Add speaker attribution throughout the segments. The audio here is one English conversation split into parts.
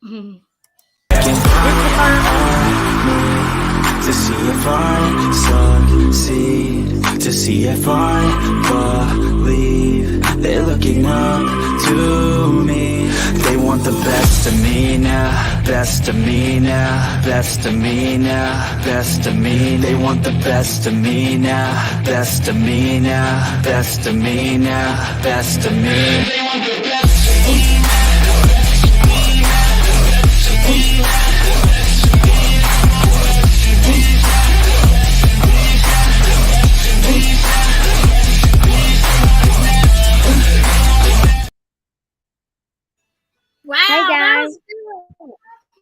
Speaker 1: Mhm.
Speaker 2: To see if I succeed, to see if I believe they're looking up to me. They want the best of me now, best of me now, best of me now, best of me. They want the best of me now, best of me now, best of me now, best of me. They want the best of me.
Speaker 1: Wow,
Speaker 3: Hey
Speaker 1: that
Speaker 3: guys.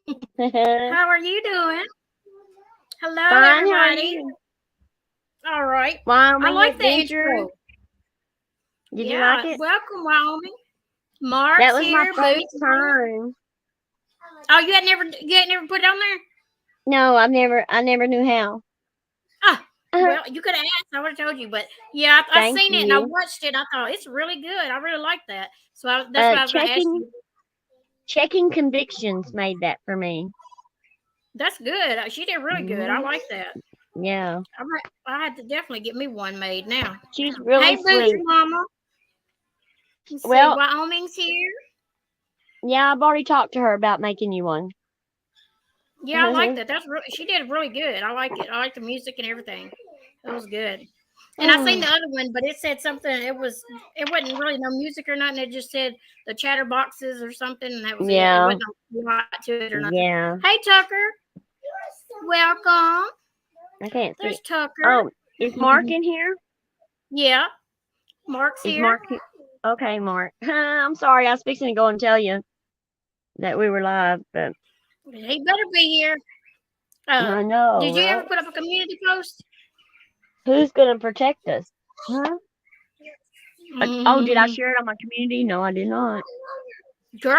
Speaker 1: was good. How are you doing? Hello,
Speaker 3: Fine, how are
Speaker 1: everybody.
Speaker 3: you?
Speaker 1: All right. I
Speaker 3: Wyoming
Speaker 1: like the
Speaker 3: Adventure.
Speaker 1: intro.
Speaker 3: Did you like
Speaker 1: Yeah,
Speaker 3: it?
Speaker 1: welcome, Wyoming.
Speaker 3: That
Speaker 1: Mark's
Speaker 3: was my
Speaker 1: here.
Speaker 3: first
Speaker 1: Boots.
Speaker 3: time.
Speaker 1: Oh, you had never put it on there?
Speaker 3: No, I never knew how.
Speaker 1: Ah, well, you could have asked. I would have told you. But yeah, I
Speaker 3: Thank
Speaker 1: seen it and I
Speaker 3: you.
Speaker 1: watched it. I thought it's really good. I really like that. So that's what I was going to ask you.
Speaker 3: Checking Convictions made that for me.
Speaker 1: That's good. She did really good. I like that.
Speaker 3: Yeah.
Speaker 1: I had to definitely get me one made now.
Speaker 3: She's really
Speaker 1: Hey, Boots,
Speaker 3: sweet.
Speaker 1: Mama. Let's see,
Speaker 3: Well,
Speaker 1: Wyoming's here.
Speaker 3: yeah, I've already talked to her about making you one.
Speaker 1: Yeah, I like that. She did really good. I like it. I like the music and everything. It was good. And I seen the other one, but it said something. It wasn't really no music or nothing. It just said the chatterboxes or something, and that was it. It wasn't no lot to it or nothing.
Speaker 3: Yeah.
Speaker 1: Hey, Tucker. Welcome.
Speaker 3: I can't see.
Speaker 1: There's Tucker.
Speaker 3: Oh, is Mark in here?
Speaker 1: Yeah. Mark's here.
Speaker 3: Is Mark here? Okay, Mark. I'm sorry. I was fixing to go and tell you that we were live, but
Speaker 1: He better be here.
Speaker 3: I know.
Speaker 1: Did you
Speaker 3: right?
Speaker 1: ever put up a community post?
Speaker 3: Who's gonna protect us? Huh? Oh, did I share it on my community? No, I did not.
Speaker 1: Girl.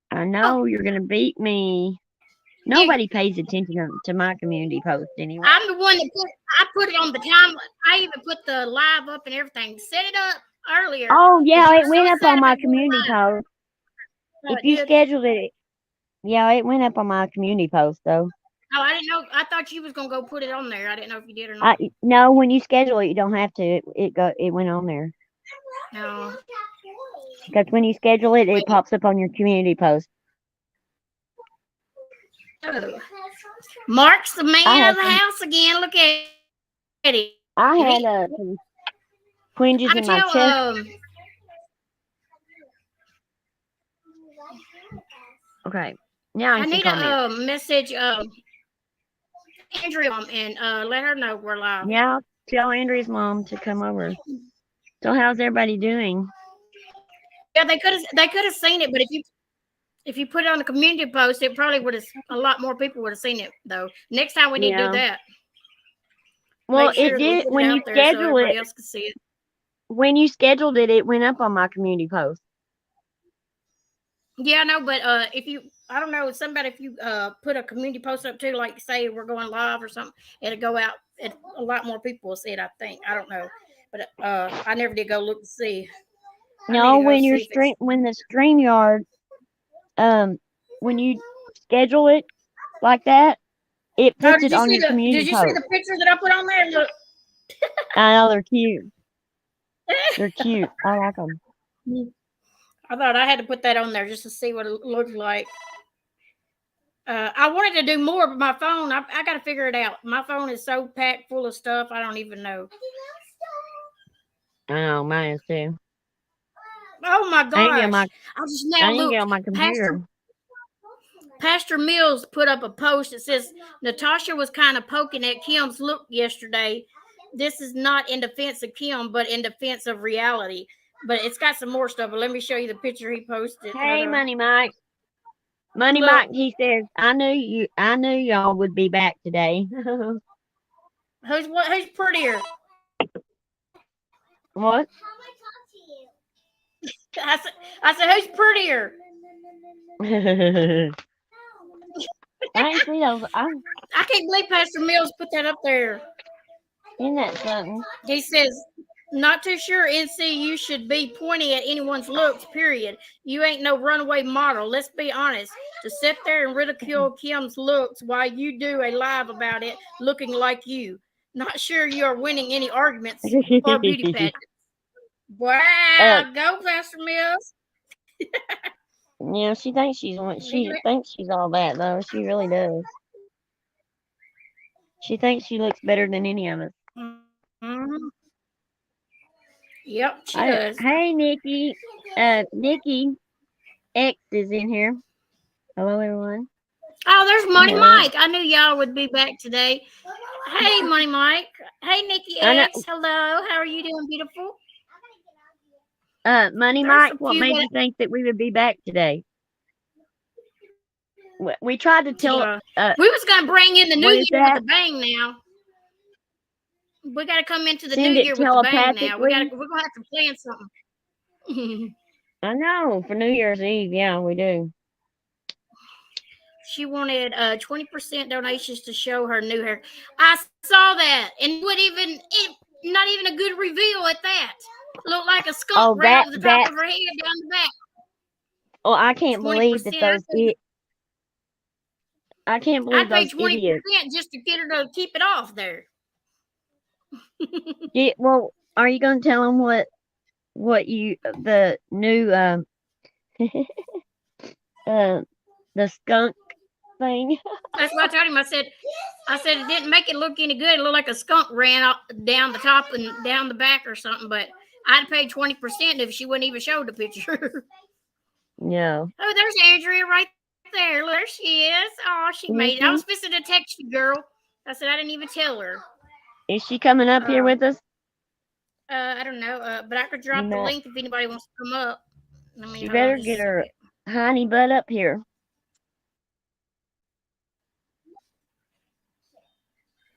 Speaker 3: I know you're gonna beat me. Nobody pays attention to my community post anyway.
Speaker 1: I'm the one that put it on the time. I even put the live up and everything. Set it up earlier.
Speaker 3: Oh yeah, it went up on my community post. If you scheduled it, yeah, it went up on my community post though.
Speaker 1: Oh, I didn't know. I thought you was gonna go put it on there. I didn't know if you did or not.
Speaker 3: No, when you schedule it, you don't have to. It went on there.
Speaker 1: No.
Speaker 3: Because when you schedule it, it pops up on your community post.
Speaker 1: Oh. Mark's the man of the house again. Look at it.
Speaker 3: I had some twinges in my chest. Okay. Now
Speaker 1: I need a message Andrea and let her know we're live.
Speaker 3: Yeah, tell Andrea's mom to come over. So how's everybody doing?
Speaker 1: Yeah, they could have seen it, but if you put it on the community post, it probably would have a lot more people would have seen it though. Next time we need to do that.
Speaker 3: Well, it did when you scheduled it.
Speaker 1: Else can see it.
Speaker 3: When you scheduled it, it went up on my community post.
Speaker 1: Yeah, I know, but if you put a community post up too, like say we're going live or something, it'll go out. A lot more people will see it. I think. I don't know, but I never did go look to see.
Speaker 3: No, when the StreamYard, when you schedule it like that, it puts it on your community post.
Speaker 1: Did you see the picture that I put on there? Look.
Speaker 3: I know they're cute. They're cute. I like them.
Speaker 1: I thought I had to put that on there just to see what it looked like. I wanted to do more, but my phone, I got to figure it out. My phone is so packed full of stuff, I don't even know.
Speaker 3: I know, mine is too.
Speaker 1: Oh my gosh. I just now
Speaker 3: looked. Get on my computer.
Speaker 1: Pastor Mills put up a post that says, Natasha was kind of poking at Kim's look yesterday. This is not in defense of Kim, but in defense of reality. But it's got some more stuff. But let me show you the picture he posted.
Speaker 3: Hey, Money Mike. Money Mike, he says, I knew y'all would be back today.
Speaker 1: Who's prettier?
Speaker 3: What?
Speaker 1: I said, who's prettier?
Speaker 3: I ain't seen those.
Speaker 1: I can't believe Pastor Mills put that up there.
Speaker 3: Isn't that something?
Speaker 1: He says, Not too sure, NC, you should be pointing at anyone's looks, period. You ain't no runaway model. Let's be honest. To sit there and ridicule Kim's looks while you do a live about it looking like you. Not sure you are winning any arguments or beauty pageants. Wow, go, Pastor Mills.
Speaker 3: Yeah, she thinks she's all that though. She really does. She thinks she looks better than any of us.
Speaker 1: Mm-hmm. Yep, she does.
Speaker 3: Hey, Nikki. Nikki X is in here. Hello, everyone.
Speaker 1: Oh, there's Money Mike. I knew y'all would be back today. Hey, Money Mike. Hey, Nikki X. Hello. How are you doing, beautiful?
Speaker 3: Money Mike, what made you think that we would be back today? We tried to tell.
Speaker 1: We was gonna bring in the new year with a bang. Now we got to come into the new year with a bang. Now we're gonna have to plan something.
Speaker 3: I know, for New Year's Eve. Yeah, we do.
Speaker 1: She wanted 20% donations to show her new hair. I saw that, and not even a good reveal at that. Looked like a skunk right over the top of her head down the back.
Speaker 3: Oh, I can't believe that those. I can't believe
Speaker 1: I'd pay
Speaker 3: those 20%
Speaker 1: just to get her to keep it off there.
Speaker 3: Yeah, well, are you going to tell them what the new the skunk thing?
Speaker 1: That's what I told him. I said it didn't make it look any good. It looked like a skunk ran up down the top and down the back or something. But I'd pay 20% if she wouldn't even show the picture.
Speaker 3: No.
Speaker 1: Oh, there's Andrea right there. There she is. Oh, she made it. I was supposed to text you, girl. I said I didn't even tell her.
Speaker 3: Is she coming up here with us?
Speaker 1: I don't know. But I could drop the link if anybody wants to come up.
Speaker 3: She better get her honey butt up here.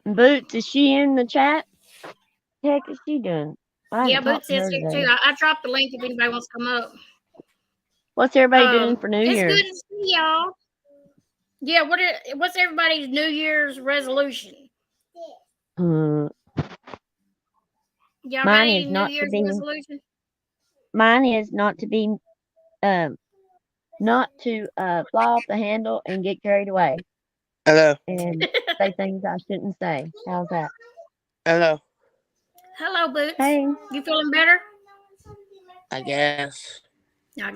Speaker 3: Boots, is she in the chat? What the heck is she doing?
Speaker 1: Yeah, Boots is here too. I dropped the link if anybody wants to come up.
Speaker 3: What's everybody doing for New Year's?
Speaker 1: It's good to see y'all. Yeah, what's everybody's New Year's resolution?
Speaker 3: Y'all
Speaker 1: got any New Year's resolution?
Speaker 3: Mine is not to be not to fly off the handle and get carried away.
Speaker 4: Hello.
Speaker 3: And say things I shouldn't say. How's that?
Speaker 4: Hello.
Speaker 1: Hello, Boots.
Speaker 3: Hey.
Speaker 1: You feeling better?
Speaker 4: I guess.
Speaker 1: That's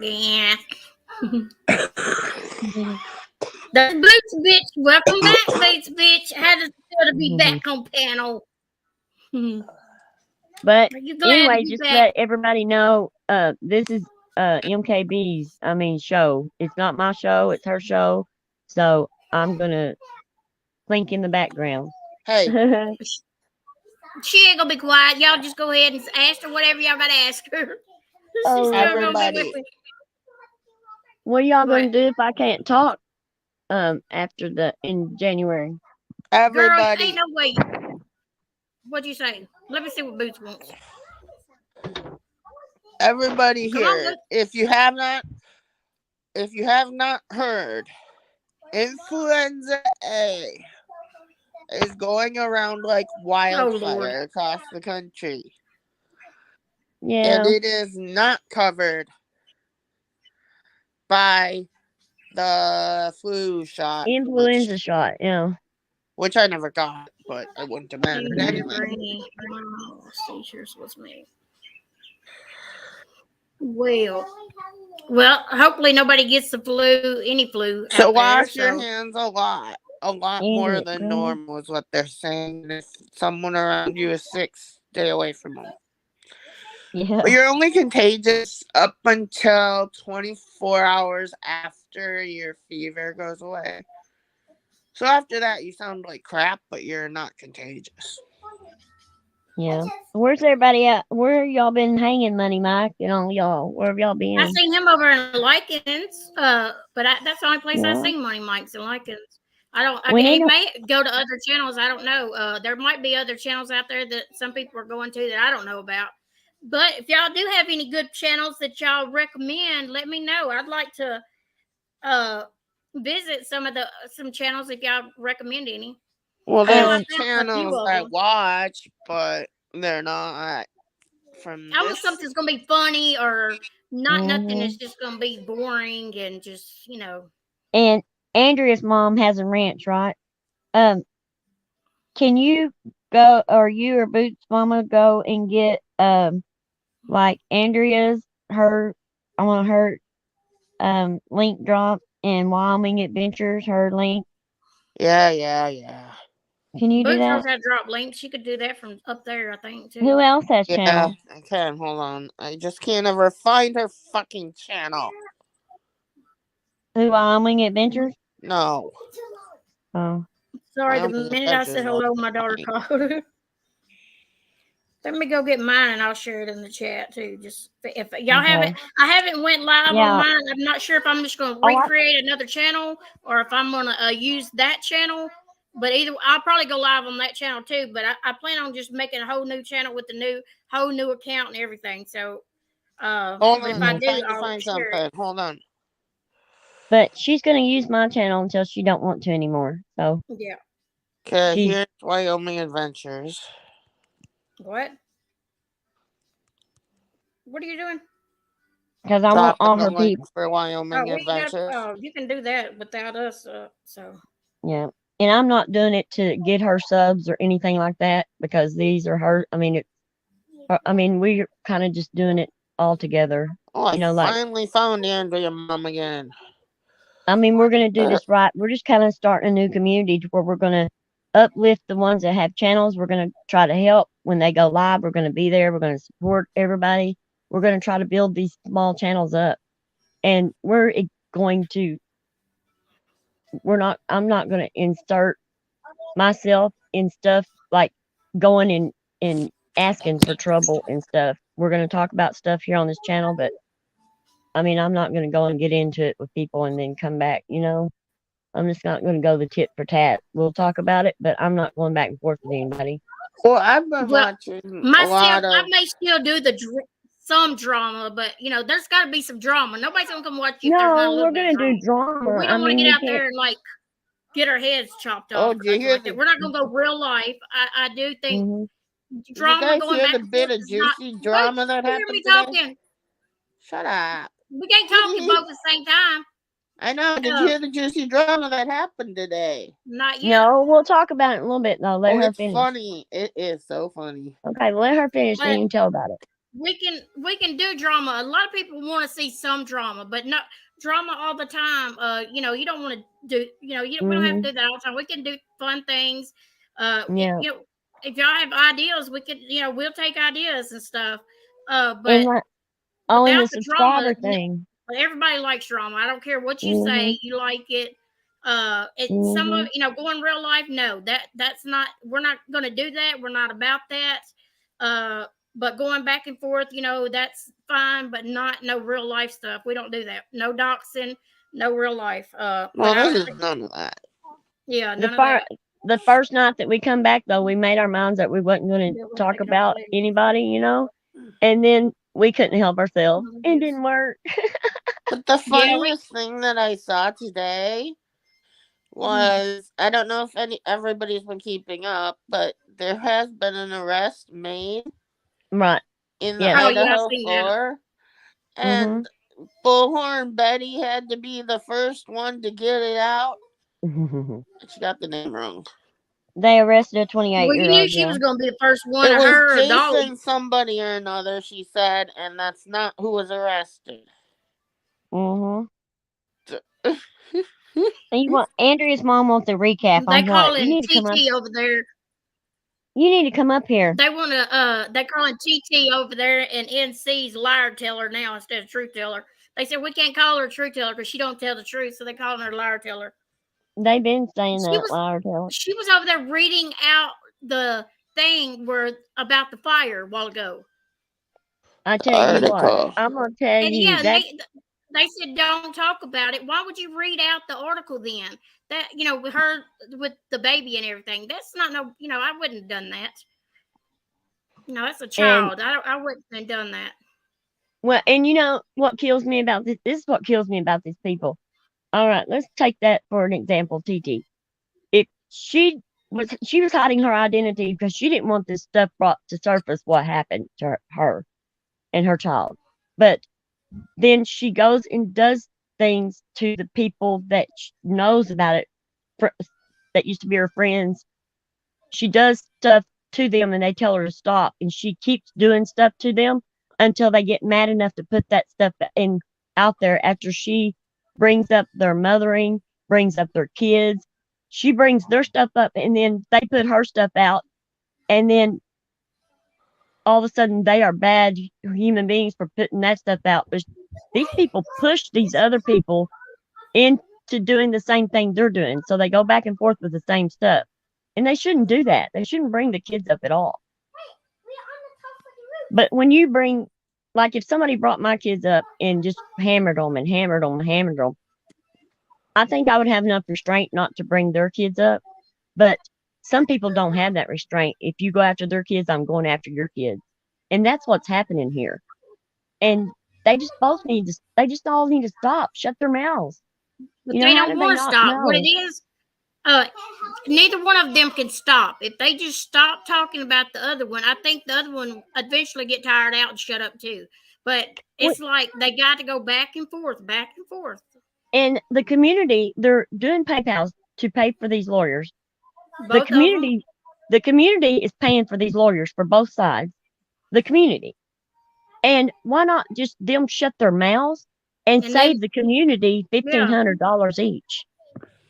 Speaker 1: Boots, bitch. Welcome back, Boots, bitch. How does it feel to be back on panel?
Speaker 3: But anyway, just let everybody know this is MKB's show. It's not my show, it's her show. So I'm gonna link in the background.
Speaker 4: Hey.
Speaker 1: She ain't gonna be quiet. Y'all just go ahead and ask her whatever y'all gotta ask her.
Speaker 4: Everybody.
Speaker 3: What are y'all gonna do if I can't talk in January?
Speaker 4: Everybody.
Speaker 1: Girl, ain't no way. What'd you say? Let me see what Boots wants.
Speaker 4: Everybody here, if you have not heard, influenza A is going around like wildfire across the country.
Speaker 3: Yeah.
Speaker 4: And it is not covered by the flu shot.
Speaker 3: Influenza shot, yeah.
Speaker 4: Which I never got, but I wouldn't have mattered anyway.
Speaker 1: Seizures was me. Well, hopefully nobody gets the flu, any flu.
Speaker 4: So wash your hands a lot more than normal is what they're saying. And if someone around you is sick, stay away from them.
Speaker 3: Yeah.
Speaker 4: But you're only contagious up until 24 hours after your fever goes away. So after that, you sound like crap, but you're not contagious.
Speaker 3: Yeah. Where's everybody at? Where y'all been hanging, Money Mike? Y'all. Where have y'all been?
Speaker 1: I seen him over in Likens, but that's the only place I seen Money Mike's in Likens. He may go to other channels. I don't know. There might be other channels out there that some people are going to that I don't know about. But if y'all do have any good channels that y'all recommend, let me know. I'd like to visit some channels if y'all recommend any.
Speaker 4: Well, there's channels I watch, but they're not from
Speaker 1: I want
Speaker 4: this.
Speaker 1: something that's gonna be funny or nothing
Speaker 3: Mhm.
Speaker 1: that's just gonna be boring and just
Speaker 3: And Andrea's mom has a ranch, right? Um, can you go, or you or Boots' mama go and get like Andrea's I want her link drop in Wyoming Adventures, her link.
Speaker 4: Yeah.
Speaker 3: Can you do
Speaker 1: Boots knows
Speaker 3: that?
Speaker 1: how to drop links. She could do that from up there, I think, too.
Speaker 3: Who else has
Speaker 4: Yeah,
Speaker 3: channel?
Speaker 4: I can. Hold on. I just can't ever find her fucking channel.
Speaker 3: Who, Wyoming Adventures?
Speaker 4: No.
Speaker 3: Oh,
Speaker 1: Sorry, the
Speaker 4: Wyoming
Speaker 1: minute I said
Speaker 4: Adventures.
Speaker 1: hello, my daughter called. Let me go get mine and I'll share it in the chat too. Just if y'all
Speaker 3: okay.
Speaker 1: I haven't went live on
Speaker 3: Yeah.
Speaker 1: mine. I'm not sure if I'm just going to
Speaker 3: Oh,
Speaker 1: recreate another channel or if I'm going to use that channel. But either I'll probably go live on that channel too. But I plan on just making a whole new channel with the whole new account and everything. So,
Speaker 4: Hold
Speaker 1: but if
Speaker 4: on.
Speaker 1: I
Speaker 4: I'm
Speaker 1: do,
Speaker 4: trying to
Speaker 1: I'll
Speaker 4: find
Speaker 1: share it.
Speaker 4: something. Hold on.
Speaker 3: but she's gonna use my channel until she don't want to anymore. So
Speaker 1: Yeah.
Speaker 4: Okay,
Speaker 3: she's
Speaker 4: here's Wyoming Adventures.
Speaker 1: What? What are you doing?
Speaker 3: because I want
Speaker 4: Dropping
Speaker 3: all
Speaker 4: the
Speaker 3: her
Speaker 4: link
Speaker 3: people.
Speaker 4: for Wyoming
Speaker 1: We got.
Speaker 4: Adventures.
Speaker 1: You can do that without us. So.
Speaker 3: Yeah. And I'm not doing it to get her subs or anything like that because these are her. I mean, we're kind of just doing it all together.
Speaker 4: Oh, I
Speaker 3: Like,
Speaker 4: finally found Andrea Mom again.
Speaker 3: I mean, we're going to do this right. We're just kind of starting a new community where we're going to uplift the ones that have channels. We're going to try to help when they go live. We're going to be there. We're going to support everybody. We're going to try to build these small channels up. And going to, I'm not going to insert myself in stuff like going and asking for trouble and stuff. We're going to talk about stuff here on this channel, but I mean, I'm not going to go and get into it with people and then come back, I'm just not going to go the tit for tat. We'll talk about it, but I'm not going back and forth with anybody.
Speaker 4: Well, I've been
Speaker 1: Well,
Speaker 4: watching a lot
Speaker 1: I
Speaker 4: of.
Speaker 1: may still do some drama, but there's got to be some drama. Nobody's gonna come watch you if there's not a
Speaker 3: No,
Speaker 1: little
Speaker 3: we're
Speaker 1: bit of
Speaker 3: going to
Speaker 1: drama.
Speaker 3: do drama.
Speaker 1: But we
Speaker 3: I
Speaker 1: don't want to
Speaker 3: mean,
Speaker 1: get
Speaker 3: we
Speaker 1: out
Speaker 3: can't.
Speaker 1: there and get our heads chopped
Speaker 4: Oh,
Speaker 1: off or
Speaker 4: did you
Speaker 1: nothing
Speaker 4: hear
Speaker 1: like that. We're not gonna go real life. I do think
Speaker 3: Hmm.
Speaker 4: Did you
Speaker 1: drama
Speaker 4: guys
Speaker 1: going
Speaker 4: hear
Speaker 1: back
Speaker 4: the
Speaker 1: and
Speaker 4: bit
Speaker 1: forth
Speaker 4: of
Speaker 1: is not.
Speaker 4: juicy
Speaker 1: Both,
Speaker 4: drama that
Speaker 1: you hear me
Speaker 4: happened today?
Speaker 1: talking?
Speaker 4: Shut up.
Speaker 1: We can't talk at both at the same time.
Speaker 4: I know. Did you hear the juicy drama that happened today?
Speaker 1: Not yet.
Speaker 3: No, we'll talk about it in a little bit, though. Let
Speaker 4: Oh,
Speaker 3: her
Speaker 4: it's
Speaker 3: finish.
Speaker 4: funny. It is so funny.
Speaker 3: Okay, let her finish, then
Speaker 1: But
Speaker 3: you can tell about it.
Speaker 1: we can do drama. A lot of people want to see some drama, but not drama all the time. You don't want to do. We don't have to
Speaker 3: Hmm.
Speaker 1: do that all the time. We can do fun things.
Speaker 3: Yeah.
Speaker 1: If y'all have ideas, we can. We'll take ideas and stuff.
Speaker 3: And
Speaker 1: But
Speaker 3: on
Speaker 1: without
Speaker 3: the
Speaker 1: the drama,
Speaker 3: subscriber thing.
Speaker 1: but everybody likes drama. I don't care what you
Speaker 3: Hmm.
Speaker 1: say, you like it. Some
Speaker 3: Hmm.
Speaker 1: of going real life. No, that's not. We're not going to do that. We're not about that. But going back and forth, that's fine. But not no real life stuff. We don't do that. No doxing. No real life. But
Speaker 4: No, this is none of that.
Speaker 1: yeah,
Speaker 3: The
Speaker 1: none of that.
Speaker 3: the first night that we come back, though, we made our minds that we wasn't going to
Speaker 1: Yeah, we'll
Speaker 3: talk
Speaker 1: take it up
Speaker 3: about
Speaker 1: later.
Speaker 3: anybody, and then we couldn't help ourselves. It
Speaker 1: Yes.
Speaker 3: didn't work.
Speaker 4: But the
Speaker 1: Yeah,
Speaker 4: funniest thing that I saw today was I don't know if everybody's been keeping up, but there has been an arrest made
Speaker 3: Right.
Speaker 4: in the
Speaker 3: Yes.
Speaker 1: Oh yeah, I've
Speaker 4: Idaho
Speaker 1: seen that.
Speaker 4: 4,
Speaker 3: Mm-hmm.
Speaker 4: and Bullhorn Betty had to be the first one to get it out. She got the name wrong.
Speaker 3: They arrested a
Speaker 1: Well, you
Speaker 3: 28-year-old
Speaker 1: knew she
Speaker 3: girl.
Speaker 1: was going to be the first one,
Speaker 4: It
Speaker 1: or
Speaker 4: was
Speaker 1: her or Dolly.
Speaker 4: Jason somebody or another, she said, and that's not who was arrested.
Speaker 3: Mm-hmm. And Andrea's mom wants a recap
Speaker 1: They
Speaker 3: on what? You
Speaker 1: calling
Speaker 3: need to come up.
Speaker 1: TT over there.
Speaker 3: You need to come up here.
Speaker 1: They want to. They calling TT over there, and NC's liar teller now instead of truth teller. They said we can't call her truth teller because she don't tell the truth, so they calling her liar teller.
Speaker 3: They've been saying
Speaker 1: She
Speaker 3: that
Speaker 1: was
Speaker 3: loud. Tell.
Speaker 1: she was over there reading out the thing about the fire a while ago.
Speaker 3: I tell you what,
Speaker 4: Article.
Speaker 3: I'm gonna tell
Speaker 1: And
Speaker 3: you
Speaker 1: yeah,
Speaker 3: that.
Speaker 1: they said don't talk about it. Why would you read out the article then? That with her with the baby and everything. That's not no. I wouldn't have done that. That's a child. I wouldn't have done that.
Speaker 3: Well, and you know what kills me about this? This is what kills me about these people. All right, let's take that for an example, TT. If she she was hiding her identity because she didn't want this stuff brought to surface what happened to her and her child. But then she goes and does things to the people that knows about it, that used to be her friends. She does stuff to them and they tell her to stop, and she keeps doing stuff to them until they get mad enough to put that stuff in out there. After she brings up their mothering, brings up their kids, she brings their stuff up, and then they put her stuff out, and then all of a sudden they are bad human beings for putting that stuff out. But these people push these other people into doing the same thing they're doing, so they go back and forth with the same stuff. And they shouldn't do that. They shouldn't bring the kids up at all. But when you bring, like if somebody brought my kids up and just hammered them and hammered them and hammered them, I think I would have enough restraint not to bring their kids up. But some people don't have that restraint. If you go after their kids, I'm going after your kids. And that's what's happening here. And they just all need to stop, shut their mouths.
Speaker 1: But they don't want to stop. What it is, neither one of them can stop. If they just stop talking about the other one, I think the other one eventually get tired out and shut up too. But it's like they got to go back and forth, back and forth.
Speaker 3: And the community, they're doing PayPal to pay for these lawyers. The community is paying for these lawyers for both sides. The community. And why not just them shut their mouths and save the community $1,500 each?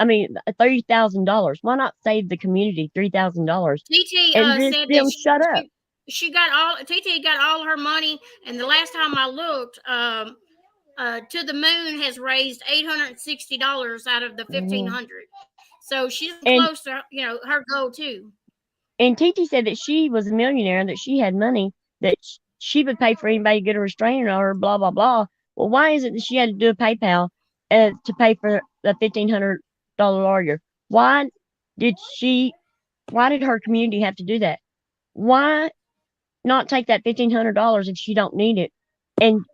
Speaker 3: I mean, $30,000. Why not save the community $3,000?
Speaker 1: TT
Speaker 3: and
Speaker 1: said
Speaker 3: them
Speaker 1: that
Speaker 3: shut up.
Speaker 1: She got all TT got all her money, and the last time I looked, To the Moon has raised $860 out of the $1,500. So she's close to her goal too.
Speaker 3: And TT said that she was a millionaire, that she had money, that she would pay for anybody to get a restraining order, blah blah blah. Well, why is it that she had to do a PayPal to pay for the $1,500 lawyer? Why did her community have to do that? Why not take that $1,500 if she don't need it and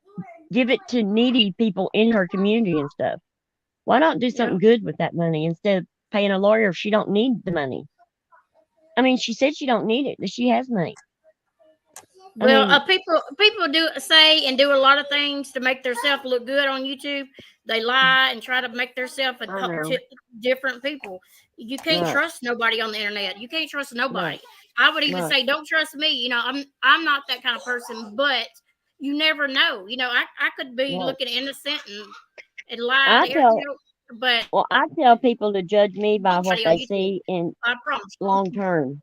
Speaker 3: give it to needy people in her community and stuff? Why not do something good with that money instead of paying a lawyer if she don't need the money? I mean, she said she don't need it, that she has money.
Speaker 1: Well, people do say and do a lot of things to make themselves look good on YouTube. They lie and try to make themselves different people. You can't trust nobody on the internet. You can't trust nobody. I would even say, don't trust me. I'm not that kind of person, but you never know. I could be looking innocent and lie.
Speaker 3: I tell people to judge me by what they see in long term.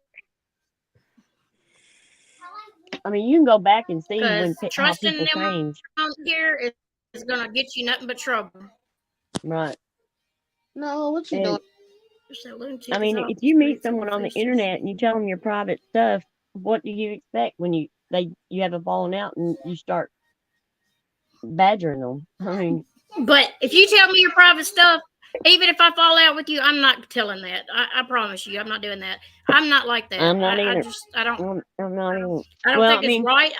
Speaker 3: I mean, you can go back and see when how people change.
Speaker 1: Here is going to get you nothing but trouble.
Speaker 3: Right.
Speaker 4: No, what you doing?
Speaker 3: I mean, if you meet someone on the internet and you tell them your private stuff, what do you expect when you have a falling out and you start badgering them? I mean,
Speaker 1: but if you tell me your private stuff, even if I fall out with you, I'm not telling that. I promise you, I'm not doing that. I'm not like that.
Speaker 3: I'm not either.
Speaker 1: I don't.
Speaker 3: I'm not either.
Speaker 1: I don't think it's right.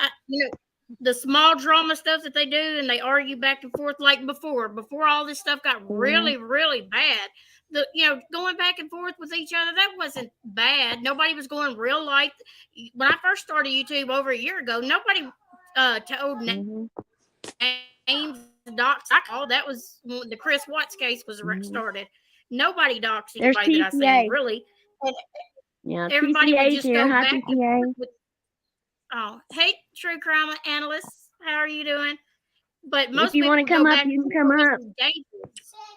Speaker 1: The small drama stuff that they do, and they argue back and forth like before all this stuff got really, really bad. Going back and forth with each other, that wasn't bad. Nobody was going real light. When I first started YouTube over a year ago, nobody told names. Docs. That was when the Chris Watts case was started. Nobody doxed anybody that I seen, really. And everybody would just go back and forth with, hey, true crime analysts, how are you doing? But most
Speaker 3: if you want to come up, you can come up.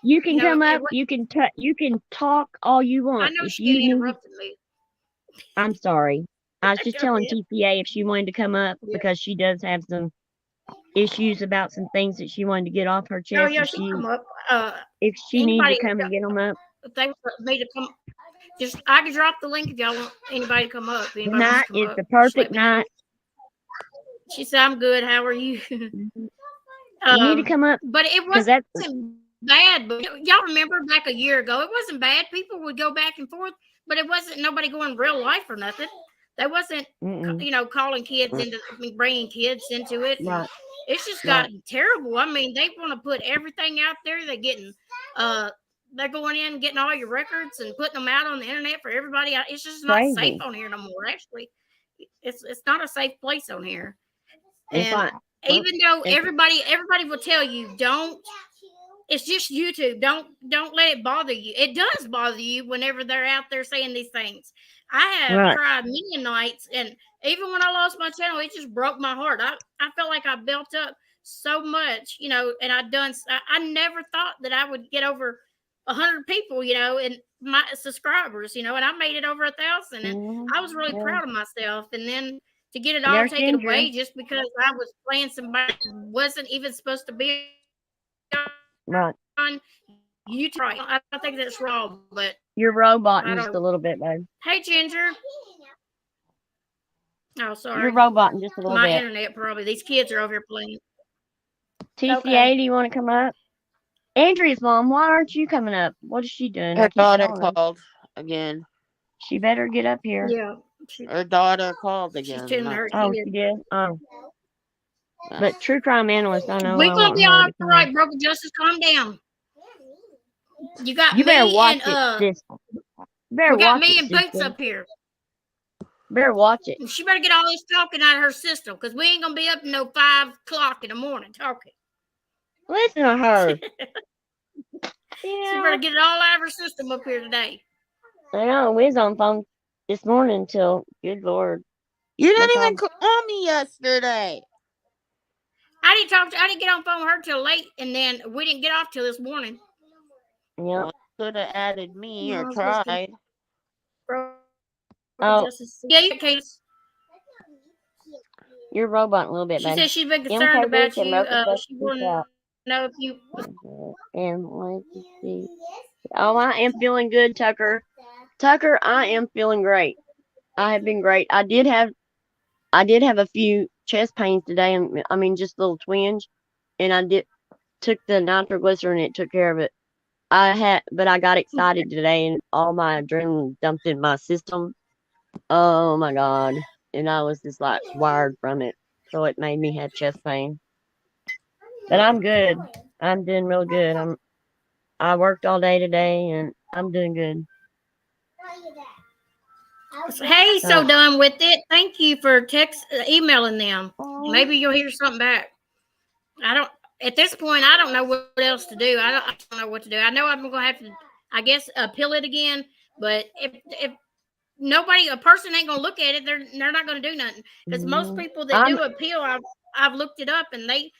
Speaker 3: You can come up. You can talk all you want.
Speaker 1: I know she interrupted me.
Speaker 3: I'm sorry. I was just telling TPA if she wanted to come up because she does have some issues about some things that she wanted to get off her chest.
Speaker 1: Oh, yeah, she come up.
Speaker 3: If she needs to come and get them up.
Speaker 1: If they want me to come, I can drop the link if y'all want anybody to come up.
Speaker 3: Tonight is the perfect night.
Speaker 1: She said, I'm good. How are you?
Speaker 3: You need to come up.
Speaker 1: But it wasn't bad. But y'all remember back a year ago, it wasn't bad. People would go back and forth, but it wasn't nobody going real life or nothing. They wasn't, calling kids bringing kids into it.
Speaker 3: Right.
Speaker 1: It's just gotten terrible. I mean, they want to put everything out there. They're getting they're going in and getting all your records and putting them out on the internet for everybody. It's just not safe
Speaker 3: Crazy.
Speaker 1: on here no more. Actually, it's not a safe place on here.
Speaker 3: If
Speaker 1: And
Speaker 3: I,
Speaker 1: even though
Speaker 3: if,
Speaker 1: everybody will tell you, don't. It's just YouTube. Don't let it bother you. It does bother you whenever they're out there saying these things. I have
Speaker 3: right.
Speaker 1: cried many nights, and even when I lost my channel, it just broke my heart. I felt like I built up so much, and I never thought that I would get over 100 people, and my subscribers, and I made it over 1,000, and I was really
Speaker 3: Yeah.
Speaker 1: proud of myself. And then to get it all
Speaker 3: There's
Speaker 1: taken
Speaker 3: Ginger.
Speaker 1: away just because I was playing somebody that wasn't even supposed to be
Speaker 3: Right.
Speaker 1: on YouTube. I don't think that's wrong, but
Speaker 3: You're
Speaker 1: I
Speaker 3: roboting
Speaker 1: don't.
Speaker 3: just a little bit, babe.
Speaker 1: Hey, Ginger. Oh, sorry.
Speaker 3: You're roboting just a little
Speaker 1: My
Speaker 3: bit.
Speaker 1: internet probably. These kids are over here playing.
Speaker 3: TCA,
Speaker 1: Okay.
Speaker 3: do you want to come up? Andrea's mom, why aren't you coming up? What is she doing? I
Speaker 4: Her
Speaker 3: keep
Speaker 4: daughter
Speaker 3: telling her.
Speaker 4: called again.
Speaker 3: She better get up here.
Speaker 1: Yeah.
Speaker 4: Her daughter called
Speaker 1: She's
Speaker 4: again.
Speaker 1: tuning her
Speaker 3: Oh,
Speaker 1: kids.
Speaker 3: she did? Oh.
Speaker 4: Yeah.
Speaker 3: But True Crime Analyst, I know
Speaker 1: We're
Speaker 3: I
Speaker 1: gonna
Speaker 3: want
Speaker 1: be
Speaker 3: her
Speaker 1: all
Speaker 3: to come
Speaker 1: right,
Speaker 3: up.
Speaker 1: Broken Justice. Calm down. You got
Speaker 3: You better
Speaker 1: me
Speaker 3: watch
Speaker 1: and
Speaker 3: it, sister. Better
Speaker 1: we got
Speaker 3: watch
Speaker 1: me
Speaker 3: it,
Speaker 1: and Boots
Speaker 3: sister.
Speaker 1: up here.
Speaker 3: Better watch it.
Speaker 1: And she better get all this talking out of her system, because we ain't gonna be up no 5 o'clock in the morning talking.
Speaker 3: Listen to her.
Speaker 1: She better get it all out of her system up here today.
Speaker 3: I know, we was on phone this morning till, good Lord.
Speaker 4: You didn't even call me yesterday.
Speaker 1: I didn't get on phone with her till late, and then we didn't get off till this morning.
Speaker 3: Yep.
Speaker 4: Well, you could have added me or tried.
Speaker 3: Oh.
Speaker 1: Yeah, you can.
Speaker 3: You're roboting a little bit,
Speaker 1: She
Speaker 3: baby.
Speaker 1: said she's been concerned about you. She wanted to know if you.
Speaker 3: And let's see. Oh, I am feeling good, Tucker. Tucker, I am feeling great. I have been great. I did have a few chest pains today, and I mean just little twinge, and I took the nitroglycerin and it took care of it. But I got excited today, and all my adrenaline dumped in my system. Oh my God. And I was just like wired from it. So it made me have chest pain. But I'm good. I'm doing real good. I worked all day today and I'm doing good.
Speaker 1: Hey, so done with it. Thank you for emailing them.
Speaker 3: Oh.
Speaker 1: Maybe you'll hear something back. At this point, I don't know what else to do. I don't know what to do. I know I'm gonna have to, I guess, appeal it again. But if a person ain't gonna look at it, they're not gonna do nothing. Because most people that do appeal, I've looked it up, and they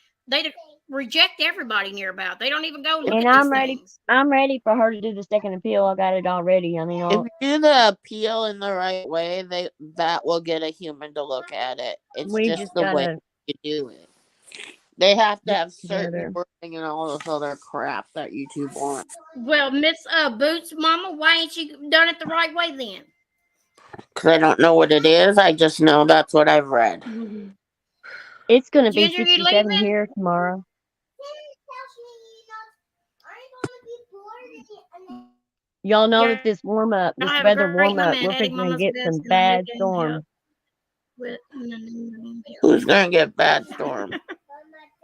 Speaker 1: reject everybody near about. They don't even go look at these things.
Speaker 3: I'm ready for her to do the second appeal. I got it already. I mean,
Speaker 4: if you do the appeal in the right way, that will get a human to look at it. It's just the way you do it. They have to have certain wording and all this other crap that YouTube wants.
Speaker 1: Well, Miss Boots, Mama, why ain't you done it the right way then?
Speaker 4: Because I don't know what it is. I just know that's what I've read.
Speaker 3: It's going to be 67 here tomorrow. Y'all know that this weather warm up, we're going to get some bad storms.
Speaker 4: Who's going to get bad storm?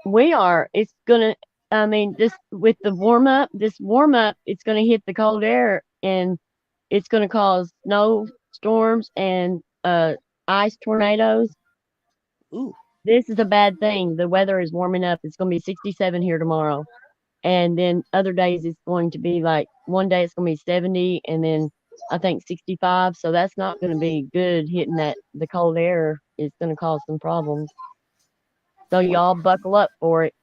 Speaker 3: We are. It's going to, I mean, this warm up, it's going to hit the cold air, and it's going to cause snow storms and ice tornadoes.
Speaker 4: Ooh.
Speaker 3: This is a bad thing. The weather is warming up. It's going to be 67 here tomorrow. And then other days it's going to be like, one day it's going to be 70, and then I think 65. So that's not going to be good. Hitting the cold air is going to cause some problems. So y'all buckle up for it.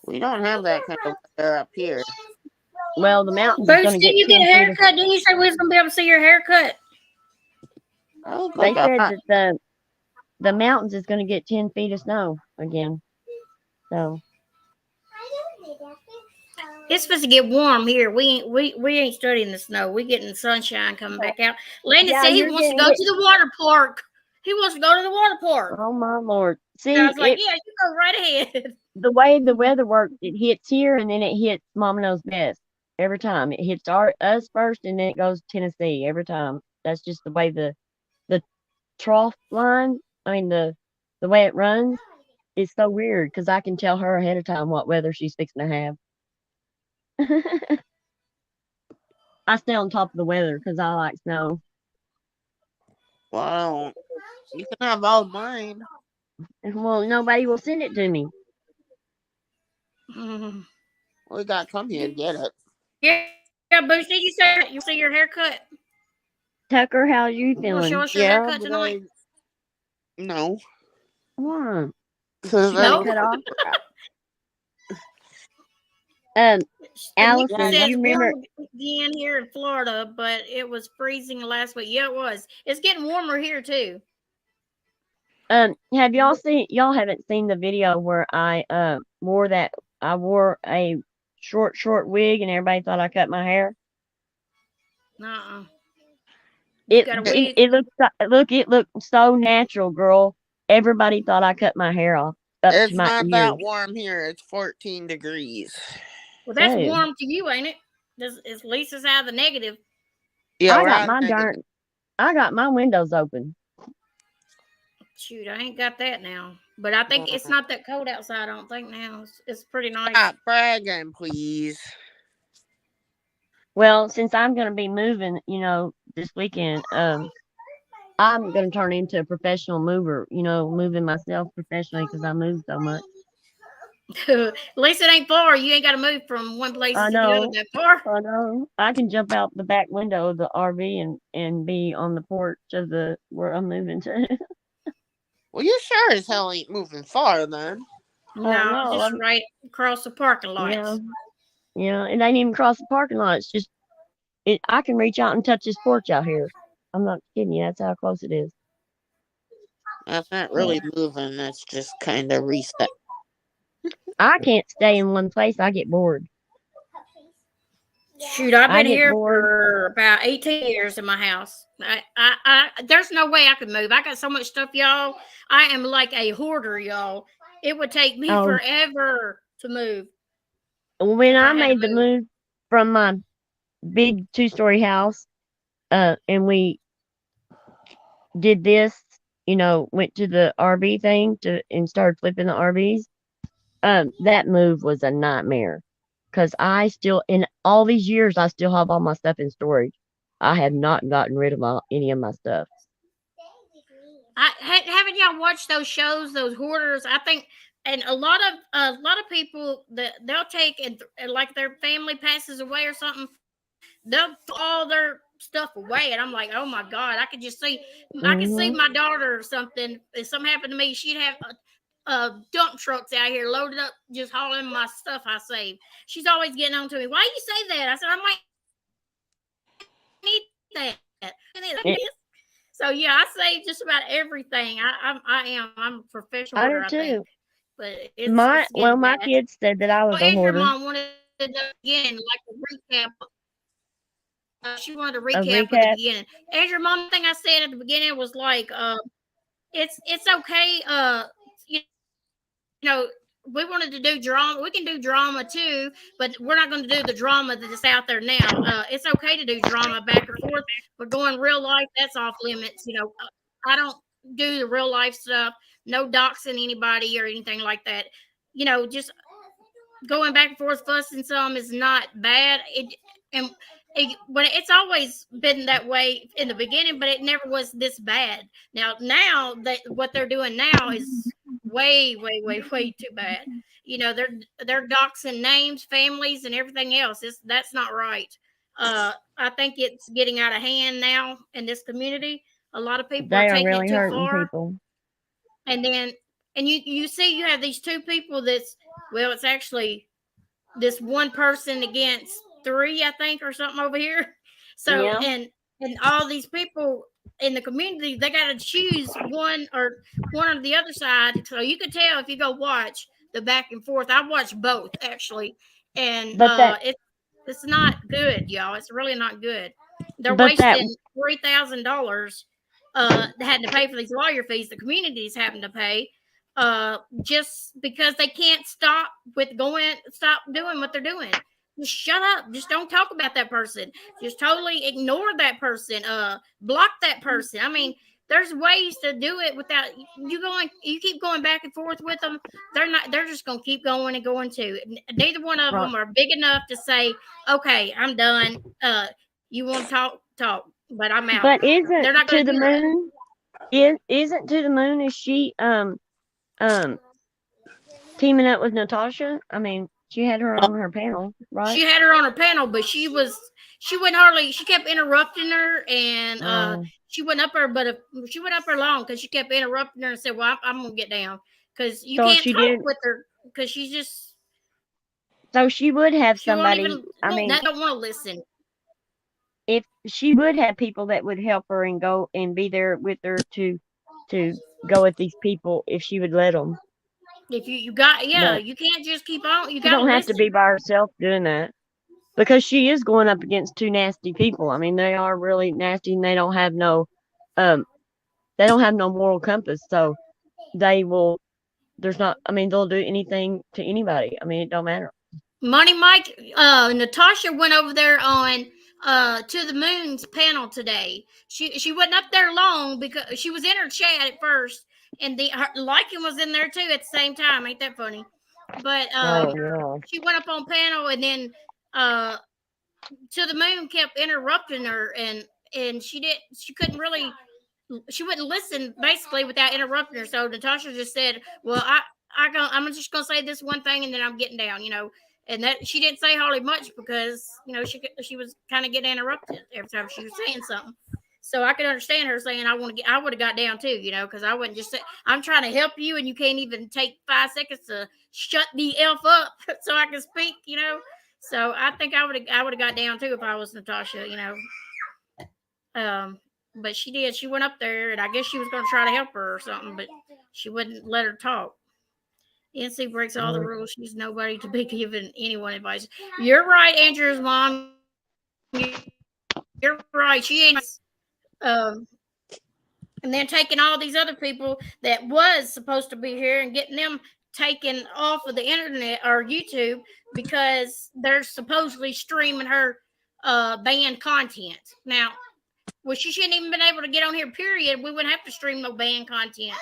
Speaker 4: We don't have that kind of weather up here.
Speaker 3: Well, the mountains.
Speaker 1: Bruce, did you get a haircut? Didn't you say we was going to be able to see your haircut?
Speaker 3: They said that the mountains is going to get 10 feet of snow again. So.
Speaker 1: It's supposed to get warm here. We ain't studying the snow. We getting the sunshine coming back out. Landon said he wants to go to the water park. He wants to go to the water park.
Speaker 3: Oh my Lord! See,
Speaker 1: I was like, yeah, you go right ahead.
Speaker 3: The way the weather works, it hits here and then it hits Mama Knows Best every time. It hits us first, and then it goes to Tennessee every time. That's just the way the trough line. I mean the way it runs is so weird because I can tell her ahead of time what weather she's fixing to have. I stay on top of the weather because I like snow.
Speaker 4: Well, you can have all mine.
Speaker 3: Well, nobody will send it to me.
Speaker 1: Mhm.
Speaker 4: We got to come here to get it.
Speaker 1: Yeah, Boosie, you say you see your haircut?
Speaker 3: Tucker, how you
Speaker 1: You want to show
Speaker 3: feeling?
Speaker 1: us your
Speaker 4: Yeah,
Speaker 1: haircut
Speaker 4: but
Speaker 1: tonight?
Speaker 4: no.
Speaker 3: Why?
Speaker 4: Because
Speaker 3: You got it
Speaker 1: No.
Speaker 3: cut off?
Speaker 1: The Nick
Speaker 4: Yeah,
Speaker 3: Allison,
Speaker 1: says
Speaker 3: you
Speaker 1: warm
Speaker 3: remember?
Speaker 1: again here in Florida, but it was freezing last week. Yeah, it was. It's getting warmer here too.
Speaker 3: Have y'all seen? Y'all haven't seen the video where I wore that? I wore a short wig, and everybody thought I cut my hair.
Speaker 1: Uh-uh. You
Speaker 3: It
Speaker 1: got a
Speaker 3: it,
Speaker 1: wig.
Speaker 3: it looked it looked so natural, girl. Everybody thought I cut my hair off up to
Speaker 4: it's
Speaker 3: my
Speaker 4: not
Speaker 3: ears.
Speaker 4: that warm here. It's 14 degrees.
Speaker 1: Well, that's
Speaker 3: So
Speaker 1: warm to you, ain't it? This at least it's out of the negative.
Speaker 4: Yeah,
Speaker 3: I
Speaker 4: we're
Speaker 3: got
Speaker 4: out
Speaker 3: my
Speaker 4: negative.
Speaker 3: I got my windows open.
Speaker 1: Shoot, I ain't got that now. But I think it's not that cold outside. I don't think now. It's pretty nice.
Speaker 4: Stop bragging, please.
Speaker 3: Well, since I'm gonna be moving, this weekend, I'm gonna turn into a professional mover. Moving myself professionally because I move so much.
Speaker 1: At least it ain't far. You ain't got to move from one place
Speaker 3: I
Speaker 1: to the other
Speaker 3: know,
Speaker 1: that far.
Speaker 3: I know. I can jump out the back window of the RV and be on the porch of the where I'm moving to.
Speaker 4: Well, you sure as hell ain't moving far then.
Speaker 3: I
Speaker 1: No,
Speaker 3: know.
Speaker 1: just right across the parking
Speaker 3: Yeah,
Speaker 1: lots.
Speaker 3: yeah. It ain't even across the parking lot. It's just I can reach out and touch this porch out here. I'm not kidding you. That's how close it is.
Speaker 4: That's not
Speaker 3: Yeah.
Speaker 4: really moving. That's just kind of reset.
Speaker 3: I can't stay in one place. I get bored.
Speaker 1: Shoot, I've
Speaker 3: I
Speaker 1: been
Speaker 3: get
Speaker 1: here
Speaker 3: bored.
Speaker 1: for about 18 years in my house. There's no way I could move. I got so much stuff, y'all. I am like a hoarder, y'all. It would take me
Speaker 3: Oh,
Speaker 1: forever to move
Speaker 3: when
Speaker 1: if
Speaker 3: I
Speaker 1: I had to
Speaker 3: made the
Speaker 1: move.
Speaker 3: move from my big 2-story house, and we did this, went to the RV thing and started flipping the RVs. That move was a nightmare because I still, in all these years, I still have all my stuff in storage. I have not gotten rid of any of my stuff.
Speaker 1: Haven't y'all watched those shows, those hoarders? I think, and a lot of people that they'll take and like their family passes away or something, they'll throw all their stuff away, and I'm like, oh my god, I can see
Speaker 3: Hmm.
Speaker 1: my daughter or something. If something happened to me, she'd have dump trucks out here loaded up, just hauling my stuff I saved. She's always getting on to me. Why you say that? I said I might need that.
Speaker 3: It,
Speaker 1: So yeah, I save just about everything. I'm a professional
Speaker 3: I
Speaker 1: hoarder,
Speaker 3: do
Speaker 1: I think,
Speaker 3: too.
Speaker 1: but it's getting
Speaker 3: My
Speaker 1: bad.
Speaker 3: kids said that I was
Speaker 1: Well,
Speaker 3: a
Speaker 1: Andrew
Speaker 3: hoarder.
Speaker 1: mom wanted to do again, like a recap. She wanted a
Speaker 3: A
Speaker 1: recap of the
Speaker 3: recap.
Speaker 1: beginning. Andrew mom, thing I said at the beginning was like, it's okay. You know, we wanted to do drama. We can do drama too, but we're not going to do the drama that's out there now. It's okay to do drama back and forth, but going real life, that's off limits. I don't do the real life stuff. No doxing anybody or anything like that. Just going back and forth, fussing some is not bad. But it's always been that way in the beginning, but it never was this bad. Now that what they're doing now is way, way, way, way too bad. They're doxing names, families, and everything else. That's not right. I think it's getting out of hand now in this community. A lot of people are
Speaker 3: They are
Speaker 1: taking it
Speaker 3: really
Speaker 1: too
Speaker 3: hurting
Speaker 1: far,
Speaker 3: people.
Speaker 1: and then you see you have these two people it's actually this one person against three, I think, or something over here. So
Speaker 3: Yeah.
Speaker 1: and all these people in the community, they got to choose one or the other side. So you could tell if you go watch the back and forth. I watched both actually, and
Speaker 3: But that
Speaker 1: it's not good, y'all. It's really not good. They're
Speaker 3: but that
Speaker 1: wasting $3,000. They had to pay for these lawyer fees. The communities having to pay just because they can't stop doing what they're doing. Just shut up. Just don't talk about that person. Just totally ignore that person. Block that person. I mean, there's ways to do it without you keep going back and forth with them. They're just gonna keep going and going too. Neither one of
Speaker 3: right.
Speaker 1: them are big enough to say, okay, I'm done. You want to talk, but I'm out.
Speaker 3: But isn't
Speaker 1: They're not going
Speaker 3: To
Speaker 1: to
Speaker 3: the
Speaker 1: do that.
Speaker 3: Moon? Isn't To the Moon? Is she um teaming up with Natasha? I mean, she had her on her panel, right?
Speaker 1: She had her on her panel, but she wouldn't hardly. She kept interrupting her, and
Speaker 3: Oh,
Speaker 1: she went up her, but she went up her long because she kept interrupting her and said, "Well, I'm gonna get down because you
Speaker 3: so
Speaker 1: can't
Speaker 3: she
Speaker 1: talk
Speaker 3: did.
Speaker 1: with her because she's just
Speaker 3: So she would have
Speaker 1: she won't even
Speaker 3: somebody. I
Speaker 1: don't
Speaker 3: mean,
Speaker 1: don't want to listen.
Speaker 3: if she would have people that would help her and go and be there with her to go with these people if she would let them.
Speaker 1: If you got yeah,
Speaker 3: But
Speaker 1: you can't just keep on. You
Speaker 3: she
Speaker 1: got to
Speaker 3: don't have to be
Speaker 1: listen.
Speaker 3: by herself doing that because she is going up against two nasty people. I mean, they are really nasty and um they don't have no moral compass. So they will. There's not. I mean, they'll do anything to anybody. I mean, it don't matter.
Speaker 1: Money Mike, Natasha went over there on To the Moon's panel today. She wasn't up there long because she was in her chat at first, and her Lycan was in there too at the same time. Ain't that funny? But
Speaker 3: Oh yeah.
Speaker 1: she went up on panel, and then uh, To the Moon kept interrupting her, and she couldn't really she wouldn't listen basically without interrupting her. So Natasha just said, "Well, I'm just gonna say this one thing, and then I'm getting down," you know. And that she didn't say hardly much because she was kind of getting interrupted every time she was saying something. So I could understand her saying, I would have got down too, you know, because I wouldn't just say, I'm trying to help you, and you can't even take 5 seconds to shut the f up so I can speak, you know." So I think I would have got down too if I was Natasha, you know. Um, but she did. She went up there, and I guess she was going to try to help her or something, but she wouldn't let her talk. NC breaks all the
Speaker 3: Mm.
Speaker 1: rules. She's nobody to be giving anyone advice. You're right, Andrew's mom. You're right. She ain't um, and then taking all these other people that was supposed to be here and getting them taken off of the internet or YouTube because they're supposedly streaming her banned content. Now, well, she shouldn't even been able to get on here. Period. We wouldn't have to stream no banned content.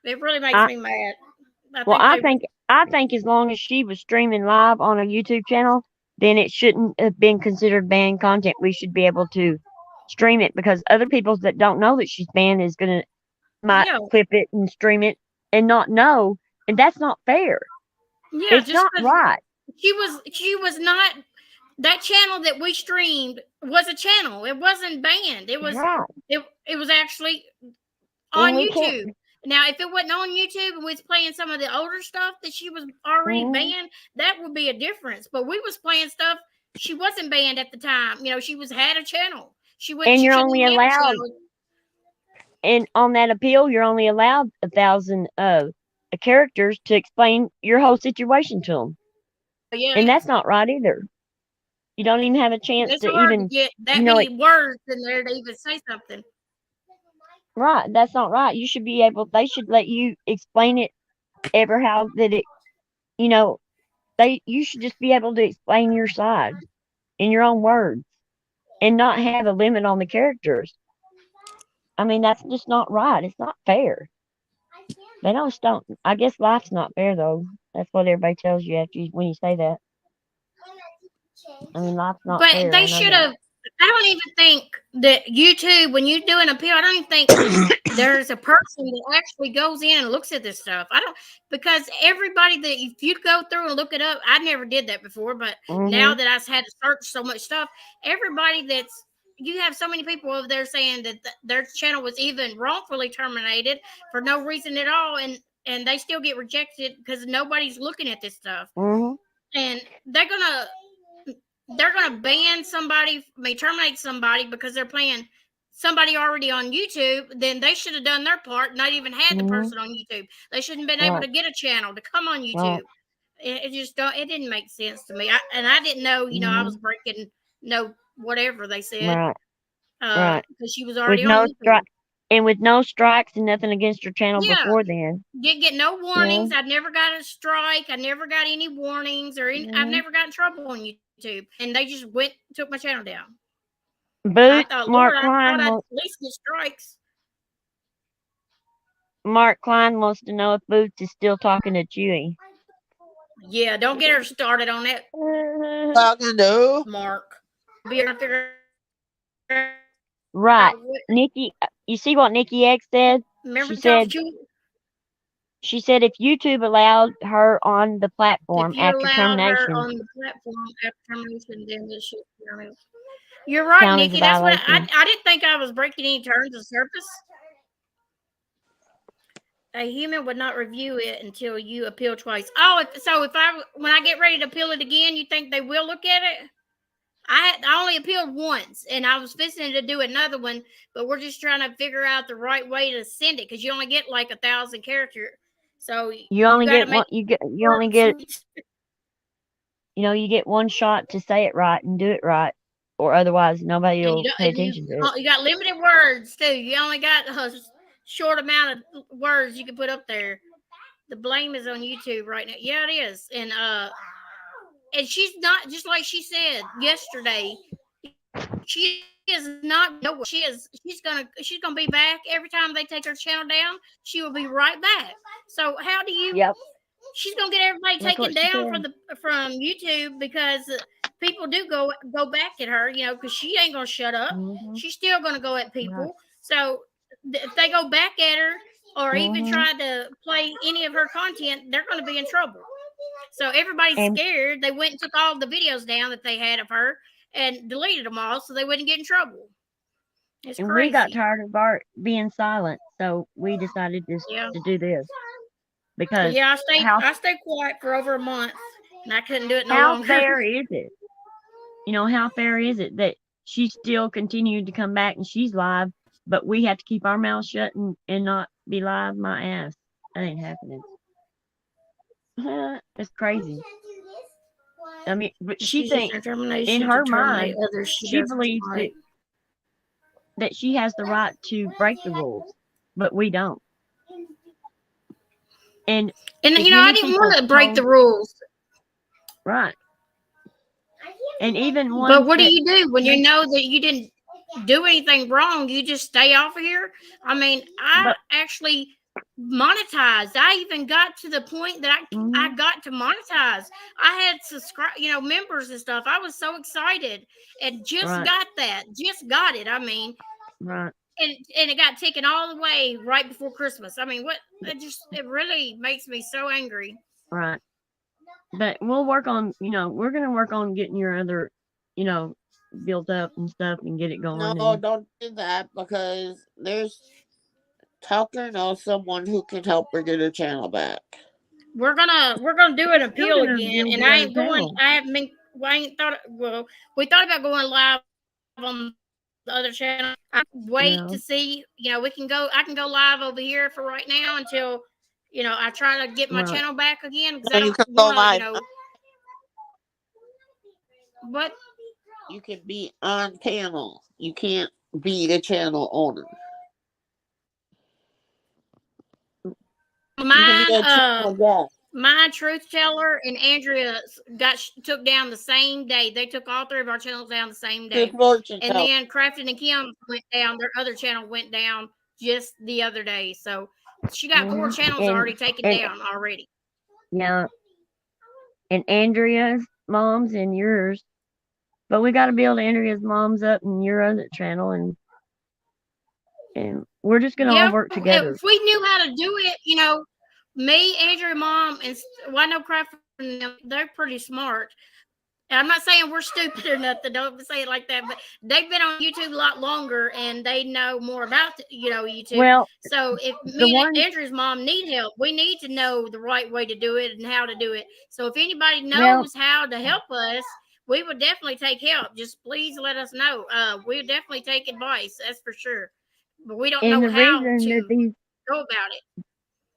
Speaker 1: It really makes
Speaker 3: I
Speaker 1: me mad. I
Speaker 3: well,
Speaker 1: think they.
Speaker 3: I think as long as she was streaming live on a YouTube channel, then it shouldn't have been considered banned content. We should be able to stream it because other people that don't know that she's banned is gonna might
Speaker 1: Yeah,
Speaker 3: clip it and stream it and not know, and that's not fair.
Speaker 1: yeah.
Speaker 3: It's
Speaker 1: Just
Speaker 3: not
Speaker 1: because
Speaker 3: right.
Speaker 1: she was not that channel that we streamed was a channel. It wasn't banned.
Speaker 3: Right.
Speaker 1: It was actually
Speaker 3: And
Speaker 1: on
Speaker 3: we can't.
Speaker 1: YouTube. Now, if it wasn't on YouTube and we was playing some of the older stuff that she was already
Speaker 3: Mhm.
Speaker 1: banned, that would be a difference. But we was playing stuff she wasn't banned at the time. You know, she was had a channel.
Speaker 3: And
Speaker 1: She
Speaker 3: you're
Speaker 1: shouldn't
Speaker 3: only
Speaker 1: even have a
Speaker 3: allowed,
Speaker 1: channel.
Speaker 3: and on that appeal, you're only allowed 1,000 characters to explain your whole situation to them,
Speaker 1: Yeah,
Speaker 3: and that's not right either. You don't even have a chance
Speaker 1: it's
Speaker 3: to
Speaker 1: hard to
Speaker 3: even,
Speaker 1: get
Speaker 3: you
Speaker 1: that
Speaker 3: know,
Speaker 1: many words in there to even say something.
Speaker 3: right. That's not right. You should be able. They should let you explain it ever how that it. You know, you should just be able to explain your side in your own words and not have a limit on the characters. I mean, that's just not right. It's not fair. They don't. I guess life's not fair though. That's what everybody tells you when you say that. I mean, life's not
Speaker 1: But
Speaker 3: fair. I
Speaker 1: they
Speaker 3: know
Speaker 1: should
Speaker 3: that.
Speaker 1: have. I don't even think that YouTube, when you do an appeal, I don't even think there's a person that actually goes in and looks at this stuff. I don't because everybody that if you go through and look it up, I never did that before, but now
Speaker 3: Mhm.
Speaker 1: that I've had to search so much stuff, everybody that's you have so many people over there saying that their channel was even wrongfully terminated for no reason at all, and they still get rejected because nobody's looking at this stuff,
Speaker 3: Mhm.
Speaker 1: and they're gonna ban somebody, may terminate somebody because they're playing somebody already on YouTube. Then they should have done their part, not even had the
Speaker 3: Mhm.
Speaker 1: person on YouTube. They shouldn't have been able
Speaker 3: Right.
Speaker 1: to get a channel to come on
Speaker 3: Right.
Speaker 1: YouTube. It just don't. It didn't make sense to me. I didn't know. You know, I was
Speaker 3: Mhm.
Speaker 1: breaking no whatever they said
Speaker 3: Right. Right.
Speaker 1: because she was
Speaker 3: With
Speaker 1: already on
Speaker 3: no
Speaker 1: YouTube.
Speaker 3: strike and with no strikes and nothing against your channel
Speaker 1: Yeah,
Speaker 3: before then.
Speaker 1: didn't get no
Speaker 3: Yeah.
Speaker 1: warnings. I never got a strike. I never got any warnings or any. I've
Speaker 3: Mhm.
Speaker 1: never got in trouble on YouTube, and they just took my channel down. I
Speaker 3: Boots.
Speaker 1: thought, Lord, I thought I'd at
Speaker 3: Wants
Speaker 1: least get strikes.
Speaker 3: Mark Klein wants to know if Boots is still talking to Chewy.
Speaker 1: Yeah, don't get her started on that,
Speaker 4: Talking to
Speaker 1: Mark. Be able to figure
Speaker 3: Right. Nikki, you see what Nikki X said?
Speaker 1: Remember
Speaker 3: She
Speaker 1: talking
Speaker 3: said
Speaker 1: to
Speaker 3: she said if YouTube allowed her on the
Speaker 1: if
Speaker 3: platform
Speaker 1: you
Speaker 3: after
Speaker 1: allowed her
Speaker 3: termination,
Speaker 1: on the platform after termination, then it should be removed. You're right,
Speaker 3: count as a
Speaker 1: Nikki. That's what
Speaker 3: violation.
Speaker 1: I didn't think I was breaking any terms of service. A human would not review it until you appeal twice. Oh, so if when I get ready to appeal it again, you think they will look at it? I only appealed once, and I was fixing to do another one, but we're just trying to figure out the right way to send it because you only get like 1,000 characters, so
Speaker 3: You
Speaker 1: you
Speaker 3: only
Speaker 1: got to
Speaker 3: get
Speaker 1: make
Speaker 3: one. You only get you get one shot to say it right and do it right, or otherwise nobody
Speaker 1: and you
Speaker 3: will
Speaker 1: don't,
Speaker 3: pay attention to it.
Speaker 1: you got limited words too. You only got a short amount of words you can put up there. The blame is on YouTube right now. Yeah, it is, and she's not just like she said yesterday. She is not nowhere. She's gonna be back every time they take her channel down. She will be right back. So how do you?
Speaker 3: Yep,
Speaker 1: She's gonna get everybody
Speaker 3: that's
Speaker 1: taken
Speaker 3: what she
Speaker 1: down
Speaker 3: said.
Speaker 1: from YouTube because people do go back at her. Because she ain't gonna shut up.
Speaker 3: Mhm.
Speaker 1: She's still gonna go at
Speaker 3: Right.
Speaker 1: people. So if they go back at her or even
Speaker 3: Mhm.
Speaker 1: try to play any of her content, they're gonna be in trouble. So everybody's
Speaker 3: And
Speaker 1: scared. They went and took all the videos down that they had of her and deleted them all so they wouldn't get in trouble. It's
Speaker 3: we got
Speaker 1: crazy.
Speaker 3: tired of our being silent, so we decided
Speaker 1: Yeah.
Speaker 3: to do this because
Speaker 1: Yeah,
Speaker 3: how
Speaker 1: I stayed quiet for over a month and I couldn't do it no
Speaker 3: how
Speaker 1: longer.
Speaker 3: fair is it? How fair is it that she still continued to come back and she's live, but we have to keep our mouths shut and not be live? My ass, that ain't happening. It's crazy. I mean, but she
Speaker 1: She's just
Speaker 3: thinks in
Speaker 1: determination to
Speaker 3: her
Speaker 1: terminate
Speaker 3: mind,
Speaker 1: others she
Speaker 3: she
Speaker 1: doesn't
Speaker 3: believes
Speaker 1: like.
Speaker 3: that she has the right to break the rules, but we don't. And
Speaker 1: And
Speaker 3: as
Speaker 1: I
Speaker 3: many
Speaker 1: didn't
Speaker 3: people
Speaker 1: want to break the
Speaker 3: told,
Speaker 1: rules.
Speaker 3: right, and even
Speaker 1: But
Speaker 3: ones
Speaker 1: what do
Speaker 3: that
Speaker 1: you do when you
Speaker 3: make,
Speaker 1: know that you didn't do anything wrong? You just stay off of here. I mean, I
Speaker 3: but
Speaker 1: actually monetized. I even got to the point that I
Speaker 3: mhm,
Speaker 1: got to monetize. I had subscribe, members and stuff. I was so excited and just
Speaker 3: right,
Speaker 1: got that. Just got it. I mean,
Speaker 3: right,
Speaker 1: and it got taken all the way right before Christmas. I mean, what it really makes me so angry.
Speaker 3: right. But we'll work on, we're gonna work on getting your other, you know, built up and stuff and get it
Speaker 4: No,
Speaker 3: going. And
Speaker 4: don't do that because there's Tucker knows someone who can help her get her channel back.
Speaker 1: We're gonna do an
Speaker 3: still
Speaker 1: appeal
Speaker 3: gonna
Speaker 1: again,
Speaker 3: build
Speaker 1: and
Speaker 3: your
Speaker 1: I
Speaker 3: other
Speaker 1: ain't going.
Speaker 3: channel.
Speaker 1: I haven't been. Well, I ain't thought. Well, we thought about going live on the other channel. I wait
Speaker 3: Yeah,
Speaker 1: to see. We can go. I can go live over here for right now until I try to get my
Speaker 3: right.
Speaker 1: channel back again because
Speaker 4: No,
Speaker 1: I
Speaker 4: you
Speaker 1: don't
Speaker 4: can go
Speaker 1: want to.
Speaker 4: live.
Speaker 1: But
Speaker 4: You can be on panel. You can't be the channel owner. You can be a channel guest.
Speaker 1: my truth teller and Andrea took down the same day. They took all three of our channels down the same
Speaker 4: Good
Speaker 1: day.
Speaker 4: fortune
Speaker 1: And
Speaker 4: teller.
Speaker 1: then Crafton and Kim went down. Their other channel went down just the other day. So she got 4 channels already taken
Speaker 3: And
Speaker 1: down already.
Speaker 3: yeah, and Andrea's mom's and yours. But we got to build Andrea's mom's up and your other channel, and we're just gonna all
Speaker 1: Yeah,
Speaker 3: work together.
Speaker 1: if we knew how to do it, me, Andrea, mom, and I know Crafton, they're pretty smart. I'm not saying we're stupid or nothing. Don't say it like that. But they've been on YouTube a lot longer, and they know more about YouTube.
Speaker 3: Well,
Speaker 1: So if
Speaker 3: the
Speaker 1: me
Speaker 3: one,
Speaker 1: and Andrew's mom need help, we need to know the right way to do it and how to do it. So if anybody
Speaker 3: well,
Speaker 1: knows how to help us, we would definitely take help. Just please let us know. We'll definitely take advice. That's for sure. But we don't
Speaker 3: and
Speaker 1: know how to go about it.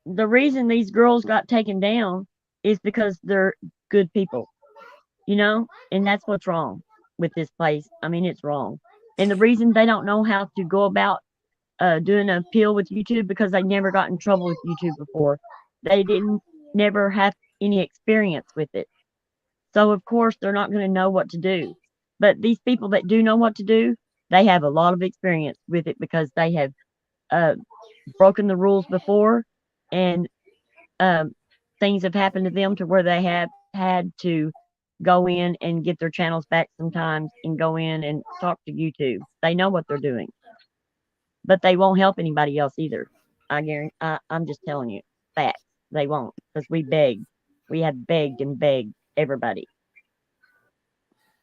Speaker 3: the reason these girls got taken down is because they're good people, and that's what's wrong with this place. I mean, it's wrong, and the reason they don't know how to go about doing an appeal with YouTube because they never got in trouble with YouTube before. They didn't never have any experience with it. So of course they're not going to know what to do. But these people that do know what to do, they have a lot of experience with it because they have uh, broken the rules before, and things have happened to them to where they have had to go in and get their channels back sometimes and go in and talk to YouTube. They know what they're doing, but they won't help anybody else either. I guarantee. I'm just telling you, facts. They won't because we begged. We have begged and begged everybody,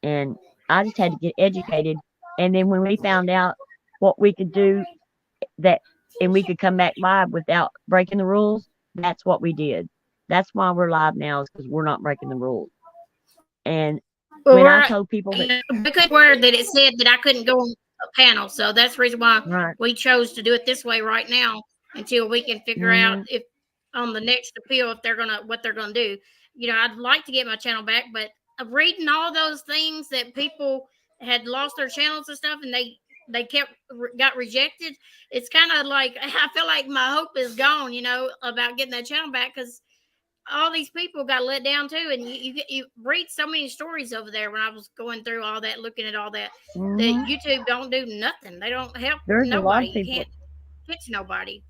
Speaker 3: and I just had to get educated. And then when we found out what we could do that, and we could come back live without breaking the rules, that's what we did. That's why we're live now, is because we're not breaking the rules. And
Speaker 1: Well,
Speaker 3: when I told people that,
Speaker 1: we couldn't word that it said that I couldn't go on a panel, so that's the reason why
Speaker 3: right,
Speaker 1: we chose to do it this way right now until we can figure out if on the next appeal if they're gonna what they're gonna do. You know, I'd like to get my channel back, but reading all those things that people had lost their channels and stuff, and they got rejected. It's kind of like I feel like my hope is gone. You know, about getting that channel back because all these people got let down too, and you read so many stories over there. When I was going through all that, looking at all that, that YouTube don't do nothing. They don't help
Speaker 3: there's
Speaker 1: nobody.
Speaker 3: a lot of
Speaker 1: You
Speaker 3: people.
Speaker 1: can't fix nobody.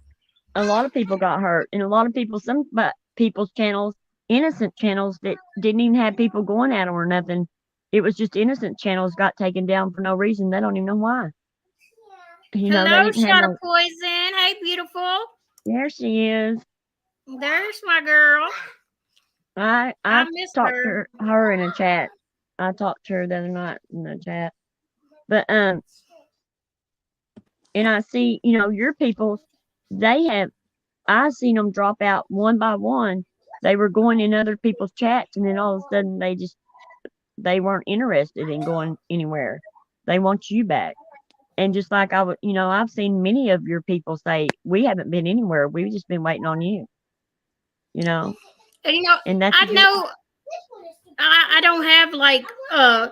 Speaker 3: A lot of people got hurt, and a lot of people, some people's channels, innocent channels that didn't even have people going at them or nothing. It was just innocent channels got taken down for no reason. They don't even know why. You know, they
Speaker 1: Hello,
Speaker 3: didn't have
Speaker 1: Shot
Speaker 3: no.
Speaker 1: of Poison. Hey, beautiful.
Speaker 3: There she is.
Speaker 1: There's my girl.
Speaker 3: I
Speaker 1: missed
Speaker 3: talked
Speaker 1: her.
Speaker 3: to her in a chat. I talked to her the other night in the chat. But and I see, you know, your people, I've seen them drop out one by one. They were going in other people's chats, and then all of a sudden they weren't interested in going anywhere. They want you back. And just like I would, you know, I've seen many of your people say, we haven't been anywhere. We've just been waiting on you. You know,
Speaker 1: And you know,
Speaker 3: and that's
Speaker 1: I know I don't have like I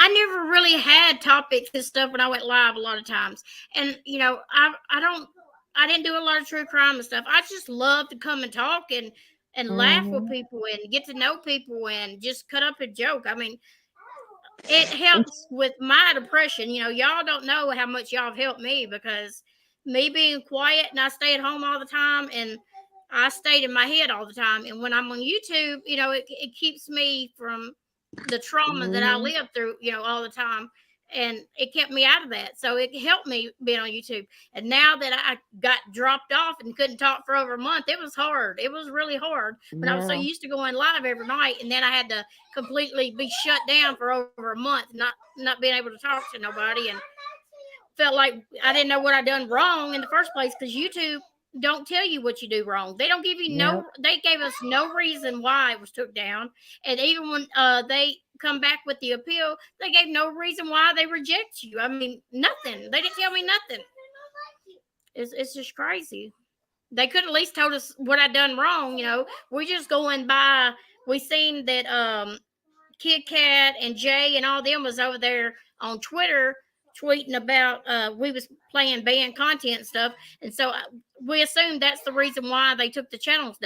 Speaker 1: never really had topics and stuff when I went live a lot of times. And you know, I didn't do a lot of true crime and stuff. I just love to come and talk and laugh with people and get to know people and just cut up a joke. I mean, it helps with my depression. You know, y'all don't know how much y'all have helped me because me being quiet and I stay at home all the time and I stayed in my head all the time. And when I'm on YouTube, you know, it keeps me from the trauma that I lived through, you know, all the time. And it kept me out of that. So it helped me being on YouTube. And now that I got dropped off and couldn't talk for over a month, it was hard. It was really hard. But I was so used to going live every night. And then I had to completely be shut down for over a month, not being able to talk to nobody. And felt like I didn't know what I'd done wrong in the first place because YouTube don't tell you what you do wrong. They don't give you they gave us no reason why it was took down. And even when they come back with the appeal, they gave no reason why they reject you. I mean, nothing. They didn't tell me nothing. It's just crazy. They could at least told us what I'd done wrong. You know, we're just going by. We seen that Kit Kat and Jay and all them was over there on Twitter tweeting about we was playing banned content and stuff, and so we assumed that's the reason why they took the channels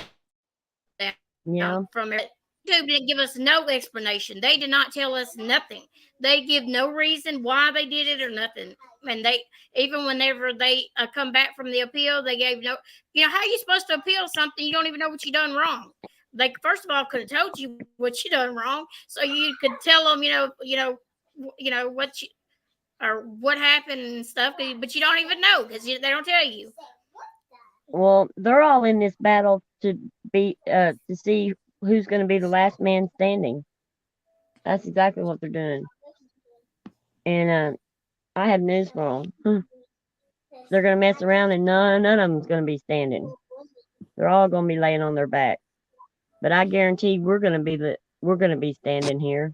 Speaker 1: down from it. YouTube didn't give us no explanation. They did not tell us nothing. They give no reason why they did it or nothing. And they even whenever they come back from the appeal, they gave no. You know how are you supposed to appeal something you don't even know what you done wrong? They first of all could have told you what you done wrong, so you could tell them, what you or what happened and stuff, but you don't even know because they don't tell you.
Speaker 3: Well, they're all in this battle to see who's going to be the last man standing. That's exactly what they're doing. And I have news for them. They're going to mess around, and none of them's going to be standing. They're all going to be laying on their back. But I guarantee we're going to be standing here.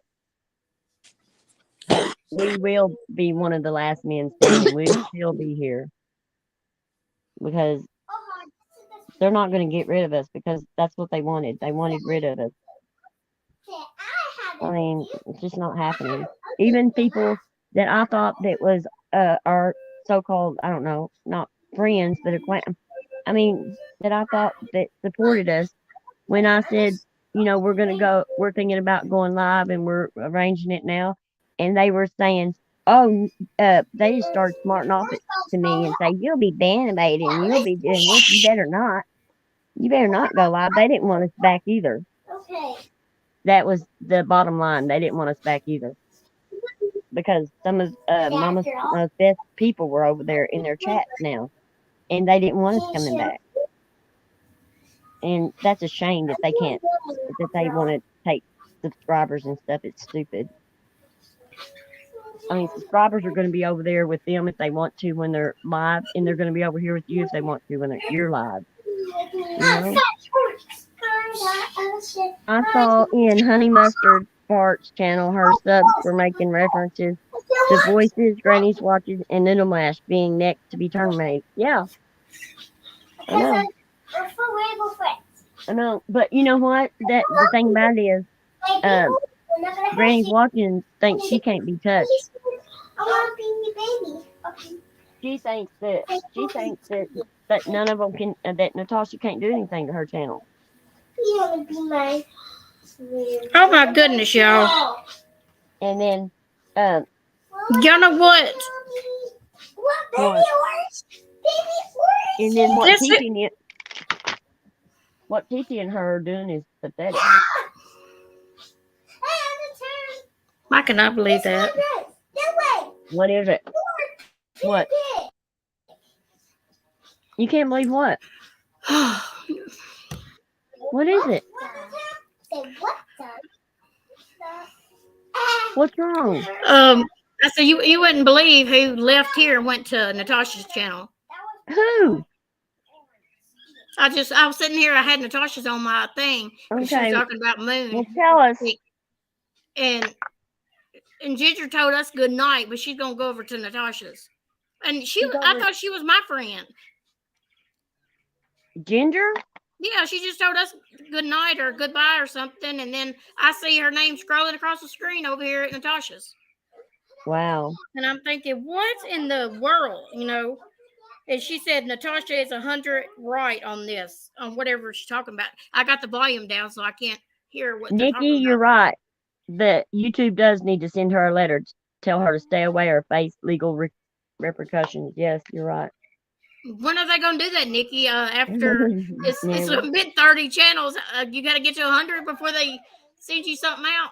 Speaker 3: We will be one of the last men standing. We'll still be here because they're not going to get rid of us because that's what they wanted. They wanted rid of us. I mean, it's just not happening. Even people that I thought that was our so-called, I don't know, not friends, but I mean, that I thought that supported us when I said, you know, we're thinking about going live and we're arranging it now. And they were saying, they just started smarting off it to me and say, you'll be banning, you'll be doing this, you better not go live. They didn't want us back either. that was the bottom line. They didn't want us back either because some of Mama's best people were over there in their chats now, and they didn't want us coming back. And that's a shame that they can't, that they want to take subscribers and stuff. It's stupid. I mean, subscribers are going to be over there with them if they want to when they're live, and they're going to be over here with you if they want to when you're live. You know? I saw in Honey Mustard Fart's channel her subs were making references to Voices, Granny's Watches, and Little Mash being next to be terminated. Yeah. I know. I know. But you know what? The thing about it is, Granny's Watching thinks she can't be touched. She thinks that none of them can, that Natasha can't do anything to her channel.
Speaker 1: Oh my goodness, y'all.
Speaker 3: And then,
Speaker 1: y'all know what?
Speaker 3: What? And then what Titi and her are doing is pathetic.
Speaker 1: I cannot believe that.
Speaker 3: What is it? What? You can't believe what? What is it? What's wrong?
Speaker 1: I said you wouldn't believe who left here and went to Natasha's channel.
Speaker 3: Who?
Speaker 1: I was sitting here. I had Natasha's on my thing.
Speaker 3: Okay.
Speaker 1: She was talking about Moon.
Speaker 3: Well, tell us.
Speaker 1: And Ginger told us good night, but she's gonna go over to Natasha's. And I thought she was my friend.
Speaker 3: Ginger?
Speaker 1: Yeah, she just told us good night or goodbye or something, and then I see her name scrolling across the screen over here at Natasha's.
Speaker 3: Wow.
Speaker 1: And I'm thinking, what in the world, you know? And she said Natasha is 100 right on this, on whatever she's talking about. I got the volume down, so I can't hear what they're
Speaker 3: Nikki,
Speaker 1: talking about.
Speaker 3: you're right. That YouTube does need to send her a letter to tell her to stay away or face legal repercussions. Yes, you're right.
Speaker 1: When are they going to do that, Nikki? After it's been 30 channels, you got to get to 100 before they send you something out.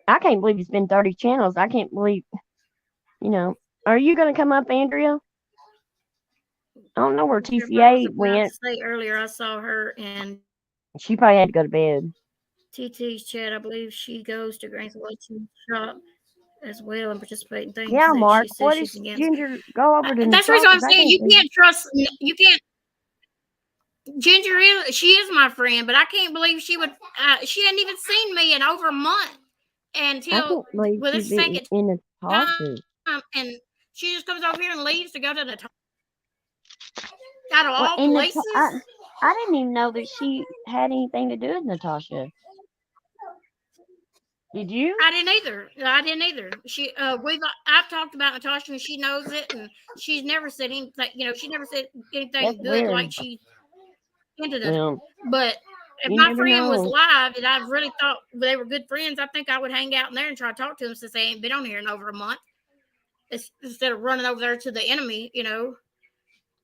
Speaker 3: I can't believe it's been 30 channels. I can't believe, you know. Are you going to come up, Andrea? I don't know where TCA went.
Speaker 1: Earlier, I saw her and
Speaker 3: she probably had to go to bed.
Speaker 1: TT's chat. I believe she goes to Granny's Watching shop as well and participate in things.
Speaker 3: Yeah,
Speaker 1: that
Speaker 3: Mark.
Speaker 1: She says
Speaker 3: What
Speaker 1: she's
Speaker 3: is
Speaker 1: against.
Speaker 3: Ginger? Go over to.
Speaker 1: That's the reason I'm saying you can't trust. You can't. Ginger she is my friend, but I can't believe she would. She hadn't even seen me in over a month until this second
Speaker 3: in the
Speaker 1: time, and she just comes over here and leaves to go to the out of all places.
Speaker 3: I didn't even know that she had anything to do with Natasha. Did you?
Speaker 1: I didn't either. She I've talked about Natasha and she knows it, and she's never said anything. You know, she never said anything
Speaker 3: That's
Speaker 1: good
Speaker 3: weird.
Speaker 1: like she ended it.
Speaker 3: Well,
Speaker 1: but if my friend was live and I really thought they were good friends, I think I would hang out in there and try to talk to them since they ain't been on here in over a month. Instead of running over there to the enemy, you know.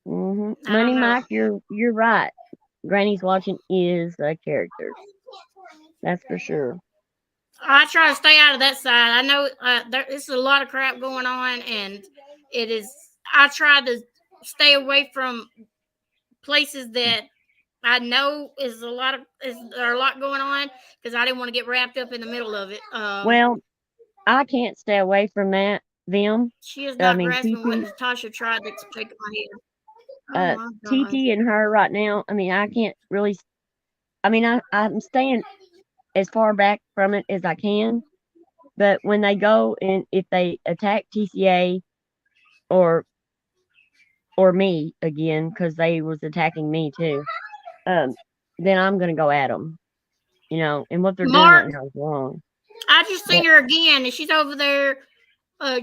Speaker 3: Mm-hmm. Money Mike, you're right. Granny's Watching is a character. That's for sure.
Speaker 1: I try to stay out of that side. I know there's a lot of crap going on, and it is. I try to stay away from places that I know is a lot going on because I didn't want to get wrapped up in the middle of it.
Speaker 3: Well, I can't stay away from that. Them.
Speaker 1: She is not grasping what Natasha tried to take my head.
Speaker 3: TT and her right now. I mean, I can't really. I mean, I'm staying as far back from it as I can. But when they go and if they attack TCA or me again, because they was attacking me too, then I'm gonna go at them. You know, and what they're doing right now is wrong.
Speaker 1: I just seen her again, and she's over there.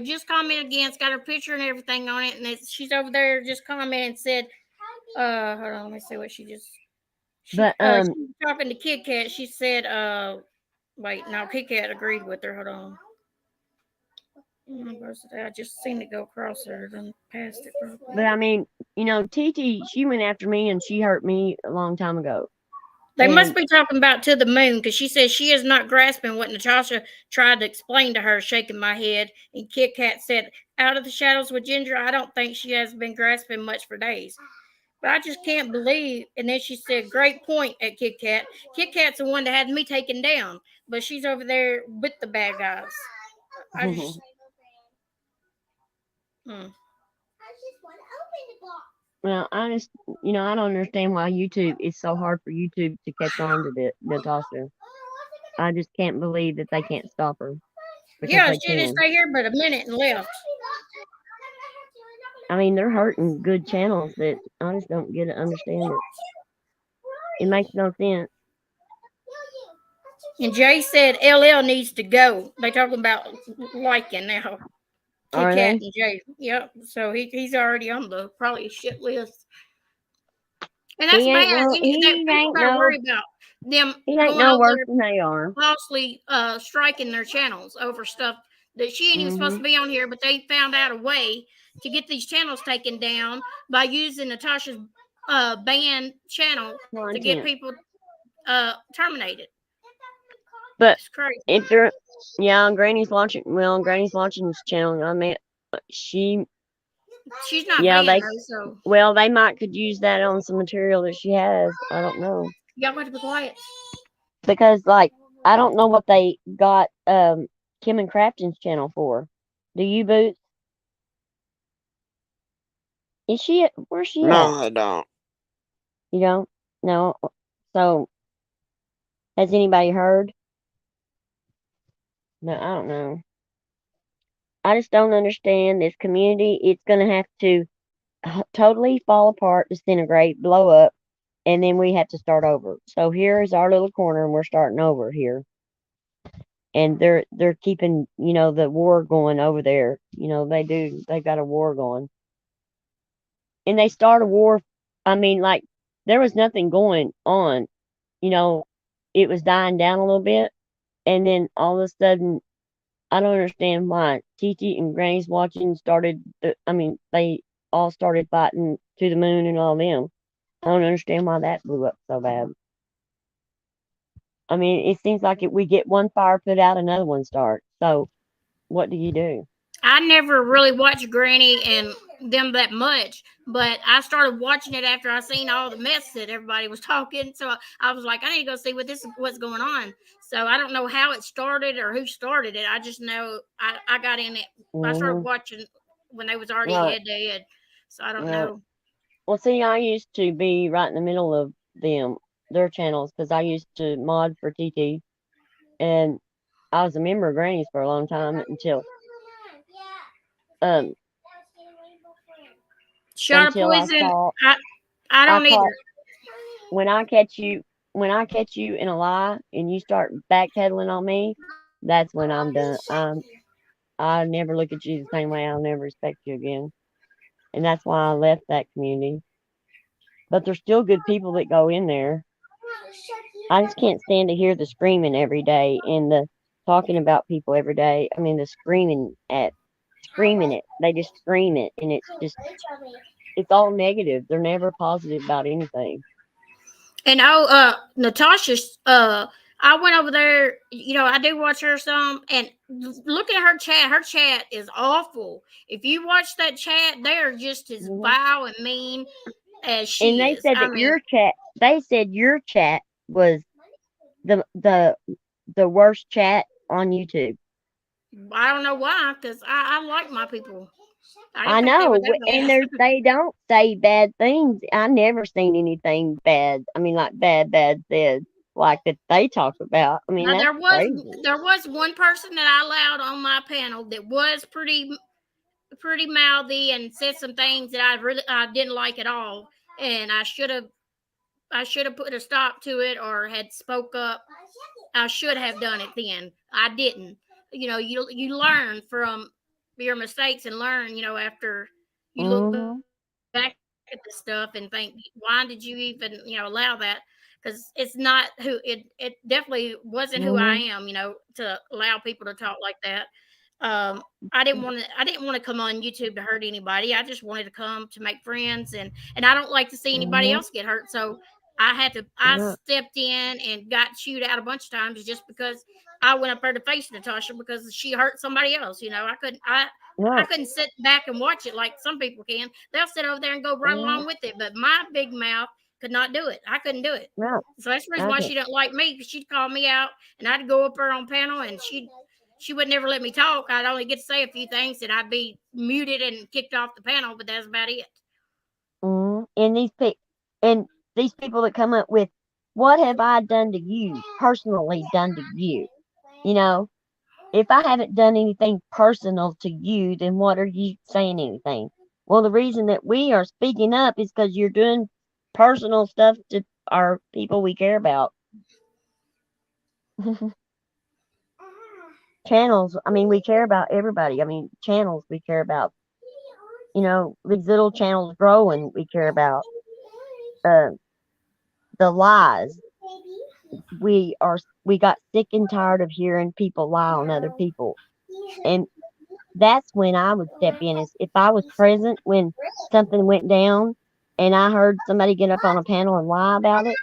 Speaker 1: Just commented again. It's got her picture and everything on it, and she's over there. Just commented and said, "Hold on, let me see what she just." She was talking to Kit Kat. She said, "Wait, no, Kit Kat agreed with her. Hold on." I just seen it go across her and passed it. Probably.
Speaker 3: But I mean, you know, TT, she went after me and she hurt me a long time ago.
Speaker 1: They must
Speaker 3: And
Speaker 1: be talking about to the moon because she says she is not grasping what Natasha tried to explain to her, shaking my head. And Kit Kat said, out of the shadows with Ginger, I don't think she has been grasping much for days. But I just can't believe. And then she said, great point at Kit Kat. Kit Kat's the one that had me taken down, but she's over there with the bad guys. I just, hmm.
Speaker 3: well, I just, I don't understand why YouTube it's so hard for YouTube to catch on to Natasha. I just can't believe that they can't stop her because
Speaker 1: Yeah,
Speaker 3: they
Speaker 1: she didn't
Speaker 3: can.
Speaker 1: stay here but a minute and left.
Speaker 3: I mean, they're hurting good channels that I just don't get to understand it. It makes no sense.
Speaker 1: And Jay said LL needs to go. They talking about liking now. Kit
Speaker 3: Are
Speaker 1: Kat
Speaker 3: they?
Speaker 1: and Jay. Yep. So he's already on the probably shit list. And that's
Speaker 3: He ain't
Speaker 1: bad.
Speaker 3: no.
Speaker 1: That people got to worry about them
Speaker 3: He ain't
Speaker 1: going
Speaker 3: no
Speaker 1: over
Speaker 3: worse
Speaker 1: there
Speaker 3: than they are.
Speaker 1: falsely striking their channels over stuff that she ain't even supposed to
Speaker 3: Mhm.
Speaker 1: be on here, but they found out a way to get these channels taken down by using Natasha's banned channel to get
Speaker 3: Content.
Speaker 1: people terminated.
Speaker 3: But
Speaker 1: It's crazy.
Speaker 3: if they're, yeah, Granny's watching. Well, Granny's watching this channel. I mean, she,
Speaker 1: She's not
Speaker 3: yeah,
Speaker 1: banned
Speaker 3: they,
Speaker 1: though, so
Speaker 3: well, they might could use that on some material that she has. I don't know
Speaker 1: y'all got to be quiet.
Speaker 3: because, like, I don't know what they got Kim and Crafton's channel for. Do you, Boots? Is she? Where's she
Speaker 4: No,
Speaker 3: at?
Speaker 4: I don't.
Speaker 3: You don't? No. So, has anybody heard? No, I don't know. I just don't understand this community. It's gonna have to totally fall apart, disintegrate, blow up, and then we have to start over. So here is our little corner, and we're starting over here. And they're keeping the war going over there. They do. They got a war going, and they start a war. I mean, like there was nothing going on. You know, it was dying down a little bit, and then all of a sudden, I don't understand why TT and Granny's watching started. I mean, they all started fighting to the moon and all them. I don't understand why that blew up so bad. I mean, it seems like we get one fire put out, another one starts. So, what do you do?
Speaker 1: I never really watched Granny and them that much, but I started watching it after I seen all the mess that everybody was talking. So I was like, I need to go see what's going on. So I don't know how it started or who started it. I just know I got in it. I started
Speaker 3: Hmm.
Speaker 1: watching when they was already
Speaker 3: Right,
Speaker 1: head to head. So I don't
Speaker 3: right.
Speaker 1: know.
Speaker 3: Well, see, I used to be right in the middle of their channels, because I used to mod for TT, and I was a member of Granny's for a long time um
Speaker 1: Shot of
Speaker 3: until
Speaker 1: poison. I
Speaker 3: I
Speaker 1: don't
Speaker 3: caught
Speaker 1: either.
Speaker 3: when I catch you in a lie and you start backpedaling on me, that's when I'm done. I never look at you the same way. I'll never respect you again. And that's why I left that community. But there's still good people that go in there. I just can't stand to hear the screaming every day and the talking about people every day. I mean, the screaming it. They just scream it, and it's all negative. They're never positive about anything.
Speaker 1: And Natasha's I went over there, I do watch her some and look at her chat. Her chat is awful. If you watch that chat, they are just as
Speaker 3: Hmm.
Speaker 1: vile and mean as
Speaker 3: And
Speaker 1: she
Speaker 3: they
Speaker 1: is.
Speaker 3: said
Speaker 1: I
Speaker 3: that
Speaker 1: mean,
Speaker 3: your chat was the the the worst chat on YouTube.
Speaker 1: I don't know why, because I like my people. I
Speaker 3: I
Speaker 1: didn't think they
Speaker 3: know,
Speaker 1: were that
Speaker 3: and
Speaker 1: bad.
Speaker 3: they don't say bad things. I never seen anything bad. I mean, like bad said, like that they talk about. I mean,
Speaker 1: Now
Speaker 3: that's crazy.
Speaker 1: there was one person that I allowed on my panel that was pretty mouthy and said some things that I didn't like at all, and I should have put a stop to it or had spoke up. I should have done it then. I didn't. You learn from your mistakes and learn. After you look back
Speaker 3: Hmm.
Speaker 1: at the stuff and think, why did you even allow that? Because it's not who it definitely wasn't who I am.
Speaker 3: Hmm.
Speaker 1: To allow people to talk like that. I didn't want to come on YouTube to hurt anybody. I just wanted to come to make friends, and I don't like to see anybody
Speaker 3: Hmm.
Speaker 1: else get hurt. So I
Speaker 3: Yeah.
Speaker 1: stepped in and got chewed out a bunch of times just because I went up there to face Natasha because she hurt somebody else. I
Speaker 3: Yeah.
Speaker 1: couldn't sit back and watch it like some people can. They'll sit over there and go right
Speaker 3: Yeah.
Speaker 1: along with it, but my big mouth could not do it. I couldn't do it.
Speaker 3: Yeah.
Speaker 1: So that's the reason
Speaker 3: I
Speaker 1: why
Speaker 3: can.
Speaker 1: she don't like me, because she'd call me out and I'd go up there on panel and she would never let me talk. I'd only get to say a few things and I'd be muted and kicked off the panel, but that's about it.
Speaker 3: And these people that come up with, what have I done to you personally? Done to you? You know, if I haven't done anything personal to you, then what are you saying anything? Well, the reason that we are speaking up is because you're doing personal stuff to our people we care about. Channels, I mean, we care about everybody. I mean, channels we care about. These little channels growing, we care about. Uh, the lies. We got sick and tired of hearing people lie on other people. And that's when I would step in. Is if I was present when something went down and I heard somebody get up on a panel and lie about it,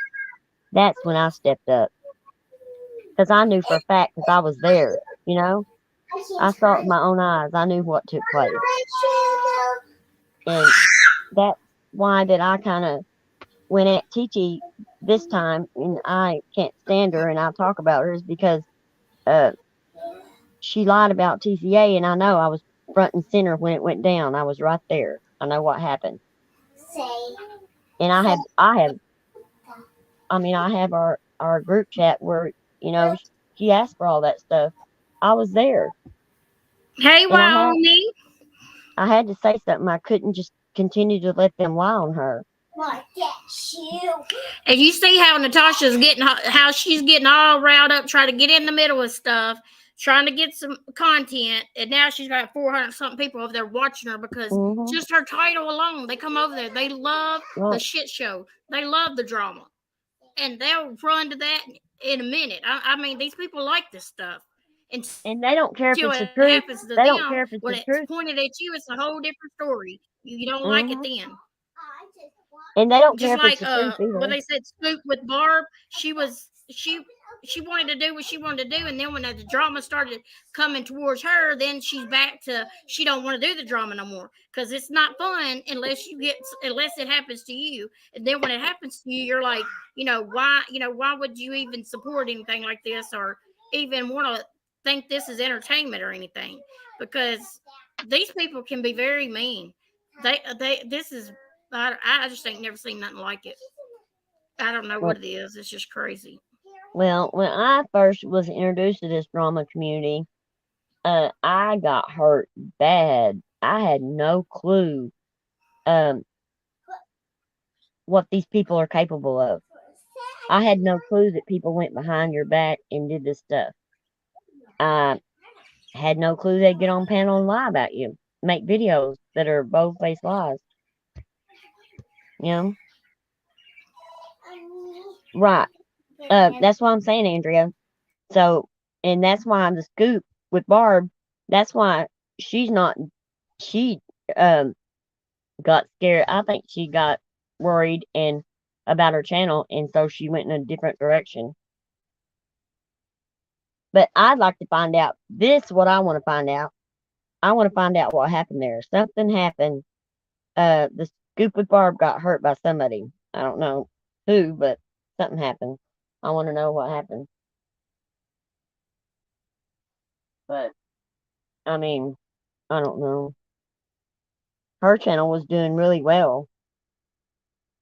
Speaker 3: that's when I stepped up. Because I knew for a fact, because I was there, you know? I saw it with my own eyes. I knew what took place. And that's why that I kind of went at Titi this time, and I can't stand her and I'll talk about her, is because uh, she lied about TCA, and I know I was front and center when it went down. I was right there. I know what happened. And I have our group chat where, she asked for all that stuff. I was there,
Speaker 1: Hey,
Speaker 3: and
Speaker 1: Wyoming.
Speaker 3: I had to say something. I couldn't just continue to let them lie on her.
Speaker 1: And you see how Natasha's getting, how she's getting all riled up, trying to get in the middle of stuff, trying to get some content, and now she's got 400 something people over there watching her because
Speaker 3: Mm-hmm.
Speaker 1: just her title alone, they come over there. They love the
Speaker 3: Right.
Speaker 1: shit show. They love the drama, and they'll run to that in a minute. I mean, these people like this stuff.
Speaker 3: And they don't care if
Speaker 1: Until
Speaker 3: it's the
Speaker 1: it
Speaker 3: truth.
Speaker 1: happens to
Speaker 3: They don't
Speaker 1: them,
Speaker 3: care if it's
Speaker 1: when
Speaker 3: the
Speaker 1: it's
Speaker 3: truth.
Speaker 1: pointed at you, it's a whole different story. You don't like it
Speaker 3: Mm-hmm.
Speaker 1: then.
Speaker 3: And they don't care
Speaker 1: Just
Speaker 3: if it's
Speaker 1: like
Speaker 3: the truth
Speaker 1: what
Speaker 3: either.
Speaker 1: they said, Scoop with Barb, she wanted to do what she wanted to do, and then when the drama started coming towards her, then she's back to she don't want to do the drama no more because it's not fun unless it happens to you, and then when it happens to you, you're like, why would you even support anything like this or even want to think this is entertainment or anything? Because these people can be very mean. They this is I just ain't never seen nothing like it. I don't know
Speaker 3: Well,
Speaker 1: what it is. It's just crazy.
Speaker 3: well, when I first was introduced to this drama community, I got hurt bad. I had no clue um, what these people are capable of. I had no clue that people went behind your back and did this stuff. I had no clue they'd get on panel and lie about you, make videos that are bold-faced lies. You know, right? That's what I'm saying, Andrea. So, and that's why the scoop with Barb. That's why she's not. She um got scared. I think she got worried and about her channel, and so she went in a different direction. But I'd like to find out. This is what I want to find out. I want to find out what happened there. Something happened. The scoop with Barb got hurt by somebody. I don't know who, but something happened. I want to know what happened. But I mean, I don't know. Her channel was doing really well.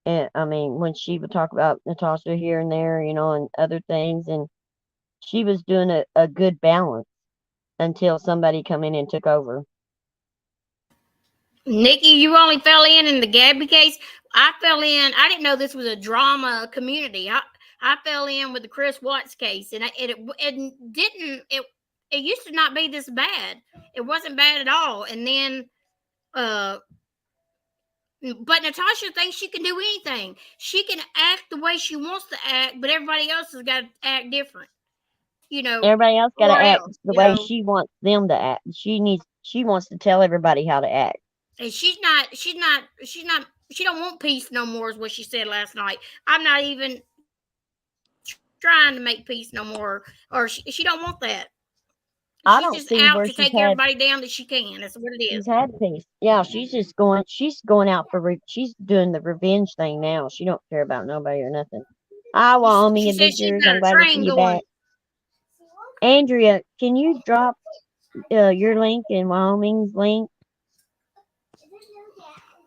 Speaker 3: And I mean, when she would talk about Natasha here and there, and other things, and she was doing a good balance until somebody come in and took over.
Speaker 1: Nikki, you only fell in the Gabby case. I fell in. I didn't know this was a drama community. I fell in with the Chris Watts case, and it didn't. It used to not be this bad. It wasn't bad at all. And then, but Natasha thinks she can do anything. She can act the way she wants to act, but everybody else has got to act different.
Speaker 3: Everybody else got to
Speaker 1: Or
Speaker 3: act
Speaker 1: else,
Speaker 3: the way she wants them to act. She wants to tell everybody how to act.
Speaker 1: And she's not she don't want peace no more, is what she said last night. I'm not even trying to make peace no more, or she don't want that.
Speaker 3: I
Speaker 1: She's
Speaker 3: don't
Speaker 1: just
Speaker 3: see
Speaker 1: out
Speaker 3: where
Speaker 1: to take everybody down that she can. That's what it is.
Speaker 3: she's had peace. Yeah, she's going out for she's doing the revenge thing now. She don't care about nobody or nothing. Hi, Wyoming
Speaker 1: She said she's
Speaker 3: Adventures.
Speaker 1: got
Speaker 3: I'm
Speaker 1: a
Speaker 3: glad to see
Speaker 1: train
Speaker 3: you
Speaker 1: going.
Speaker 3: back. Andrea, can you drop your link and Wyoming's link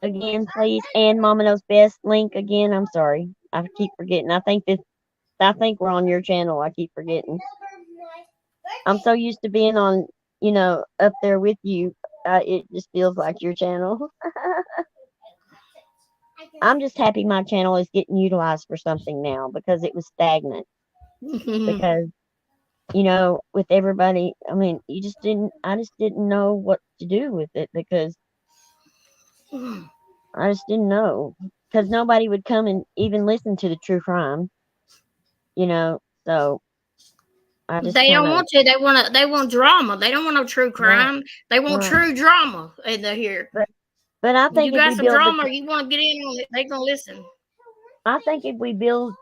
Speaker 3: again, please? And Mama Knows Best link again. I'm sorry. I keep forgetting. I think we're on your channel. I keep forgetting. I'm so used to being on, up there with you. It just feels like your channel. I'm just happy my channel is getting utilized for something now because it was stagnant. Because, with everybody, I mean, I just didn't know what to do with it because I just didn't know. Because nobody would come and even listen to the true crime, so I just
Speaker 1: They
Speaker 3: kind
Speaker 1: don't
Speaker 3: of,
Speaker 1: want to. They want drama. They don't want no true
Speaker 3: right,
Speaker 1: crime. They want
Speaker 3: right.
Speaker 1: true drama in the here.
Speaker 3: But I
Speaker 1: You
Speaker 3: think if
Speaker 1: got
Speaker 3: we
Speaker 1: some
Speaker 3: build
Speaker 1: drama or you want to get in on it, they gonna listen.
Speaker 3: I think if we build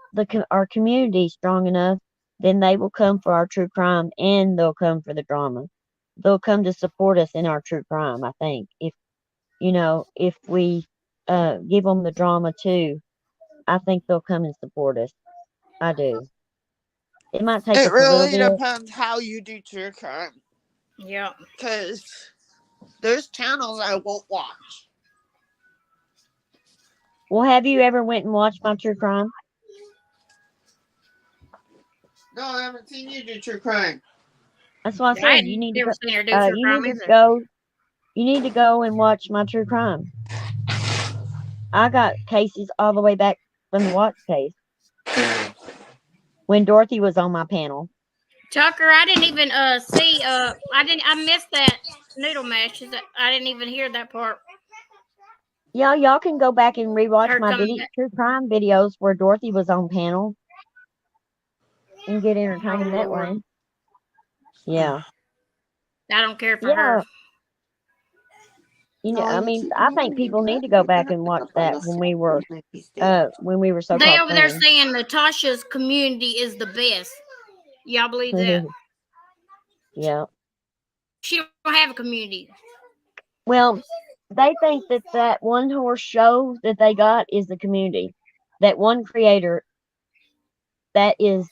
Speaker 3: our community strong enough, then they will come for our true crime and they'll come for the drama. They'll come to support us in our true crime. I think if we give them the drama too, I think they'll come and support us. I do. It might take
Speaker 4: It
Speaker 3: us a little
Speaker 4: really
Speaker 3: bit.
Speaker 4: depends how you do true crime.
Speaker 1: Yeah.
Speaker 4: Because there's channels I won't watch.
Speaker 3: Well, have you ever went and watched my true crime?
Speaker 4: No, I haven't seen you do true crime.
Speaker 3: That's what I
Speaker 1: I
Speaker 3: said.
Speaker 1: ain't
Speaker 3: You need to
Speaker 1: never
Speaker 3: go.
Speaker 1: seen her do true
Speaker 3: You
Speaker 1: crime
Speaker 3: need to
Speaker 1: either.
Speaker 3: go. You need to go and watch my true crime. I got cases all the way back from the Watts case when Dorothy was on my panel.
Speaker 1: Tucker, I didn't even see I missed that noodle mash. I didn't even hear that part.
Speaker 3: Yeah, y'all can go back and rewatch
Speaker 1: Her
Speaker 3: my
Speaker 1: coming back.
Speaker 3: true crime videos where Dorothy was on panel and get
Speaker 1: Oh
Speaker 3: entertained that
Speaker 1: Lord.
Speaker 3: way. Yeah.
Speaker 1: I don't care for her.
Speaker 3: Yeah. I mean, I think people need to go back and watch that when we were so
Speaker 1: They
Speaker 3: called
Speaker 1: over there
Speaker 3: friends.
Speaker 1: saying Natasha's community is the best. Y'all believe that?
Speaker 3: Yeah.
Speaker 1: She don't have a community.
Speaker 3: Well, they think that one horse show that they got is the community. That one creator, that is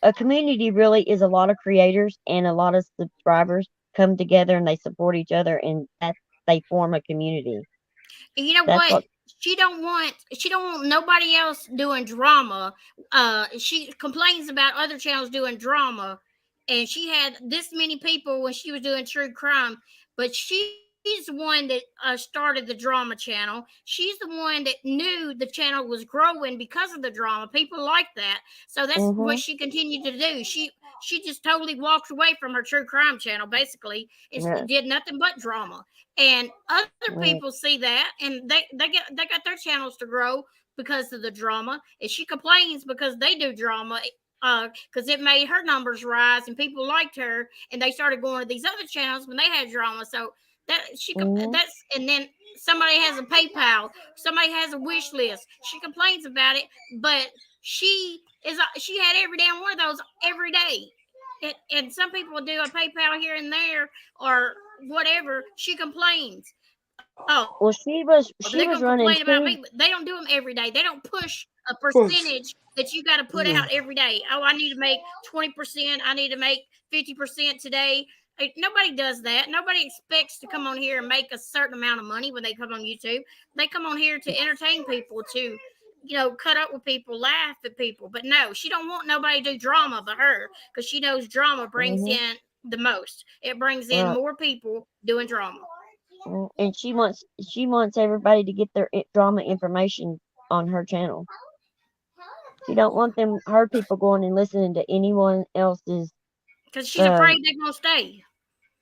Speaker 3: a community, really is a lot of creators and a lot of subscribers come together and they support each other and that they form a community.
Speaker 1: And you know
Speaker 3: That's
Speaker 1: what?
Speaker 3: what.
Speaker 1: She don't want nobody else doing drama. She complains about other channels doing drama, and she had this many people when she was doing true crime, but she's the one that started the drama channel. She's the one that knew the channel was growing because of the drama. People like that, so that's what
Speaker 3: Mhm.
Speaker 1: she continued to do. She just totally walked away from her true crime channel, basically.
Speaker 3: Yeah.
Speaker 1: It did nothing but drama, and other
Speaker 3: Yeah.
Speaker 1: people see that, and they got their channels to grow because of the drama. And she complains because they do drama, because it made her numbers rise and people liked her, and they started going to these other channels when they had drama. So
Speaker 3: Mhm.
Speaker 1: that's and then somebody has a PayPal, somebody has a wish list. She complains about it, but she had every damn one of those every day. And some people do a PayPal here and there or whatever. She complains. Oh, they're gonna
Speaker 3: Well,
Speaker 1: complain about me,
Speaker 3: she
Speaker 1: but
Speaker 3: was
Speaker 1: they don't
Speaker 3: running
Speaker 1: do them
Speaker 3: two.
Speaker 1: every day. They don't push a percentage that you got to put out every day. Oh, I need to make 20%. I need to make 50% today. Nobody does that. Nobody expects to come on here and make a certain amount of money when they come on YouTube. They come on here to entertain people, to cut up with people, laugh at people. But no, she don't want nobody to do drama but her, because she knows drama brings
Speaker 3: Mhm.
Speaker 1: in the most. It brings in
Speaker 3: Right.
Speaker 1: more people doing drama.
Speaker 3: And she wants everybody to get their drama information on her channel. She don't want her people going and listening to anyone else's.
Speaker 1: Because she's afraid
Speaker 3: Um,
Speaker 1: they're gonna stay.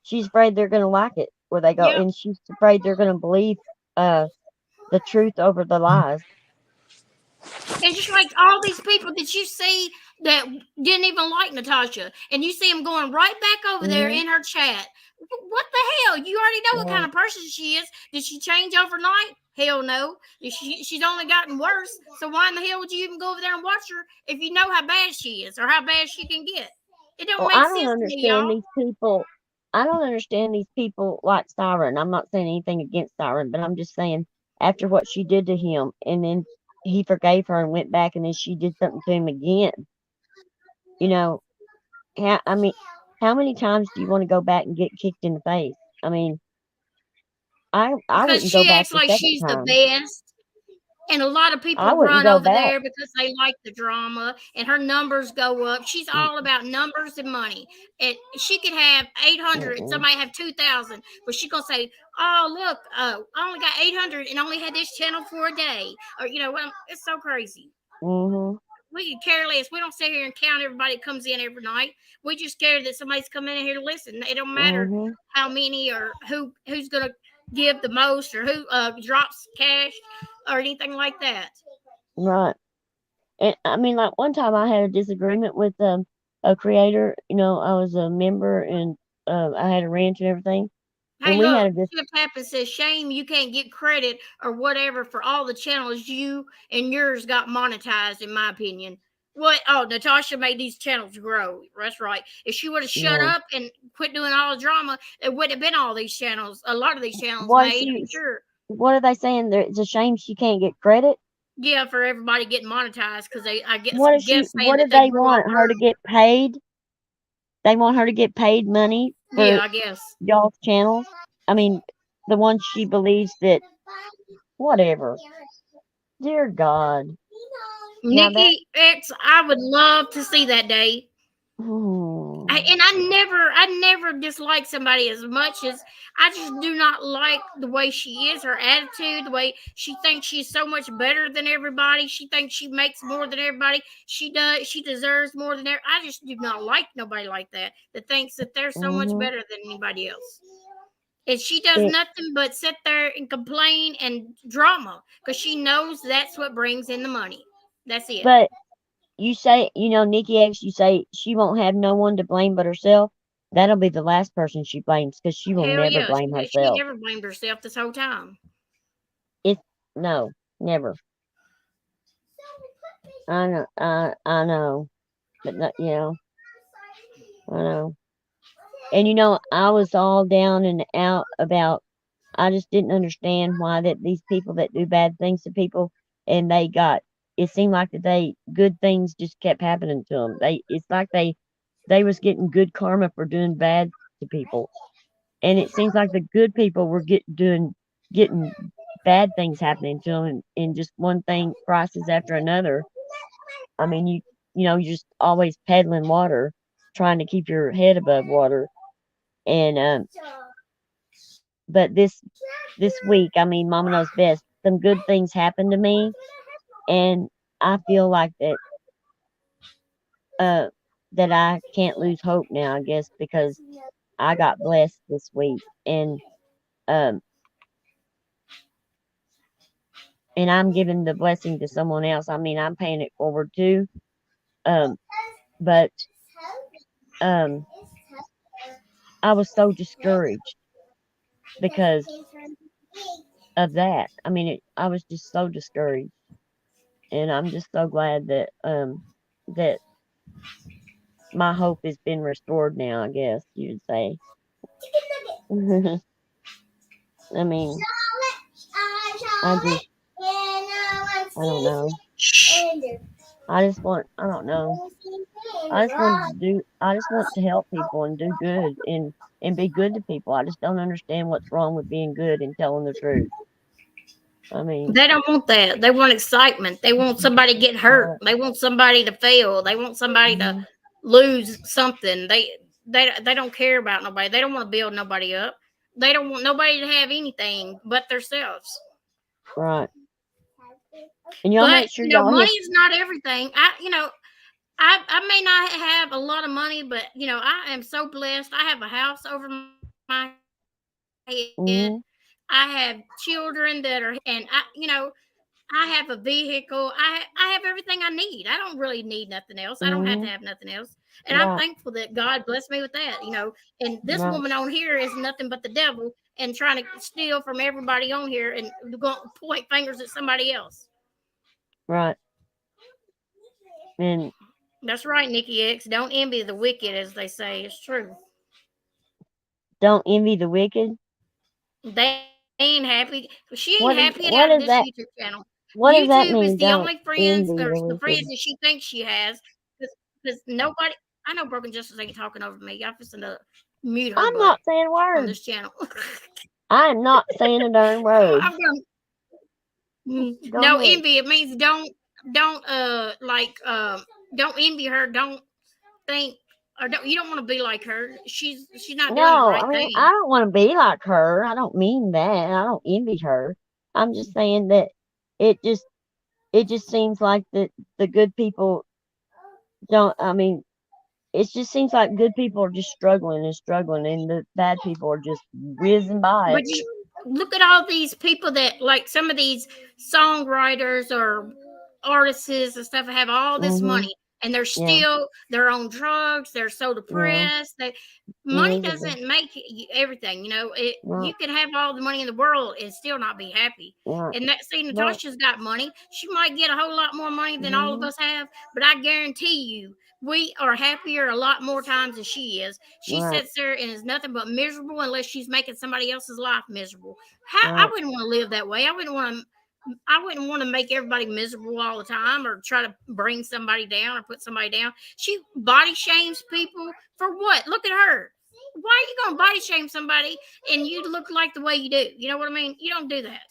Speaker 3: she's afraid they're gonna like it where they go,
Speaker 1: Yep.
Speaker 3: and she's afraid they're gonna believe uh the truth over the lies.
Speaker 1: And just like all these people that you see that didn't even like Natasha, and you see them going right back over there
Speaker 3: Mhm.
Speaker 1: in her chat What the hell? You already know what kind
Speaker 3: Well,
Speaker 1: of person she is. Did she change overnight? Hell no. She's only gotten worse. So why in the hell would you even go over there and watch her if you know how bad she is or how bad she can get? It don't
Speaker 3: well,
Speaker 1: make
Speaker 3: I don't
Speaker 1: sense to me,
Speaker 3: understand
Speaker 1: y'all.
Speaker 3: these people. I don't understand these people like Siren. I'm not saying anything against Siren, but I'm just saying after what she did to him, and then he forgave her and went back, and then she did something to him again. You know, I mean, how many times do you want to go back and get kicked in the face? I mean, I
Speaker 1: Because
Speaker 3: wouldn't go
Speaker 1: she
Speaker 3: back
Speaker 1: acts
Speaker 3: the
Speaker 1: like
Speaker 3: second
Speaker 1: she's the
Speaker 3: time.
Speaker 1: best. And a lot of
Speaker 3: I
Speaker 1: people
Speaker 3: wouldn't
Speaker 1: run
Speaker 3: go
Speaker 1: over
Speaker 3: back.
Speaker 1: there because they like the drama and her numbers go up. She's all about numbers and money. And she could have 800 and
Speaker 3: Mm-mm.
Speaker 1: somebody have 2,000, but she's going to say, oh, look, I only got 800 and only had this channel for a day. Or, well, it's so crazy.
Speaker 3: Mhm.
Speaker 1: We care less. We don't sit here and count everybody that comes in every night. We just care that somebody's coming in here to listen. It don't matter
Speaker 3: Mhm.
Speaker 1: how many or who's going to give the most or who drops cash or anything like that.
Speaker 3: Right. And I mean, like one time I had a disagreement with a creator. You know, I was a member and I had a ranch and everything, and
Speaker 1: Hey,
Speaker 3: we
Speaker 1: look,
Speaker 3: had a dis.
Speaker 1: Chip Happen says, shame you can't get credit or whatever for all the channels you and yours got monetized, in my opinion. What? Oh, Natasha made these channels grow. That's right. If she would have shut
Speaker 3: Yeah.
Speaker 1: up and quit doing all the drama, it wouldn't have been all these channels, a lot of these channels
Speaker 3: What is
Speaker 1: made,
Speaker 3: she?
Speaker 1: I'm sure.
Speaker 3: What are they saying? It's a shame she can't get credit.
Speaker 1: Yeah, for everybody getting monetized because I
Speaker 3: What is
Speaker 1: guess
Speaker 3: she?
Speaker 1: saying
Speaker 3: What do
Speaker 1: that they
Speaker 3: they
Speaker 1: grew up
Speaker 3: want her to
Speaker 1: early.
Speaker 3: get paid? They want her to get paid money
Speaker 1: Yeah,
Speaker 3: for
Speaker 1: I guess.
Speaker 3: y'all's channels. I mean, the ones she believes that whatever. Dear God. Now that.
Speaker 1: Nikki X, I would love to see that day.
Speaker 3: Hmm,
Speaker 1: I never dislike somebody as much as I just do not like the way she is, her attitude, the way she thinks she's so much better than everybody. She thinks she makes more than everybody. She deserves more than I just do not like nobody like that that thinks that they're so much
Speaker 3: mhm.
Speaker 1: better than anybody else. And she does
Speaker 3: It,
Speaker 1: nothing but sit there and complain and drama because she knows that's what brings in the money. That's it.
Speaker 3: but you say, Nikki X, you say she won't have no one to blame but herself. That'll be the last person she blames because she will
Speaker 1: Hell
Speaker 3: never
Speaker 1: yeah,
Speaker 3: blame
Speaker 1: she
Speaker 3: herself.
Speaker 1: never blamed herself this whole time.
Speaker 3: It's no, never. I know, but not, I know. And I was all down and out about. I just didn't understand why that these people that do bad things to people, and they got. It seemed like that they good things just kept happening to them. It's like they was getting good karma for doing bad to people, and it seems like the good people were getting bad things happening to them, and just one thing crisis after another. I mean, you're just always peddling water, trying to keep your head above water, and but this week, I mean, Mama knows best. Some good things happened to me, and I feel like uh that I can't lose hope now. I guess because I got blessed this week, um and I'm giving the blessing to someone else. I mean, I'm paying it forward too. Um, but um, I was so discouraged because of that. I mean, I was just so discouraged, and I'm just so glad that my hope has been restored now. I guess you'd say. I mean, I just I don't know. I just want I don't know. I just want to help people and do good and be good to people. I just don't understand what's wrong with being good and telling the truth. I mean,
Speaker 1: They don't want that. They want excitement. They want somebody to get hurt.
Speaker 3: right.
Speaker 1: They want somebody to fail. They want somebody to
Speaker 3: Mhm.
Speaker 1: lose something. They don't care about nobody. They don't want to build nobody up. They don't want nobody to have anything but themselves.
Speaker 3: Right. And y'all
Speaker 1: But
Speaker 3: make sure y'all
Speaker 1: money
Speaker 3: hit
Speaker 1: is not everything. I may not have a lot of money, but I am so blessed. I have a house over my head. I have
Speaker 3: mhm.
Speaker 1: children that are, and I have a vehicle. I have everything I need. I don't really need nothing else. I don't have to have
Speaker 3: Mhm.
Speaker 1: nothing else. And I'm
Speaker 3: Right.
Speaker 1: thankful that God blessed me with that, you know. And this
Speaker 3: Right.
Speaker 1: woman on here is nothing but the devil and trying to steal from everybody on here and go point fingers at somebody else.
Speaker 3: Right. And
Speaker 1: That's right, Nikki X. Don't envy the wicked, as they say. It's true.
Speaker 3: don't envy the wicked.
Speaker 1: They ain't happy. She ain't happy to have this
Speaker 3: What does
Speaker 1: YouTube
Speaker 3: that
Speaker 1: channel.
Speaker 3: what does
Speaker 1: YouTube
Speaker 3: that
Speaker 1: is the
Speaker 3: mean?
Speaker 1: only
Speaker 3: Don't
Speaker 1: friends, or
Speaker 3: envy the
Speaker 1: the friends
Speaker 3: wicked.
Speaker 1: that she thinks she has, because nobody. I know Broken Justice ain't talking over me. Y'all fixing to mute her
Speaker 3: I'm
Speaker 1: butt
Speaker 3: not saying a
Speaker 1: on
Speaker 3: word.
Speaker 1: this channel.
Speaker 3: I am not saying a darn word.
Speaker 1: I'm gonna
Speaker 3: Go
Speaker 1: no
Speaker 3: ahead.
Speaker 1: envy. It means don't don't envy her. Don't think or don't you don't want to be like her. She's not doing the
Speaker 3: No,
Speaker 1: right
Speaker 3: I mean
Speaker 1: thing.
Speaker 3: I don't want to be like her. I don't mean that. I don't envy her. I'm just saying that it just it just seems like the good people don't. I mean, it just seems like good people are just struggling and struggling, and the bad people are just whizzing by
Speaker 1: But
Speaker 3: it.
Speaker 1: you look at all these people that like some of these songwriters or artists and stuff have all this
Speaker 3: Mhm.
Speaker 1: money and
Speaker 3: Yeah.
Speaker 1: they're on drugs, they're so
Speaker 3: Yeah.
Speaker 1: depressed. They money
Speaker 3: Miserable.
Speaker 1: doesn't make everything, you know.
Speaker 3: Right.
Speaker 1: You can have all the money in the world and still not be happy.
Speaker 3: Right.
Speaker 1: And that see
Speaker 3: Right.
Speaker 1: Natasha's got money. She might get a whole lot more money than all of
Speaker 3: Mhm.
Speaker 1: us have, but I guarantee you we are happier a lot more times than she is. She
Speaker 3: Right.
Speaker 1: sits there and is nothing but miserable unless she's making somebody else's life miserable. How I
Speaker 3: Right.
Speaker 1: wouldn't want to live that way. I wouldn't want to make everybody miserable all the time or try to bring somebody down or put somebody down. She body shames people for what? Look at her. Why are you gonna body shame somebody and you look like the way you do? You know what I mean? You don't do that.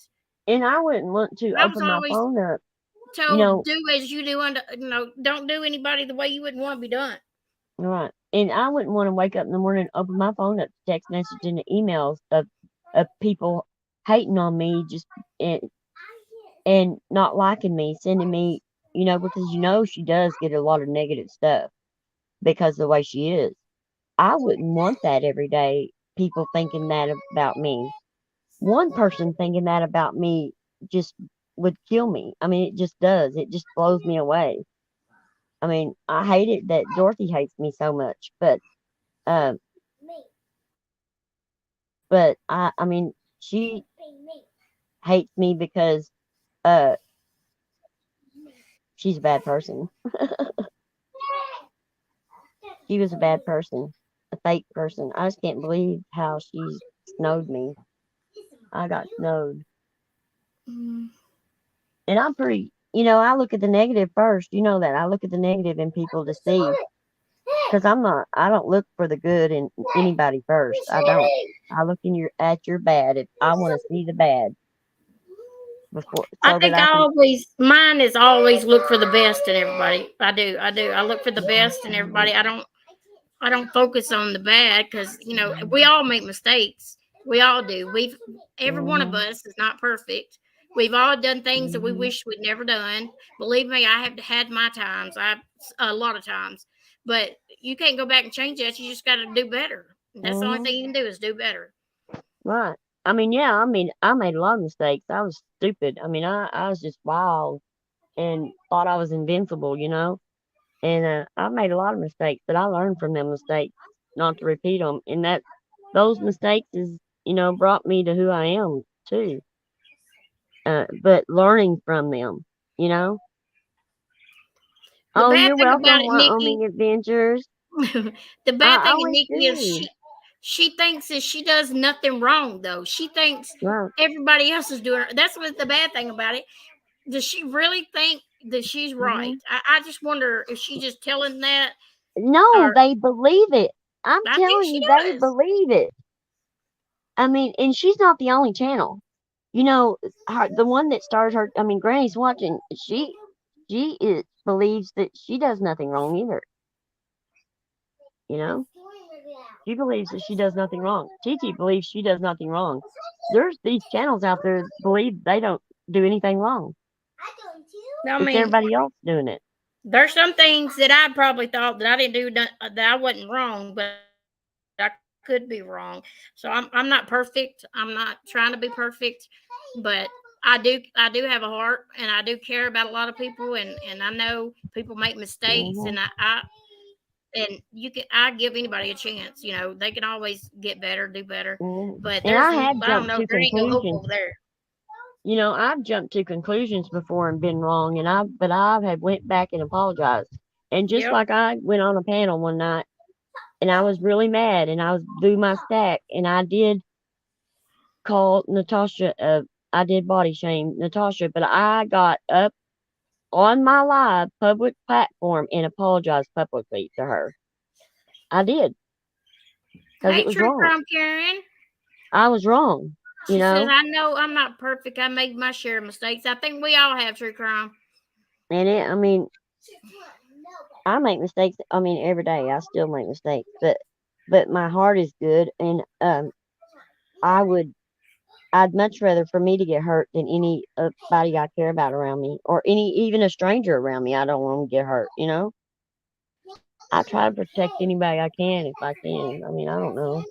Speaker 3: And I wouldn't want to
Speaker 1: I was
Speaker 3: open my
Speaker 1: always
Speaker 3: phone up. You
Speaker 1: told
Speaker 3: know,
Speaker 1: do as you do unto, you know, don't do anybody the way you wouldn't want to be done.
Speaker 3: right. And I wouldn't want to wake up in the morning, open my phone up, text message and the emails of people hating on me just and, and not liking me, sending me, because she does get a lot of negative stuff because of the way she is. I wouldn't want that every day, people thinking that about me. One person thinking that about me just would kill me. I mean, it just does. It just blows me away. I mean, I hate it that Dorothy hates me so much, uh, but I mean, she hates me because uh, she's a bad person. She was a bad person, a fake person. I just can't believe how she snowed me. I got snowed,
Speaker 1: Mm.
Speaker 3: and I'm pretty. I look at the negative first. You know that I look at the negative in people to see, because I'm not. I don't look for the good in anybody first. I don't. I look at your bad. If I want to see the bad before,
Speaker 1: I
Speaker 3: so that
Speaker 1: think
Speaker 3: I can.
Speaker 1: mine is always look for the best in everybody. I do. I look for the best in everybody. I don't focus on the bad because we all make mistakes. We all do. Every one of
Speaker 3: Mhm.
Speaker 1: us is not perfect. We've all done things that we
Speaker 3: Mhm.
Speaker 1: wish we'd never done. Believe me, I have had my times. I a lot of times, but you can't go back and change that. You just got to do better. That's the only
Speaker 3: Mhm.
Speaker 1: thing you can do is do better.
Speaker 3: Right. I mean, yeah. I mean, I made a lot of mistakes. I was stupid. I mean, I was just wild and thought I was invincible. And I made a lot of mistakes, but I learned from them mistakes not to repeat them. And those mistakes is brought me to who I am too. But learning from them, you know.
Speaker 1: The
Speaker 3: Oh,
Speaker 1: bad
Speaker 3: you're
Speaker 1: thing about
Speaker 3: welcome,
Speaker 1: it, Nikki,
Speaker 3: Wyoming Adventures.
Speaker 1: the bad
Speaker 3: I
Speaker 1: thing in
Speaker 3: always
Speaker 1: Nikki is
Speaker 3: do.
Speaker 1: she thinks that she does nothing wrong though. She thinks
Speaker 3: Right.
Speaker 1: everybody else is doing it. That's what the bad thing about it. Does she really think that she's right?
Speaker 3: Hmm.
Speaker 1: I just wonder if she's just telling that
Speaker 3: No,
Speaker 1: or
Speaker 3: they believe it. I'm
Speaker 1: I think
Speaker 3: telling
Speaker 1: she
Speaker 3: you, they
Speaker 1: does.
Speaker 3: believe it. I mean, and she's not the only channel. The one that started her. I mean, Granny's watching. She believes that she does nothing wrong either. You know, she believes that she does nothing wrong. Titi believes she does nothing wrong. There's these channels out there that believe they don't do anything wrong.
Speaker 1: I
Speaker 3: It's
Speaker 1: mean,
Speaker 3: everybody else doing it.
Speaker 1: there's some things that I probably thought that I didn't do that I wasn't wrong, but I could be wrong. So I'm not perfect. I'm not trying to be perfect, but I do have a heart and I do care about a lot of people and I know people make mistakes and
Speaker 3: Hmm.
Speaker 1: and I give anybody a chance. They can always get better, do better. But
Speaker 3: And I have
Speaker 1: I don't
Speaker 3: jumped
Speaker 1: know,
Speaker 3: to
Speaker 1: there ain't no hope
Speaker 3: conclusions.
Speaker 1: over there.
Speaker 3: I've jumped to conclusions before and been wrong, but I have went back and apologized. And just
Speaker 1: Yep.
Speaker 3: like I went on a panel one night, and I was really mad, and I was blew my stack, and I did call Natasha. I did body shame Natasha, but I got up on my live public platform and apologized publicly to her. I did because it
Speaker 1: Hey,
Speaker 3: was
Speaker 1: True
Speaker 3: wrong.
Speaker 1: Crime Karen.
Speaker 3: I was wrong. You
Speaker 1: She said,
Speaker 3: know,
Speaker 1: I know I'm not perfect. I made my share of mistakes. I think we all have, True Crime.
Speaker 3: and I mean, I make mistakes. I mean, every day I still make mistakes, but my heart is good, and I would. I'd much rather for me to get hurt than anybody I care about around me, or even a stranger around me. I don't want them to get hurt. I try to protect anybody I can if I can. I mean, I don't know.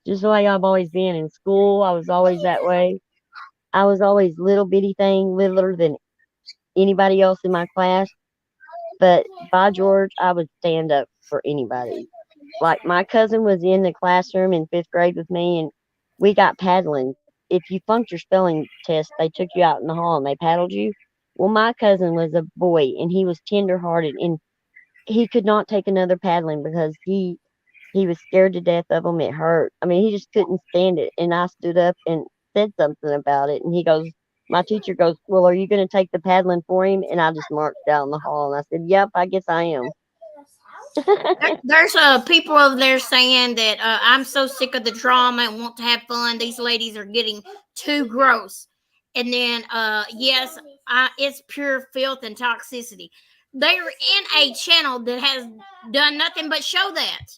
Speaker 3: Just the way I've always been in school, I was always that way. I was always little bitty thing, littler than anybody else in my class. But by George, I would stand up for anybody. Like my cousin was in the classroom in 5th grade with me, and we got paddling. If you flunked your spelling test, they took you out in the hall and they paddled you. Well, my cousin was a boy, and he was tender-hearted, and he could not take another paddling because he was scared to death of them. It hurt. I mean, he just couldn't stand it. And I stood up and said something about it. And my teacher goes, well, are you going to take the paddling for him? And I just marched down the hall and I said, yep, I guess I am.
Speaker 1: There's people over there saying that I'm so sick of the drama and want to have fun. These ladies are getting too gross. And then, yes, it's pure filth and toxicity. They're in a channel that has done nothing but show that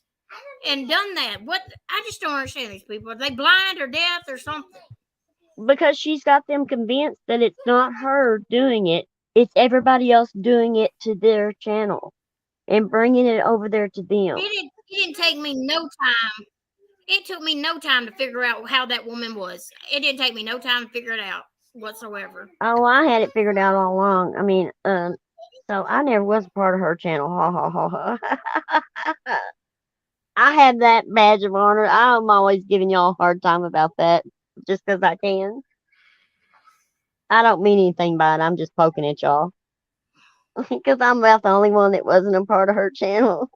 Speaker 1: and done that. What I just don't understand these people. Are they blind or deaf or something?
Speaker 3: Because she's got them convinced that it's not her doing it, it's everybody else doing it to their channel and bringing it over there to them.
Speaker 1: It didn't take me no time. It took me no time to figure out how that woman was. It didn't take me no time to figure it out whatsoever.
Speaker 3: Oh, I had it figured out all along. I mean, so I never was a part of her channel. Ha ha ha ha. I have that badge of honor. I'm always giving y'all a hard time about that just 'cause I can. I don't mean anything by it. I'm just poking at y'all. 'Cause I'm about the only one that wasn't a part of her channel.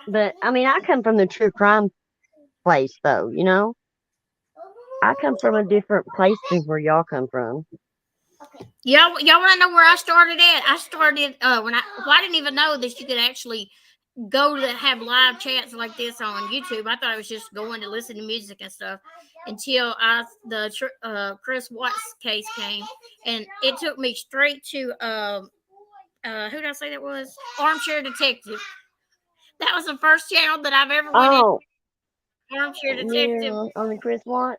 Speaker 3: But I mean, I come from the true crime place, though. I come from a different place than where y'all come from.
Speaker 1: Y'all want to know where I started at? I started I didn't even know that you could actually go to have live chats like this on YouTube. I thought it was just going to listen to music and stuff until Chris Watts case came, and it took me straight to who did I say that was? Armchair Detective. That was the first channel that I've ever went in.
Speaker 3: Oh,
Speaker 1: Armchair
Speaker 3: you're
Speaker 1: Detective.
Speaker 3: on the Chris Watt.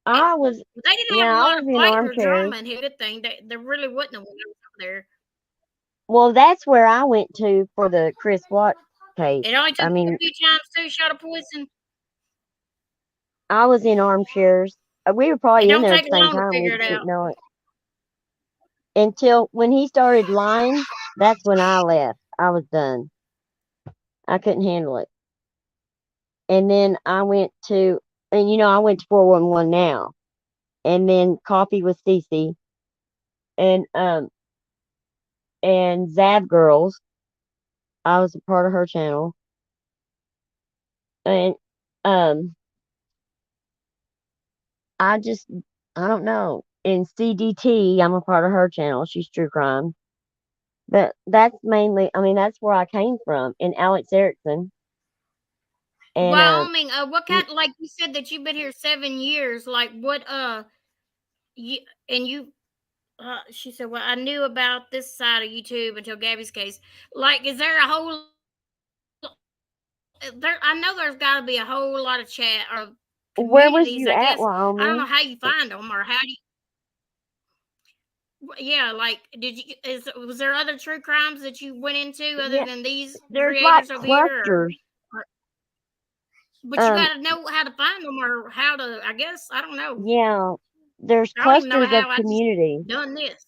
Speaker 1: They
Speaker 3: I was,
Speaker 1: didn't have
Speaker 3: yeah,
Speaker 1: a
Speaker 3: I
Speaker 1: lot
Speaker 3: was
Speaker 1: of
Speaker 3: in
Speaker 1: fighting or
Speaker 3: armchairs.
Speaker 1: drama, and good thing there really wasn't one over there.
Speaker 3: Well, that's where I went to for the Chris Watt case.
Speaker 1: It only took
Speaker 3: I
Speaker 1: me
Speaker 3: mean,
Speaker 1: a few times too. Shot of poison.
Speaker 3: I was in armchairs. We were
Speaker 1: It
Speaker 3: probably in
Speaker 1: don't
Speaker 3: there at
Speaker 1: take
Speaker 3: the same
Speaker 1: long to
Speaker 3: time. We
Speaker 1: figure it
Speaker 3: just
Speaker 1: out.
Speaker 3: didn't know it. Until when he started lying, that's when I left. I was done. I couldn't handle it. And then I went to 411 now. And then Coffee with Cece and Zab Girls. I was a part of her channel. And um I just I don't know. In CDT, I'm a part of her channel. She's true crime. But that's mainly, I mean, that's where I came from. And Alex Erickson. And
Speaker 1: Wyoming. What kind? Like you said that you've been here 7 years. Like what? You and you. She said, "Well, I knew about this side of YouTube until Gabby's case. Like, is there a whole there? I know there's got to be a whole lot of chat or
Speaker 3: where was
Speaker 1: communities.
Speaker 3: you
Speaker 1: I
Speaker 3: at,
Speaker 1: guess I don't know
Speaker 3: Wyoming?
Speaker 1: how you find them or how do you. Yeah, like was there other true crimes that you went into other
Speaker 3: Yeah,
Speaker 1: than these
Speaker 3: there's like
Speaker 1: creators over here?
Speaker 3: clusters.
Speaker 1: Or but you
Speaker 3: Um,
Speaker 1: got to know how to find them or how to. I guess I don't know.
Speaker 3: yeah, there's
Speaker 1: I don't even know
Speaker 3: clusters of
Speaker 1: how I just
Speaker 3: community.
Speaker 1: done this.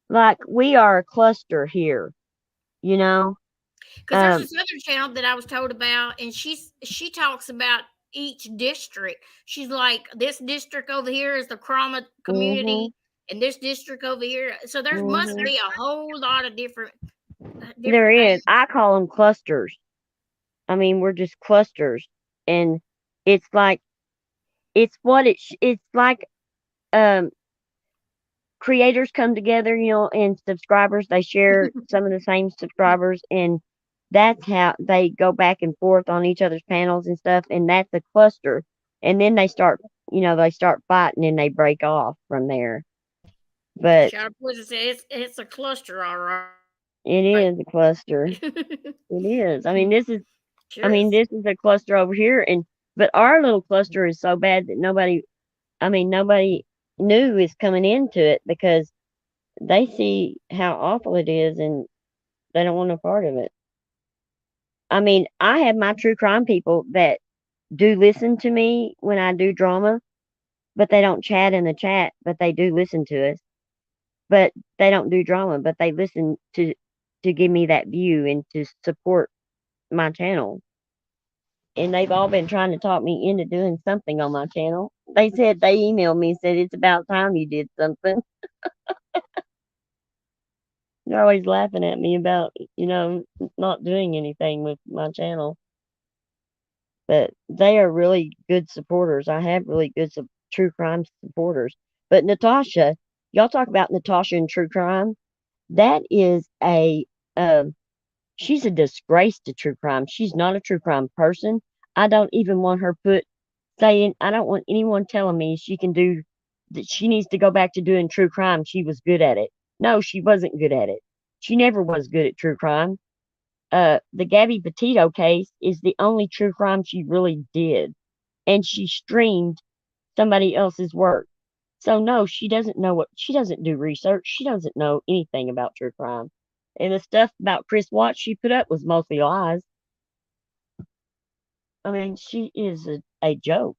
Speaker 3: like we are a cluster here, you know.
Speaker 1: Because there's
Speaker 3: Um,
Speaker 1: this other channel that I was told about, and she talks about each district. She's like, this district over here is the Krama
Speaker 3: mhm,
Speaker 1: community, and this district over here. So there must
Speaker 3: mhm.
Speaker 1: be a whole lot of
Speaker 3: There
Speaker 1: different
Speaker 3: is.
Speaker 1: things.
Speaker 3: I call them clusters. I mean, we're just clusters, and it's like it's what it's like. Um, creators come together, and subscribers, they share some of the same subscribers, and that's how they go back and forth on each other's panels and stuff, and that's a cluster. And then they start fighting and they break off from there. But
Speaker 1: Shot Poison says it's a cluster, all right.
Speaker 3: it is a cluster. It is.
Speaker 1: Sure is.
Speaker 3: This is a cluster over here, and but our little cluster is so bad that nobody new is coming into it because they see how awful it is and they don't want no part of it. I have my true crime people that do listen to me when I do drama, but they don't chat in the chat, but they do listen to us. But they don't do drama, but they listen to give me that view and to support my channel. And they've all been trying to talk me into doing something on my channel. They emailed me, said it's about time you did something. They're always laughing at me about, not doing anything with my channel. But they are really good supporters. I have really good true crime supporters. But Natasha, y'all talk about Natasha and true crime. That is um, she's a disgrace to true crime. She's not a true crime person. I don't even want her I don't want anyone telling me she can do that. She needs to go back to doing true crime. She was good at it. No, she wasn't good at it. She never was good at true crime. The Gabby Petito case is the only true crime she really did, and she streamed somebody else's work. So no, she doesn't do research. She doesn't know anything about true crime. And the stuff about Chris Watts she put up was mostly lies. She is a joke.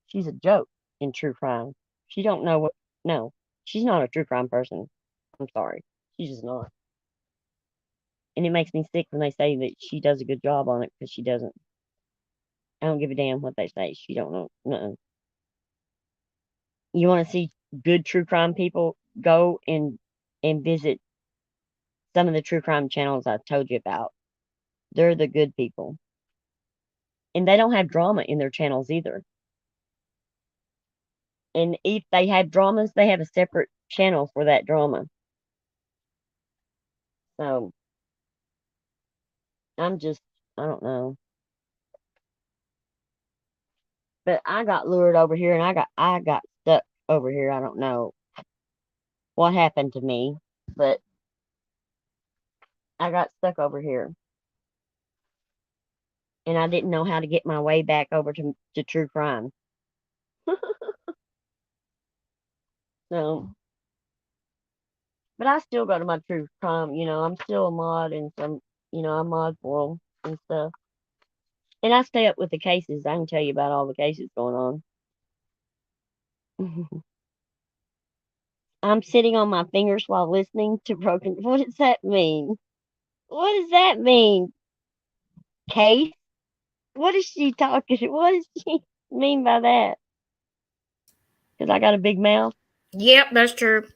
Speaker 3: She's a joke in true crime. She don't know what. No, she's not a true crime person. I'm sorry, she's just not. And it makes me sick when they say that she does a good job on it because she doesn't. I don't give a damn what they say. She don't know. No. You want to see good true crime people? Go and visit some of the true crime channels I told you about. They're the good people, and they don't have drama in their channels either. And if they have dramas, they have a separate channel for that drama. So I don't know. But I got lured over here, and I got stuck over here. I don't know what happened to me, but I got stuck over here, and I didn't know how to get my way back over to true crime. So, but I still go to my true crime. I'm still a mod and some. I mod for 'em and stuff, and I stay up with the cases. I can tell you about all the cases going on. I'm sitting on my fingers while listening to broken. What does that mean? What does that mean, Case? What is she talking? What does she mean by that? Because I got a big mouth.
Speaker 1: Yep, that's true.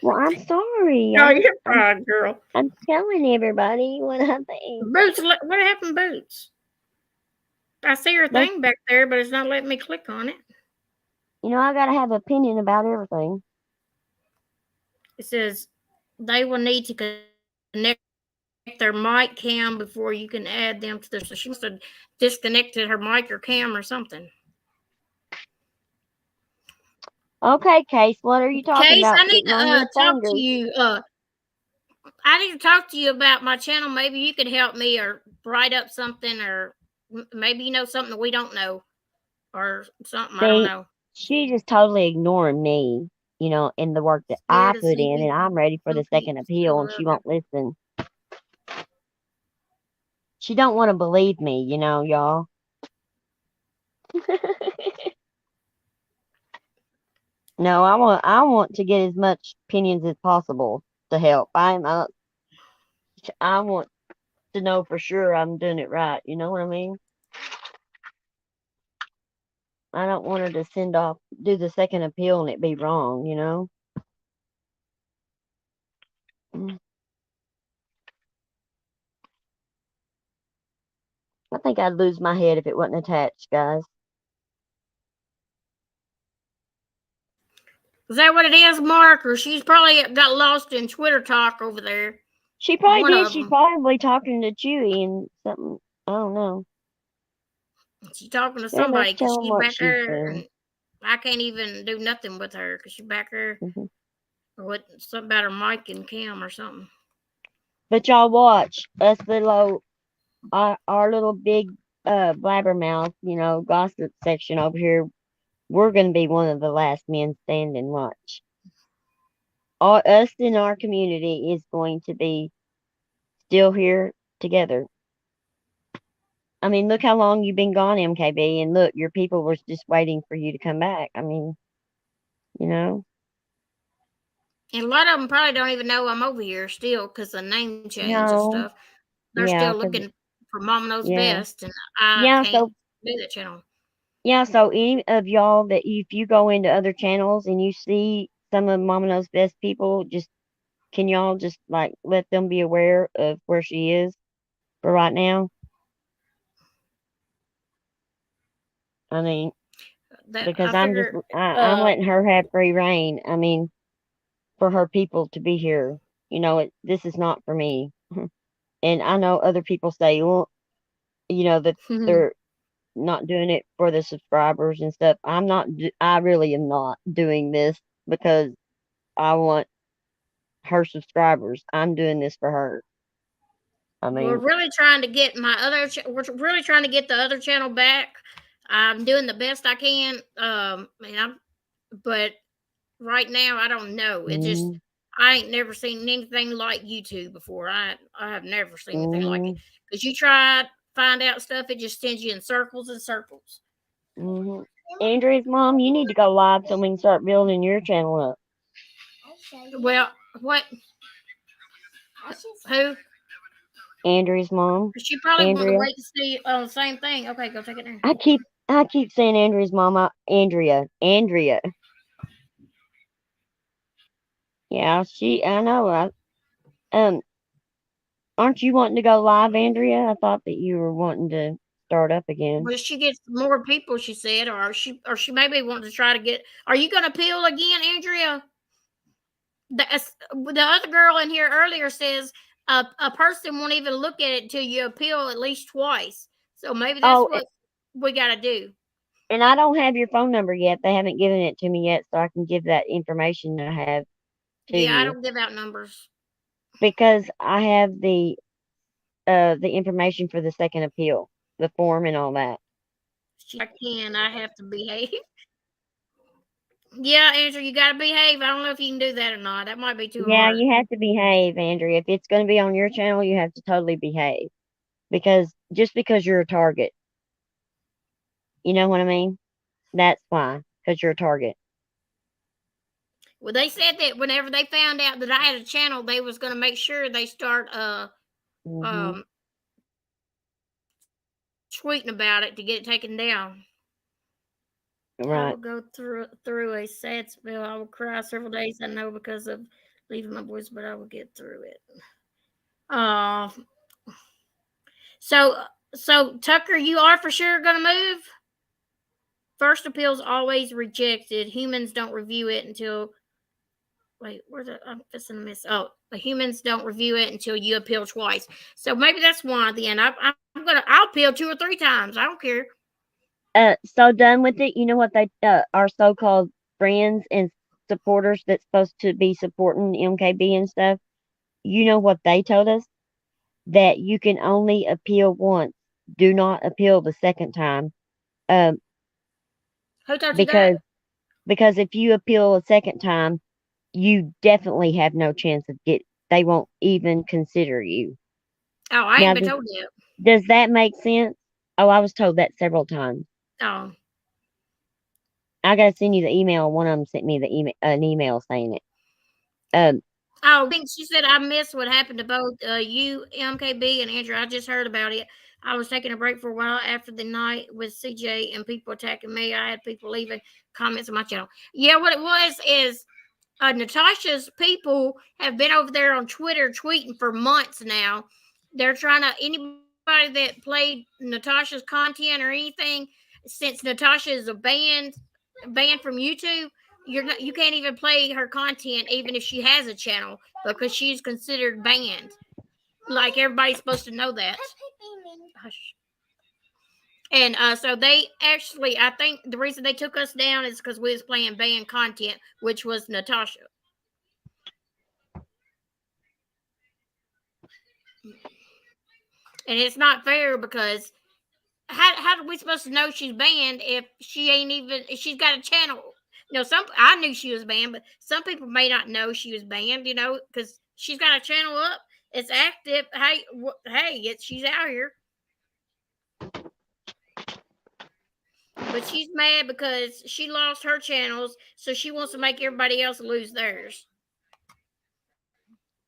Speaker 3: Well, I'm sorry.
Speaker 1: Oh, you're fine, girl.
Speaker 3: I'm telling everybody what I think.
Speaker 1: Boots, what happened, Boots? I see her
Speaker 3: They,
Speaker 1: thing back there, but it's not letting me click on it.
Speaker 3: I gotta have opinion about everything.
Speaker 1: It says they will need to connect their mic cam before you can add them to this. So she must have disconnected her mic or cam or something.
Speaker 3: Okay, Case, what are you talking
Speaker 1: Case,
Speaker 3: about?
Speaker 1: I need
Speaker 3: Sitting on
Speaker 1: to
Speaker 3: your
Speaker 1: talk to
Speaker 3: fingers.
Speaker 1: you. I need to talk to you about my channel. Maybe you could help me or write up something, or maybe you know something that we don't know, or something. I don't
Speaker 3: See,
Speaker 1: know.
Speaker 3: she just totally ignoring me, in the work that I
Speaker 1: Scared to
Speaker 3: put
Speaker 1: see
Speaker 3: in, and
Speaker 1: people.
Speaker 3: I'm ready for
Speaker 1: Some
Speaker 3: the
Speaker 1: people
Speaker 3: second
Speaker 1: still
Speaker 3: appeal, and
Speaker 1: love
Speaker 3: she
Speaker 1: her.
Speaker 3: won't listen. She don't want to believe me, y'all. No, I want to get as much opinions as possible to help. I want to know for sure I'm doing it right. You know what I mean? I don't want her to do the second appeal and it be wrong. Mm, I think I'd lose my head if it wasn't attached, guys.
Speaker 1: Is that what it is, Mark? Or she's probably got lost in Twitter talk over there.
Speaker 3: She probably
Speaker 1: One
Speaker 3: did.
Speaker 1: of
Speaker 3: She's
Speaker 1: them.
Speaker 3: probably talking to Chewy and something. I don't know.
Speaker 1: She's talking to
Speaker 3: Yeah, let's
Speaker 1: somebody because
Speaker 3: tell them
Speaker 1: she's
Speaker 3: what
Speaker 1: back
Speaker 3: she's
Speaker 1: there,
Speaker 3: doing.
Speaker 1: and I can't even do nothing with her because she's back there.
Speaker 3: Hmm.
Speaker 1: Or what? Something about her mic and cam or something.
Speaker 3: But y'all watch us our little big blabbermouth, gossip section over here. We're gonna be one of the last men standing. Watch. Us in our community is going to be still here together. I mean, look how long you've been gone, MKB, and look, your people were just waiting for you to come back. I mean, you know,
Speaker 1: And a lot of them probably don't even know I'm over here still because of name change and
Speaker 3: no,
Speaker 1: stuff. They're
Speaker 3: yeah,
Speaker 1: still
Speaker 3: 'cause
Speaker 1: looking for Mama Knows
Speaker 3: yeah,
Speaker 1: Best, and I
Speaker 3: yeah.
Speaker 1: can't
Speaker 3: So
Speaker 1: do that channel.
Speaker 3: yeah, so any of y'all that if you go into other channels and you see some of Mama Knows Best people, just can y'all just like let them be aware of where she is for right now? I mean,
Speaker 1: That
Speaker 3: because
Speaker 1: I figure,
Speaker 3: I'm
Speaker 1: uh,
Speaker 3: letting her have free reign. I mean, for her people to be here, this is not for me. And I know other people say, well, that they're not doing it for the subscribers and stuff. I really am not doing this because I want her subscribers. I'm doing this for her. I
Speaker 1: we're
Speaker 3: mean,
Speaker 1: really trying to get we're really trying to get the other channel back. I'm doing the best I can. But right now I don't know. It just
Speaker 3: mm,
Speaker 1: I ain't never seen anything like YouTube before. I have never seen anything like it
Speaker 3: mm,
Speaker 1: because you try to find out stuff, it just sends you in circles and circles.
Speaker 3: mm. Andrea's mom, you need to go live so we can start building your channel up.
Speaker 1: Well, what? Who?
Speaker 3: Andrea's mom,
Speaker 1: She probably wanted to
Speaker 3: Andrea.
Speaker 1: wait to see the same thing. Okay, go take it now.
Speaker 3: I keep saying Andrea's mom, Andrea. Yeah, I know. Um, aren't you wanting to go live, Andrea? I thought that you were wanting to start up again.
Speaker 1: Well, she gets more people, she said, or she maybe wants to try to get. Are you going to appeal again, Andrea? The other girl in here earlier says a person won't even look at it until you appeal at least twice. So maybe that's
Speaker 3: Oh,
Speaker 1: what we got to do.
Speaker 3: and I don't have your phone number yet. They haven't given it to me yet, so I can give that information I have to
Speaker 1: Yeah, I
Speaker 3: you
Speaker 1: don't give out numbers.
Speaker 3: because I have the information for the second appeal, the form and all that.
Speaker 1: I can. I have to behave. Yeah, Andrew, you got to behave. I don't know if you can do that or not. That might be too
Speaker 3: Yeah,
Speaker 1: hard.
Speaker 3: you have to behave, Andrea. If it's going to be on your channel, you have to totally behave because just because you're a target, you know what I mean? That's why, because you're a target.
Speaker 1: Well, they said that whenever they found out that I had a channel, they was going to make sure they start
Speaker 3: Hmm.
Speaker 1: um tweeting about it to get it taken down. I will
Speaker 3: Right.
Speaker 1: go through a sad spell. I will cry several days. I know because of leaving my voice, but I will get through it. Uh, so so Tucker, you are for sure going to move. First appeal's always rejected. Humans don't review it until. Wait, where's it? I'm missing a miss. Oh, the humans don't review it until you appeal twice. So maybe that's why at the end. I'll appeal 2 or 3 times. I don't care.
Speaker 3: So done with it. You know what they our so-called friends and supporters that's supposed to be supporting MKB and stuff. You know what they told us? That you can only appeal once. Do not appeal the second time. Um,
Speaker 1: Who told you that?
Speaker 3: because if you appeal a second time, you definitely have no chance of they won't even consider you.
Speaker 1: Oh, I ain't
Speaker 3: Now
Speaker 1: been told yet.
Speaker 3: does that make sense? Oh, I was told that several times.
Speaker 1: Oh,
Speaker 3: I gotta send you the email. One of them sent me the email, an email saying it.
Speaker 1: Oh, I think she said I missed what happened to both you, MKB, and Andrew. I just heard about it. I was taking a break for a while after the night with CJ and people attacking me. I had people leaving comments on my channel. Yeah, what it was is Natasha's people have been over there on Twitter tweeting for months now. They're trying to anybody that played Natasha's content or anything, since Natasha is banned from YouTube. You can't even play her content even if she has a channel because she's considered banned. Like everybody's supposed to know that. Hush. And so they actually, I think the reason they took us down is because we was playing banned content, which was Natasha. And it's not fair because how are we supposed to know she's banned if she ain't even if she's got a channel? Some I knew she was banned, but some people may not know she was banned. Because she's got a channel up, it's active. Hey, she's out here, but she's mad because she lost her channels, so she wants to make everybody else lose theirs.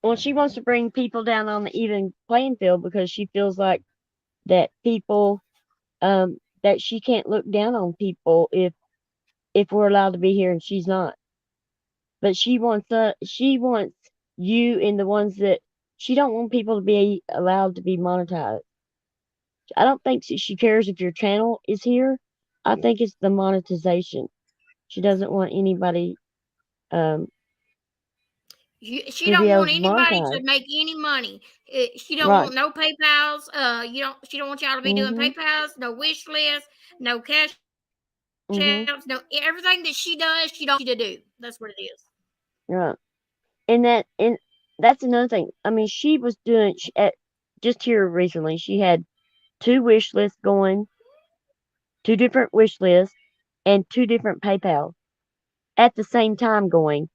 Speaker 3: Well, she wants to bring people down on the even playing field because she feels like that people, that she can't look down on people if we're allowed to be here and she's not. But she wants you and the ones that she don't want people to be allowed to be monetized. I don't think she cares if your channel is here. I think it's the monetization. She doesn't want anybody
Speaker 1: She
Speaker 3: to be
Speaker 1: don't
Speaker 3: able
Speaker 1: want
Speaker 3: to
Speaker 1: anybody to
Speaker 3: monetize.
Speaker 1: make any money. She don't
Speaker 3: Right.
Speaker 1: want no PayPal's. She don't want y'all to be doing
Speaker 3: Mhm.
Speaker 1: PayPal's, no wish list, no cash outs, no
Speaker 3: Mhm.
Speaker 1: everything that she does. She don't want you to do. That's what it is.
Speaker 3: Right. And that's another thing. I mean, she was doing just here recently. She had two wish lists going, two different wish lists, and two different PayPal at the same time going,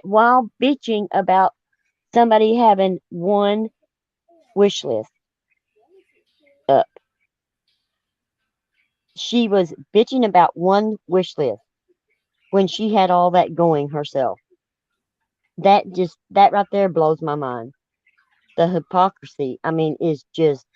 Speaker 3: while bitching about somebody having one wish list up. She was bitching about one wish list when she had all that going herself. That right there blows my mind. The hypocrisy, I mean, is just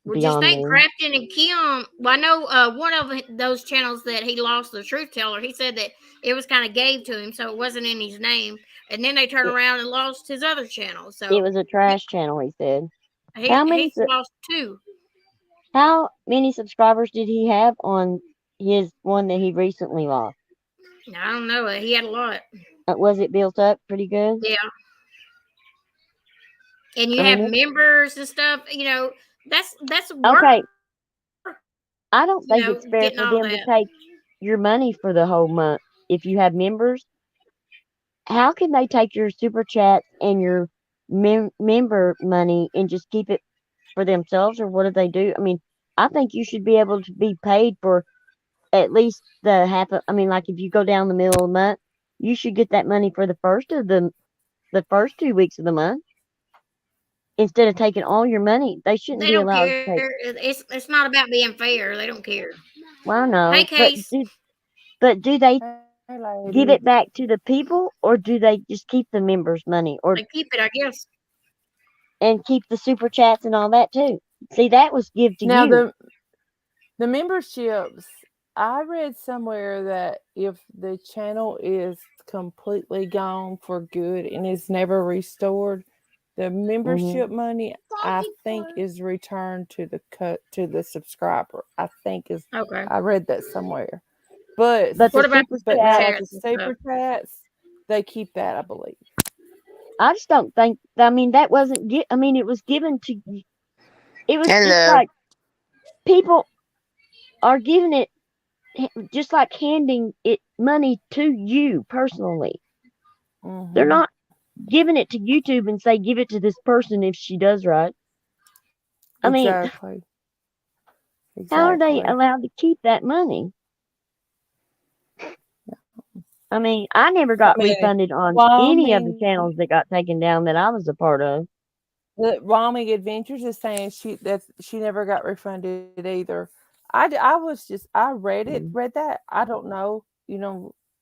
Speaker 1: Well, just
Speaker 3: beyond
Speaker 1: think,
Speaker 3: me.
Speaker 1: Crafton and Kim. Well, I know one of those channels that he lost, the Truth Teller. He said that it was kind of gave to him, so it wasn't in his name. And then they turned
Speaker 3: It,
Speaker 1: around and lost his other channel.
Speaker 3: it
Speaker 1: So
Speaker 3: was a trash channel, he said.
Speaker 1: he
Speaker 3: How many
Speaker 1: he's lost two.
Speaker 3: how many subscribers did he have on his one that he recently lost?
Speaker 1: I don't know. He had a lot.
Speaker 3: Was it built up pretty good?
Speaker 1: Yeah. And you
Speaker 3: I
Speaker 1: have
Speaker 3: mean,
Speaker 1: members and stuff. That's work.
Speaker 3: okay. I don't think it's
Speaker 1: Getting
Speaker 3: fair
Speaker 1: all
Speaker 3: for
Speaker 1: that.
Speaker 3: them to take your money for the whole month. If you have members, how can they take your super chats and your member money and just keep it for themselves, or what do they do? I mean, I think you should be able to be paid for at least the half of, I mean, like if you go down the middle of the month, you should get that money for the first 2 weeks of the month instead of taking all your money. They shouldn't
Speaker 1: They
Speaker 3: be
Speaker 1: don't
Speaker 3: allowed to
Speaker 1: care.
Speaker 3: take.
Speaker 1: It's not about being fair. They don't care.
Speaker 3: Well, I
Speaker 1: Hey,
Speaker 3: know,
Speaker 1: Case,
Speaker 3: but do they
Speaker 5: Hey,
Speaker 3: give
Speaker 5: ladies.
Speaker 3: it back to the people, or do they just keep the members' money, or
Speaker 1: they keep it, I guess.
Speaker 3: and keep the super chats and all that too? See, that was give to
Speaker 5: Now
Speaker 3: you.
Speaker 5: the memberships. I read somewhere that if the channel is completely gone for good and is never restored, the
Speaker 3: Hmm.
Speaker 5: membership money I think is returned to the subscriber.
Speaker 1: Okay.
Speaker 5: I read that somewhere. But
Speaker 3: But the
Speaker 1: What about
Speaker 3: super
Speaker 1: the super
Speaker 3: chat,
Speaker 5: now the
Speaker 1: chats and stuff?
Speaker 5: super chats, they keep that, I believe.
Speaker 3: I just don't think. I mean, that wasn't. I mean, it was given to. It was just
Speaker 4: Hello.
Speaker 3: like people are giving it, just like handing it money to you personally. They're
Speaker 5: Hmm.
Speaker 3: not giving it to YouTube and say give it to this person if she does right. I mean,
Speaker 5: Exactly.
Speaker 3: how are they
Speaker 5: Exactly.
Speaker 3: allowed to keep that money? I mean, I never
Speaker 5: I
Speaker 3: got
Speaker 5: mean,
Speaker 3: refunded on any of the
Speaker 5: Wyoming
Speaker 3: channels that got taken down that I was a part of.
Speaker 5: Wyoming Adventures is saying she never got refunded either. I was just I read that. I don't know.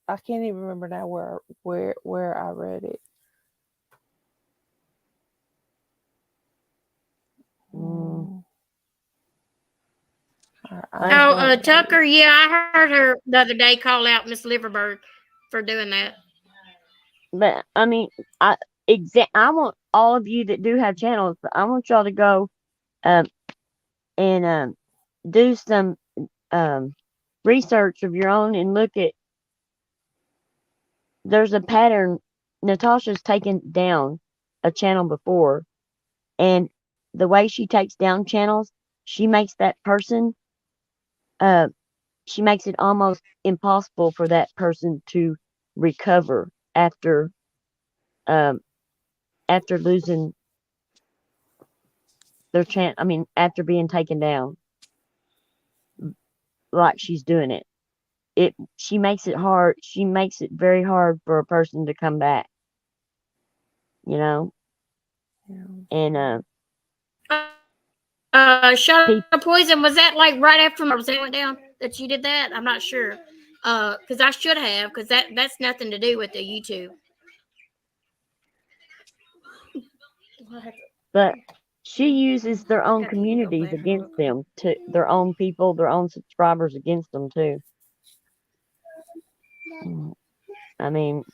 Speaker 5: I can't even remember now where I read it.
Speaker 3: Mm.
Speaker 5: Mm,
Speaker 3: I
Speaker 1: Oh,
Speaker 3: don't.
Speaker 1: Tucker. Yeah, I heard her the other day call out Miss Liverberg for doing that.
Speaker 3: But I mean, I I want all of you that do have channels. I want y'all to go um and do some um research of your own and look at. There's a pattern. Natasha's taken down a channel before, and the way she takes down channels, she makes that person uh she makes it almost impossible for that person to recover um after losing their chance. I mean, after being taken down, like she's doing it. She makes it hard. She makes it very hard for a person to come back. You know,
Speaker 5: yeah.
Speaker 3: and
Speaker 1: Shot
Speaker 3: people.
Speaker 1: of poison. Was that like right after my went down that you did that? I'm not sure. Because I should have. Because that's nothing to do with the YouTube.
Speaker 3: But she uses their
Speaker 1: I
Speaker 3: own
Speaker 1: got to go
Speaker 3: communities
Speaker 1: back and
Speaker 3: against
Speaker 1: look.
Speaker 3: them, to their own people, their own subscribers against them too. Mm. I mean,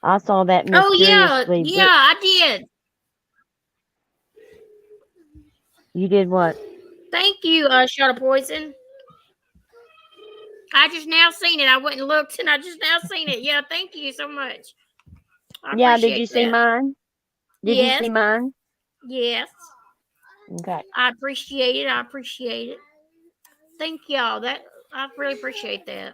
Speaker 3: I saw that
Speaker 1: Oh yeah,
Speaker 3: mysteriously.
Speaker 1: yeah, I did.
Speaker 3: You did what?
Speaker 1: Thank you, Shot of poison. I just now seen it. I went and looked, and I just now seen it. Yeah, thank you so much. I
Speaker 3: Yeah, did you
Speaker 1: appreciate
Speaker 3: see
Speaker 1: that.
Speaker 3: mine? Did you
Speaker 1: Yes,
Speaker 3: see mine?
Speaker 1: yes.
Speaker 3: Okay.
Speaker 1: I appreciate it. I appreciate it. Thank y'all. That I really appreciate that.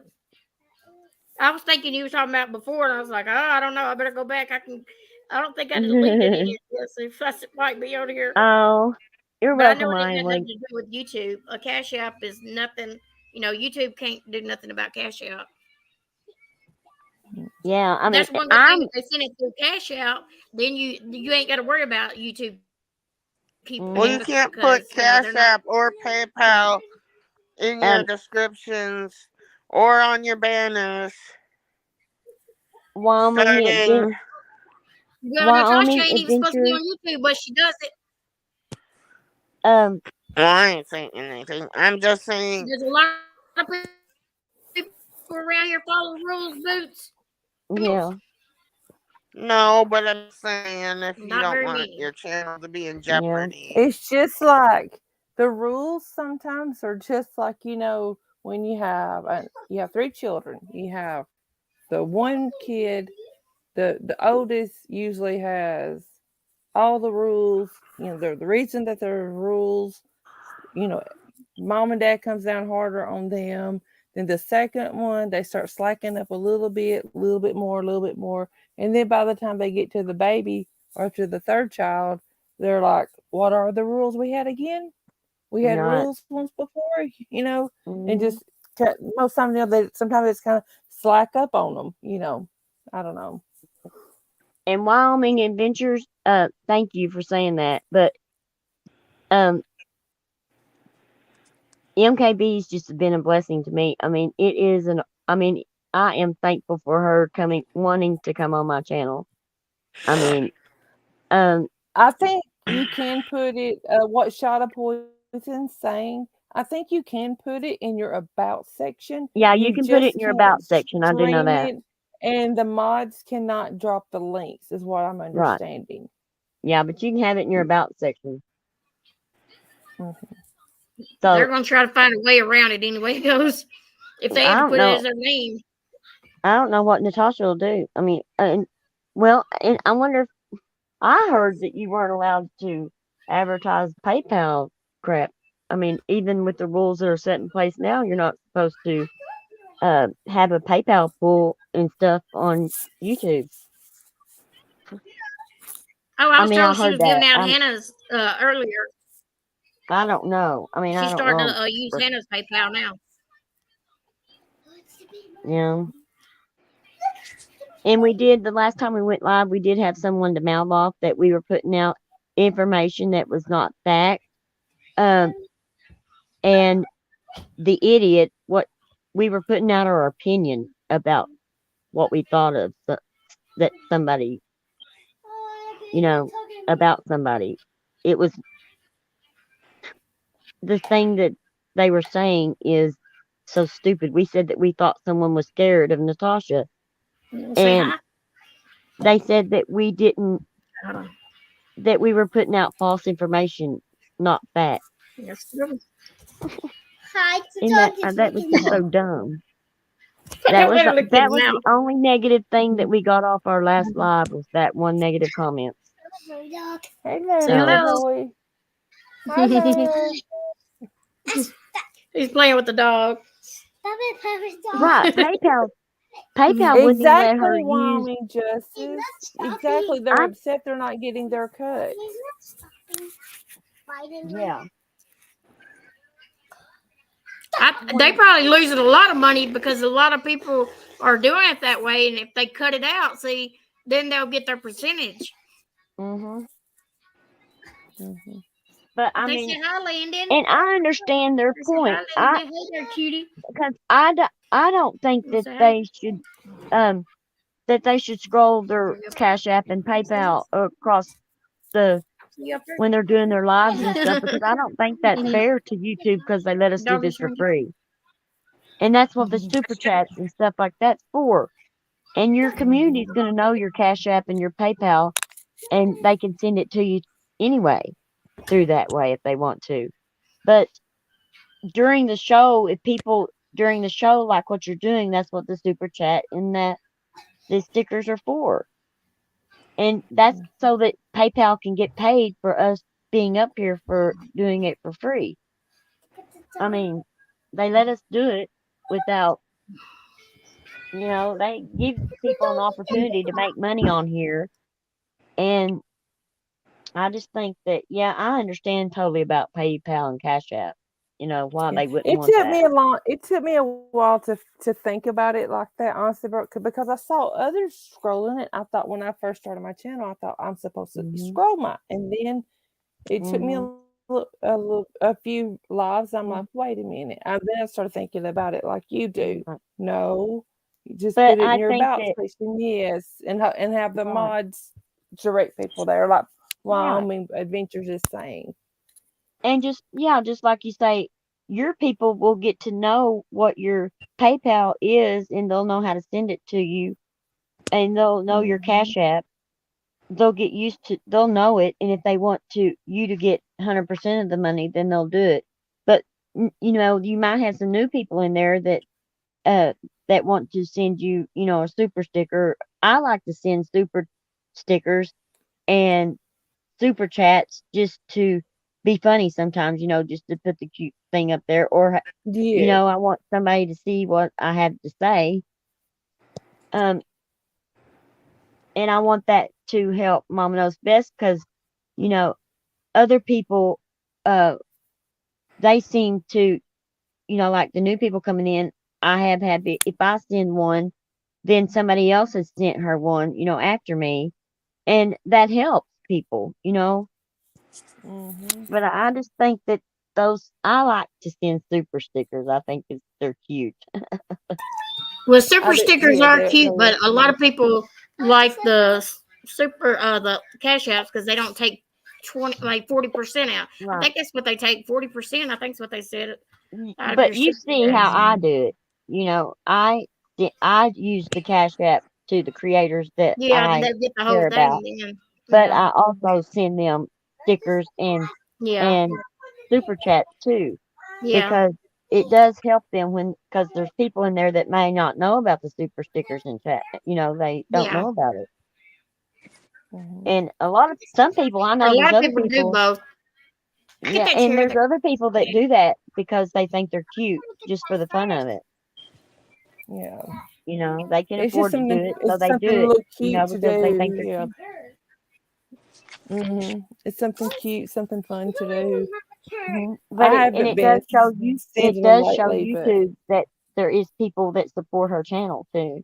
Speaker 1: I was thinking you were talking about before, and I was like, oh, I don't know. I better go back. I can. I don't think I deleted any of this. If it might be on here,
Speaker 3: Oh, you're
Speaker 1: but I know
Speaker 3: welcome,
Speaker 1: it ain't got nothing
Speaker 3: Riley.
Speaker 1: to do with YouTube. A Cash App is nothing. YouTube can't do nothing about Cash App.
Speaker 3: Yeah, I mean,
Speaker 1: That's one good thing.
Speaker 3: I'm.
Speaker 1: If they send it through Cash App, then you ain't got to worry about YouTube keeping it
Speaker 4: Well,
Speaker 3: Mm,
Speaker 4: you
Speaker 1: because
Speaker 4: can't put
Speaker 1: they're not.
Speaker 4: Cash App or PayPal in your
Speaker 3: um,
Speaker 4: descriptions or on your banners
Speaker 3: Wyoming
Speaker 4: saying,
Speaker 1: Well, Natasha
Speaker 3: Wyoming
Speaker 1: ain't even supposed to be
Speaker 3: Adventures.
Speaker 1: on YouTube, but she does it.
Speaker 3: Um,
Speaker 4: well, I ain't saying anything. I'm just saying,
Speaker 1: There's a lot of people around here follow rules, boots.
Speaker 3: yeah,
Speaker 4: no, but I'm saying if you
Speaker 1: Not
Speaker 4: don't
Speaker 1: very
Speaker 4: want
Speaker 1: many.
Speaker 4: your channel to be in
Speaker 3: yeah,
Speaker 4: jeopardy.
Speaker 5: It's just like the rules sometimes are just like when you have three children. You have the one kid, the oldest usually has all the rules. The reason that there are rules, you know, mom and dad comes down harder on them. Then the second one, they start slacking up a little bit more, a little bit more. And then by the time they get to the baby or to the third child, they're like, what are the rules we had again? We had
Speaker 3: right.
Speaker 5: rules once before, and
Speaker 3: Mm.
Speaker 5: just most times, sometimes it's kind of slack up on them. I don't know.
Speaker 3: And Wyoming Adventures. Thank you for saying that. But um, MKB's just been a blessing to me. I mean, it is an. I mean, I am thankful for her wanting to come on my channel. I mean, um,
Speaker 5: I think you can put it, what Shot of Poison saying. I think you can put it in your about section.
Speaker 3: yeah, you
Speaker 5: You
Speaker 3: can put it
Speaker 5: just
Speaker 3: in your
Speaker 5: can't
Speaker 3: about section. I do know
Speaker 5: stream
Speaker 3: that.
Speaker 5: it, and the mods cannot drop the links, is what I'm
Speaker 3: Right.
Speaker 5: understanding.
Speaker 3: Yeah, but you can have it in your about section.
Speaker 5: Mhm.
Speaker 1: They're
Speaker 3: So
Speaker 1: gonna try to find a way around it any way it goes. If they
Speaker 3: I
Speaker 1: had to
Speaker 3: don't
Speaker 1: put it
Speaker 3: know.
Speaker 1: as their name.
Speaker 3: I don't know what Natasha will do. I mean, and I wonder if I heard that you weren't allowed to advertise PayPal crap. I mean, even with the rules that are set in place now, you're not supposed to have a PayPal pool and stuff on YouTube.
Speaker 1: Oh, I
Speaker 3: I
Speaker 1: was
Speaker 3: mean, I
Speaker 1: told she
Speaker 3: heard
Speaker 1: was giving
Speaker 3: that.
Speaker 1: out Hannah's earlier.
Speaker 3: I don't know. I mean, I
Speaker 1: She's
Speaker 3: don't
Speaker 1: starting
Speaker 3: know.
Speaker 1: to use Hannah's PayPal now.
Speaker 3: Yeah. And we did the last time we went live. We did have someone to mouth off that we were putting out information that was not fact. Um, and the idiot, what we were putting out our opinion about what we thought of that somebody, you know, about somebody. It was the thing that they were saying is so stupid. We said that we thought someone was scared of Natasha,
Speaker 1: Say
Speaker 3: and
Speaker 1: hi.
Speaker 3: they said that we didn't,
Speaker 1: Hold on.
Speaker 3: that we were putting out false information, not fact.
Speaker 1: Yes, really.
Speaker 3: And that was just so dumb.
Speaker 1: Don't let her look in
Speaker 3: That
Speaker 1: the
Speaker 3: was the
Speaker 1: mouth.
Speaker 3: only negative thing that we got off our last live was that one negative comment.
Speaker 5: Hey there,
Speaker 1: Say
Speaker 3: So
Speaker 5: little
Speaker 1: hello.
Speaker 5: boy. Hi there.
Speaker 1: He's playing with the dog.
Speaker 3: right, PayPal wouldn't even let her
Speaker 5: Exactly,
Speaker 3: use.
Speaker 5: Mommy Justice. Exactly. They're
Speaker 3: I
Speaker 5: upset they're not getting their cut.
Speaker 3: yeah.
Speaker 1: They probably losing a lot of money because a lot of people are doing it that way, and if they cut it out, see, then they'll get their percentage.
Speaker 3: Mhm.
Speaker 5: Mm-hmm.
Speaker 3: But I
Speaker 1: They
Speaker 3: mean,
Speaker 1: say hi, Landon.
Speaker 3: and I understand their
Speaker 1: They say
Speaker 3: point.
Speaker 1: hi, Landon. Hey there, cutie.
Speaker 3: Because I don't think
Speaker 1: You
Speaker 3: that
Speaker 1: say hi.
Speaker 3: they should um that they should scroll their Cash App and PayPal across the
Speaker 1: See you up there?
Speaker 3: when they're doing their lives and stuff because I don't think that's
Speaker 1: Mhm.
Speaker 3: fair to YouTube because they let us do
Speaker 1: Doggy's
Speaker 3: this for
Speaker 1: hungry.
Speaker 3: free. And that's what the
Speaker 5: Mm-hmm.
Speaker 3: super chats and stuff like that's for. And your community's going to know your Cash App and your PayPal and they can send it to you anyway through that way if they want to. But during the show, if people during the show like what you're doing, that's what the super chat and that the stickers are for. And that's so that PayPal can get paid for us being up here for doing it for free. I mean, they let us do it without, they give people an opportunity to make money on here. And I just think that, yeah, I understand totally about PayPal and Cash App, why
Speaker 5: Yeah,
Speaker 3: they wouldn't
Speaker 5: it
Speaker 3: want
Speaker 5: took
Speaker 3: that.
Speaker 5: me a long. It took me a while to think about it like that, honestly, bro. Because I saw others scrolling it. I thought when I first started my channel, I thought I'm supposed to
Speaker 3: Hmm.
Speaker 5: scroll my, and then it took me
Speaker 3: Hmm.
Speaker 5: a few lives. I'm
Speaker 3: Hmm.
Speaker 5: like, wait a minute. And then I started thinking about it like you do. No, you just
Speaker 3: But
Speaker 5: put it in
Speaker 3: I
Speaker 5: your
Speaker 3: think
Speaker 5: about
Speaker 3: that,
Speaker 5: section, yes, and have the
Speaker 3: right,
Speaker 5: mods direct people there, like
Speaker 3: right.
Speaker 5: Wyoming Adventures is saying.
Speaker 3: And just, yeah, just like you say, your people will get to know what your PayPal is and they'll know how to send it to you and they'll know your
Speaker 5: Mm-hmm.
Speaker 3: Cash App. They'll know it. And if they want you to get 100% of the money, then they'll do it. But, you might have some new people in there uh, that want to send you, a super sticker. I like to send super stickers and super chats just to be funny sometimes, just to put the cute thing up there. Or,
Speaker 5: Yeah.
Speaker 3: I want somebody to see what I have to say. Um, and I want that to help Mama Knows Best because, you know, other people, uh, they seem to, like the new people coming in, I have had, if I send one, then somebody else has sent her one, after me. And that helps people.
Speaker 5: Mm-hmm.
Speaker 3: But I just think that I like to send super stickers. I think they're cute.
Speaker 1: Well, super stickers
Speaker 5: Yeah,
Speaker 1: are
Speaker 5: they
Speaker 1: cute, but
Speaker 5: are
Speaker 1: a lot
Speaker 5: cute.
Speaker 1: of people like the cash apps because they don't take 40% out. I
Speaker 3: Right.
Speaker 1: think that's what they take, 40%. I think that's what they said out of your
Speaker 3: But you
Speaker 1: super
Speaker 3: see how
Speaker 1: chats.
Speaker 3: I do it. I use the Cash App to the creators that
Speaker 1: Yeah,
Speaker 3: I
Speaker 1: they get the whole
Speaker 3: care
Speaker 1: thing
Speaker 3: about,
Speaker 1: then.
Speaker 3: but
Speaker 1: Yeah,
Speaker 3: I also send them stickers
Speaker 1: yeah,
Speaker 3: and super chats too
Speaker 1: yeah,
Speaker 3: because it does help them because there's people in there that may not know about the super stickers and chat. They don't
Speaker 1: yeah.
Speaker 3: know about it.
Speaker 5: Mm-hmm.
Speaker 3: And some people I
Speaker 1: A
Speaker 3: know
Speaker 1: lot
Speaker 3: there's
Speaker 1: of
Speaker 3: other
Speaker 1: people do
Speaker 3: people,
Speaker 1: both. Get
Speaker 3: yeah,
Speaker 1: that
Speaker 3: and
Speaker 1: chair
Speaker 3: there's
Speaker 1: there.
Speaker 3: other people that do that because they think they're cute just for the fun of it.
Speaker 5: Yeah.
Speaker 3: They can
Speaker 5: It's just
Speaker 3: afford to do
Speaker 5: something.
Speaker 3: it, so
Speaker 5: It's
Speaker 3: they
Speaker 5: something
Speaker 3: do
Speaker 5: to
Speaker 3: it,
Speaker 5: look cute to
Speaker 3: because they
Speaker 5: do.
Speaker 3: think they're
Speaker 5: Yeah.
Speaker 3: cute.
Speaker 5: It's something cute, something fun to do.
Speaker 3: But
Speaker 5: I haven't
Speaker 3: it
Speaker 5: been
Speaker 3: does show it
Speaker 5: sending them
Speaker 3: does show
Speaker 5: lately, but
Speaker 3: YouTube that there is people that support her channel too.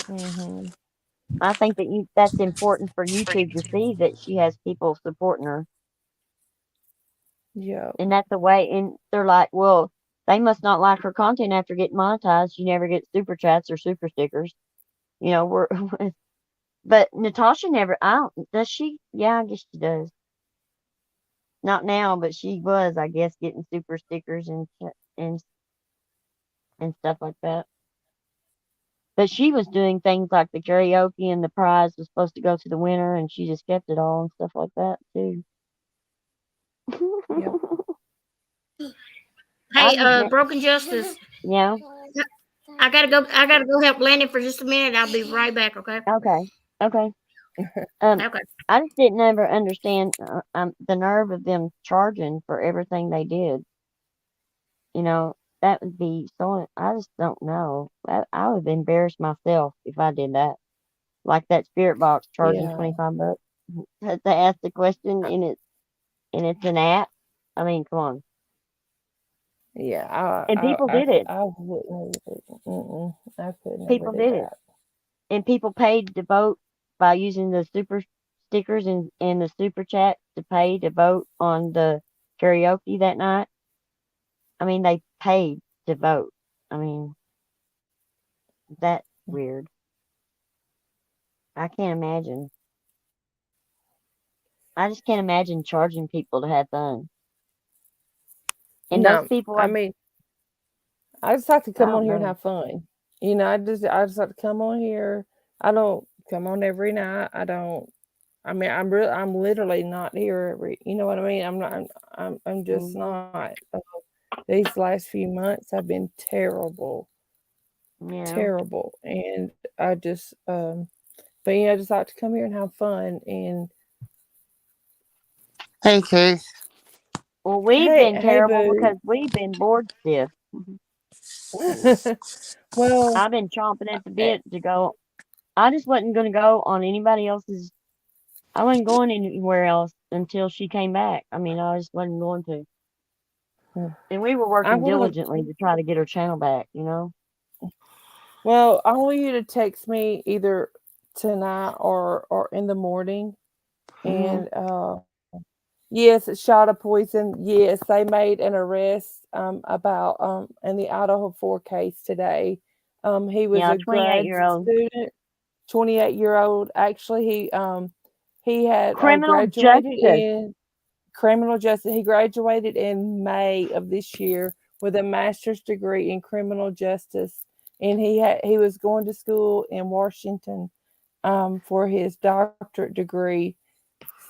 Speaker 5: mm-hmm.
Speaker 3: I think that's important for YouTube to see that she has people supporting her,
Speaker 5: Yeah.
Speaker 3: and that's the way. And they're like, well, They must not like her content after getting monetized. She never gets super chats or super stickers. You know, we're but Natasha never. I don't. Does she? Yeah, I guess she does. Not now, but she was, I guess, getting super stickers and and stuff like that. But she was doing things like the karaoke, and the prize was supposed to go to the winner, and she just kept it all and stuff like that too.
Speaker 5: Yep.
Speaker 3: I
Speaker 1: Hey,
Speaker 3: just,
Speaker 1: Broken Justice.
Speaker 3: yeah,
Speaker 1: I gotta go. I gotta go help Landon for just a minute. I'll be right back. Okay.
Speaker 3: okay, okay. Um,
Speaker 1: Okay.
Speaker 3: I just didn't ever understand the nerve of them charging for everything they did. You know, that would be so. I just don't know. I would embarrass myself if I did that. Like that spirit box charging
Speaker 5: Yeah.
Speaker 3: $25 to ask the question, and it's an app. I mean, come on.
Speaker 5: Yeah.
Speaker 3: And people did it.
Speaker 5: I wouldn't. I could never
Speaker 3: People
Speaker 5: do
Speaker 3: did it.
Speaker 5: that.
Speaker 3: And people paid to vote by using the super stickers and the super chat to pay to vote on the karaoke that night. I mean, they paid to vote. I mean, that's weird. I can't imagine. I just can't imagine charging people to have fun. And those
Speaker 5: No,
Speaker 3: people
Speaker 5: I
Speaker 3: are,
Speaker 5: mean, I just like to
Speaker 3: I
Speaker 5: come on
Speaker 3: don't
Speaker 5: here and
Speaker 3: know.
Speaker 5: have fun. You know, I just like to come on here. I don't come on every night. I don't. I mean, I'm literally not here every. You know what I mean? I'm not. I'm just
Speaker 3: Hmm.
Speaker 5: not. These last few months have been terrible,
Speaker 3: Yeah.
Speaker 5: terrible, and I just. But yeah, I just like to come here and have fun. And
Speaker 4: Hey, Keith.
Speaker 3: Well, we've
Speaker 5: hey,
Speaker 3: been
Speaker 5: hey,
Speaker 3: terrible
Speaker 5: boo.
Speaker 3: because we've been bored stiff.
Speaker 5: Well,
Speaker 3: I've been chomping at the
Speaker 5: eh,
Speaker 3: bit to go. I just wasn't going to go on anybody else's. I wasn't going anywhere else until she came back. I mean, I just wasn't going to. And we were
Speaker 5: I
Speaker 3: working
Speaker 5: want to.
Speaker 3: diligently to try to get her channel back, you know?
Speaker 5: Well, I want you to text me either tonight or in the morning.
Speaker 3: Hmm.
Speaker 5: And yes, a shot of poison. Yes, they made an arrest about in the Idaho 4 case today. He was
Speaker 3: Yeah,
Speaker 5: a
Speaker 3: 28
Speaker 5: grad
Speaker 3: year old.
Speaker 5: student, 28-year-old. Actually, he had
Speaker 3: Criminal
Speaker 5: graduated
Speaker 3: justice.
Speaker 5: in criminal justice. He graduated in May of this year with a master's degree in criminal justice, and he was going to school in Washington for his doctorate degree,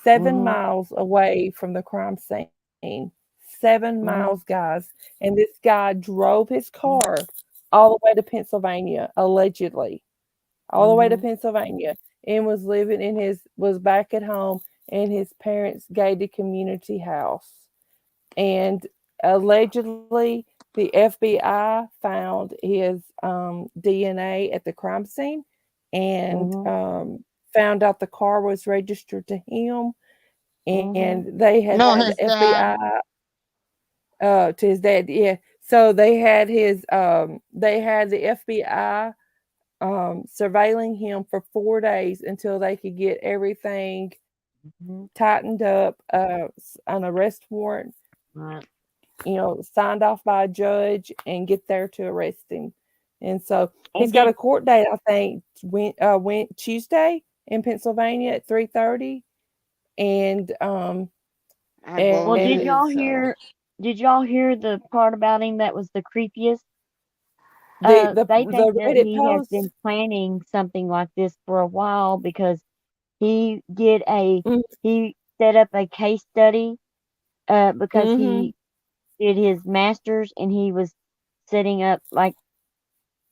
Speaker 5: 7
Speaker 3: Hmm.
Speaker 5: miles away from the crime scene. 7 miles,
Speaker 3: Hmm.
Speaker 5: guys, and this guy drove his car
Speaker 3: Hmm.
Speaker 5: all the way to Pennsylvania, allegedly, all the way to
Speaker 3: Hmm.
Speaker 5: Pennsylvania, and was living in was back at home in his parents' gated community house. And allegedly, the FBI found his DNA at the crime scene and
Speaker 3: Hmm.
Speaker 5: found out the car was registered to him.
Speaker 3: Hmm.
Speaker 5: And they had
Speaker 4: No,
Speaker 5: had the
Speaker 4: his dad.
Speaker 5: FBI to his dad. Yeah. So they had the FBI surveilling him for 4 days until they could get everything
Speaker 3: Hmm.
Speaker 5: tightened up, an arrest warrant,
Speaker 3: Right.
Speaker 5: signed off by a judge and get there to arrest him. And so he's
Speaker 3: And
Speaker 5: got a
Speaker 3: did,
Speaker 5: court date, I think, went Tuesday in Pennsylvania at 3:30. And
Speaker 4: I
Speaker 3: well,
Speaker 5: and
Speaker 4: believe so.
Speaker 3: did y'all hear the part about him that was the creepiest? They
Speaker 5: the
Speaker 3: think that
Speaker 5: Reddit
Speaker 3: he has
Speaker 5: post.
Speaker 3: been planning something like this for a while because he did
Speaker 5: Mm,
Speaker 3: he set up a case study because
Speaker 5: mhm.
Speaker 3: he did his master's and he was setting up like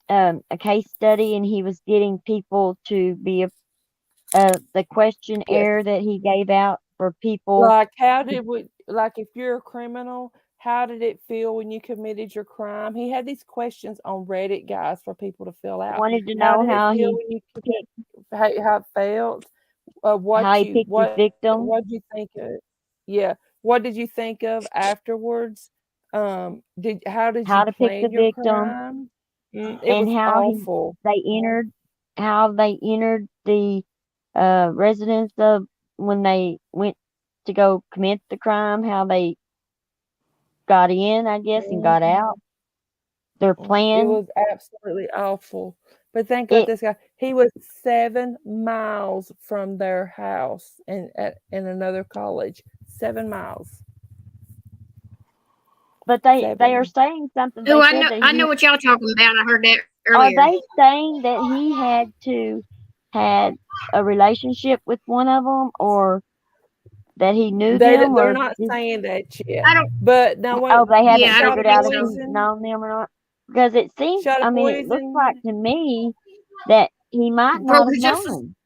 Speaker 3: a case study and he was getting people to be the
Speaker 5: Yes.
Speaker 3: questionnaire that he gave out for people.
Speaker 5: Like, how did we like, if you're a criminal, how did it feel when you committed your crime? He had these questions on Reddit, guys, for people to fill out.
Speaker 3: Wanted to
Speaker 5: How
Speaker 3: know
Speaker 5: did it feel when you
Speaker 3: picked
Speaker 5: how it felt?
Speaker 3: how he picked his victims,
Speaker 5: What did you think of? Yeah, what did you think of afterwards? Did How did you
Speaker 3: how to pick the
Speaker 5: plan your
Speaker 3: victim,
Speaker 5: crime? It
Speaker 3: and
Speaker 5: was
Speaker 3: how he
Speaker 5: awful.
Speaker 3: they entered how they entered the residence of when they went to go commit the crime, how they got in, I guess, and got
Speaker 5: Mhm.
Speaker 3: out. their
Speaker 5: It
Speaker 3: plan.
Speaker 5: was absolutely awful. But think about
Speaker 3: It,
Speaker 5: this guy. He was 7 miles from their house in another college. 7 miles.
Speaker 3: but they are
Speaker 5: 7.
Speaker 3: saying something.
Speaker 1: Oh,
Speaker 3: They
Speaker 1: I
Speaker 3: said
Speaker 1: know.
Speaker 3: that
Speaker 1: I know what y'all talking about. I heard that
Speaker 3: are
Speaker 1: earlier.
Speaker 3: they saying that he had a relationship with one of them, or that he knew them,
Speaker 5: They're
Speaker 3: or
Speaker 5: not saying that yet.
Speaker 1: I don't.
Speaker 5: But now
Speaker 3: oh,
Speaker 5: what?
Speaker 3: they haven't
Speaker 1: Yeah, I
Speaker 5: Shot
Speaker 1: don't
Speaker 5: of
Speaker 3: figured
Speaker 1: think
Speaker 3: out if
Speaker 1: so.
Speaker 3: he's
Speaker 5: poison.
Speaker 3: known them or not? Because it seems,
Speaker 5: Shot
Speaker 3: I
Speaker 5: of
Speaker 3: mean, it looks like
Speaker 5: poison.
Speaker 3: to me that he might not
Speaker 1: Broke
Speaker 3: have
Speaker 1: just.
Speaker 3: known them.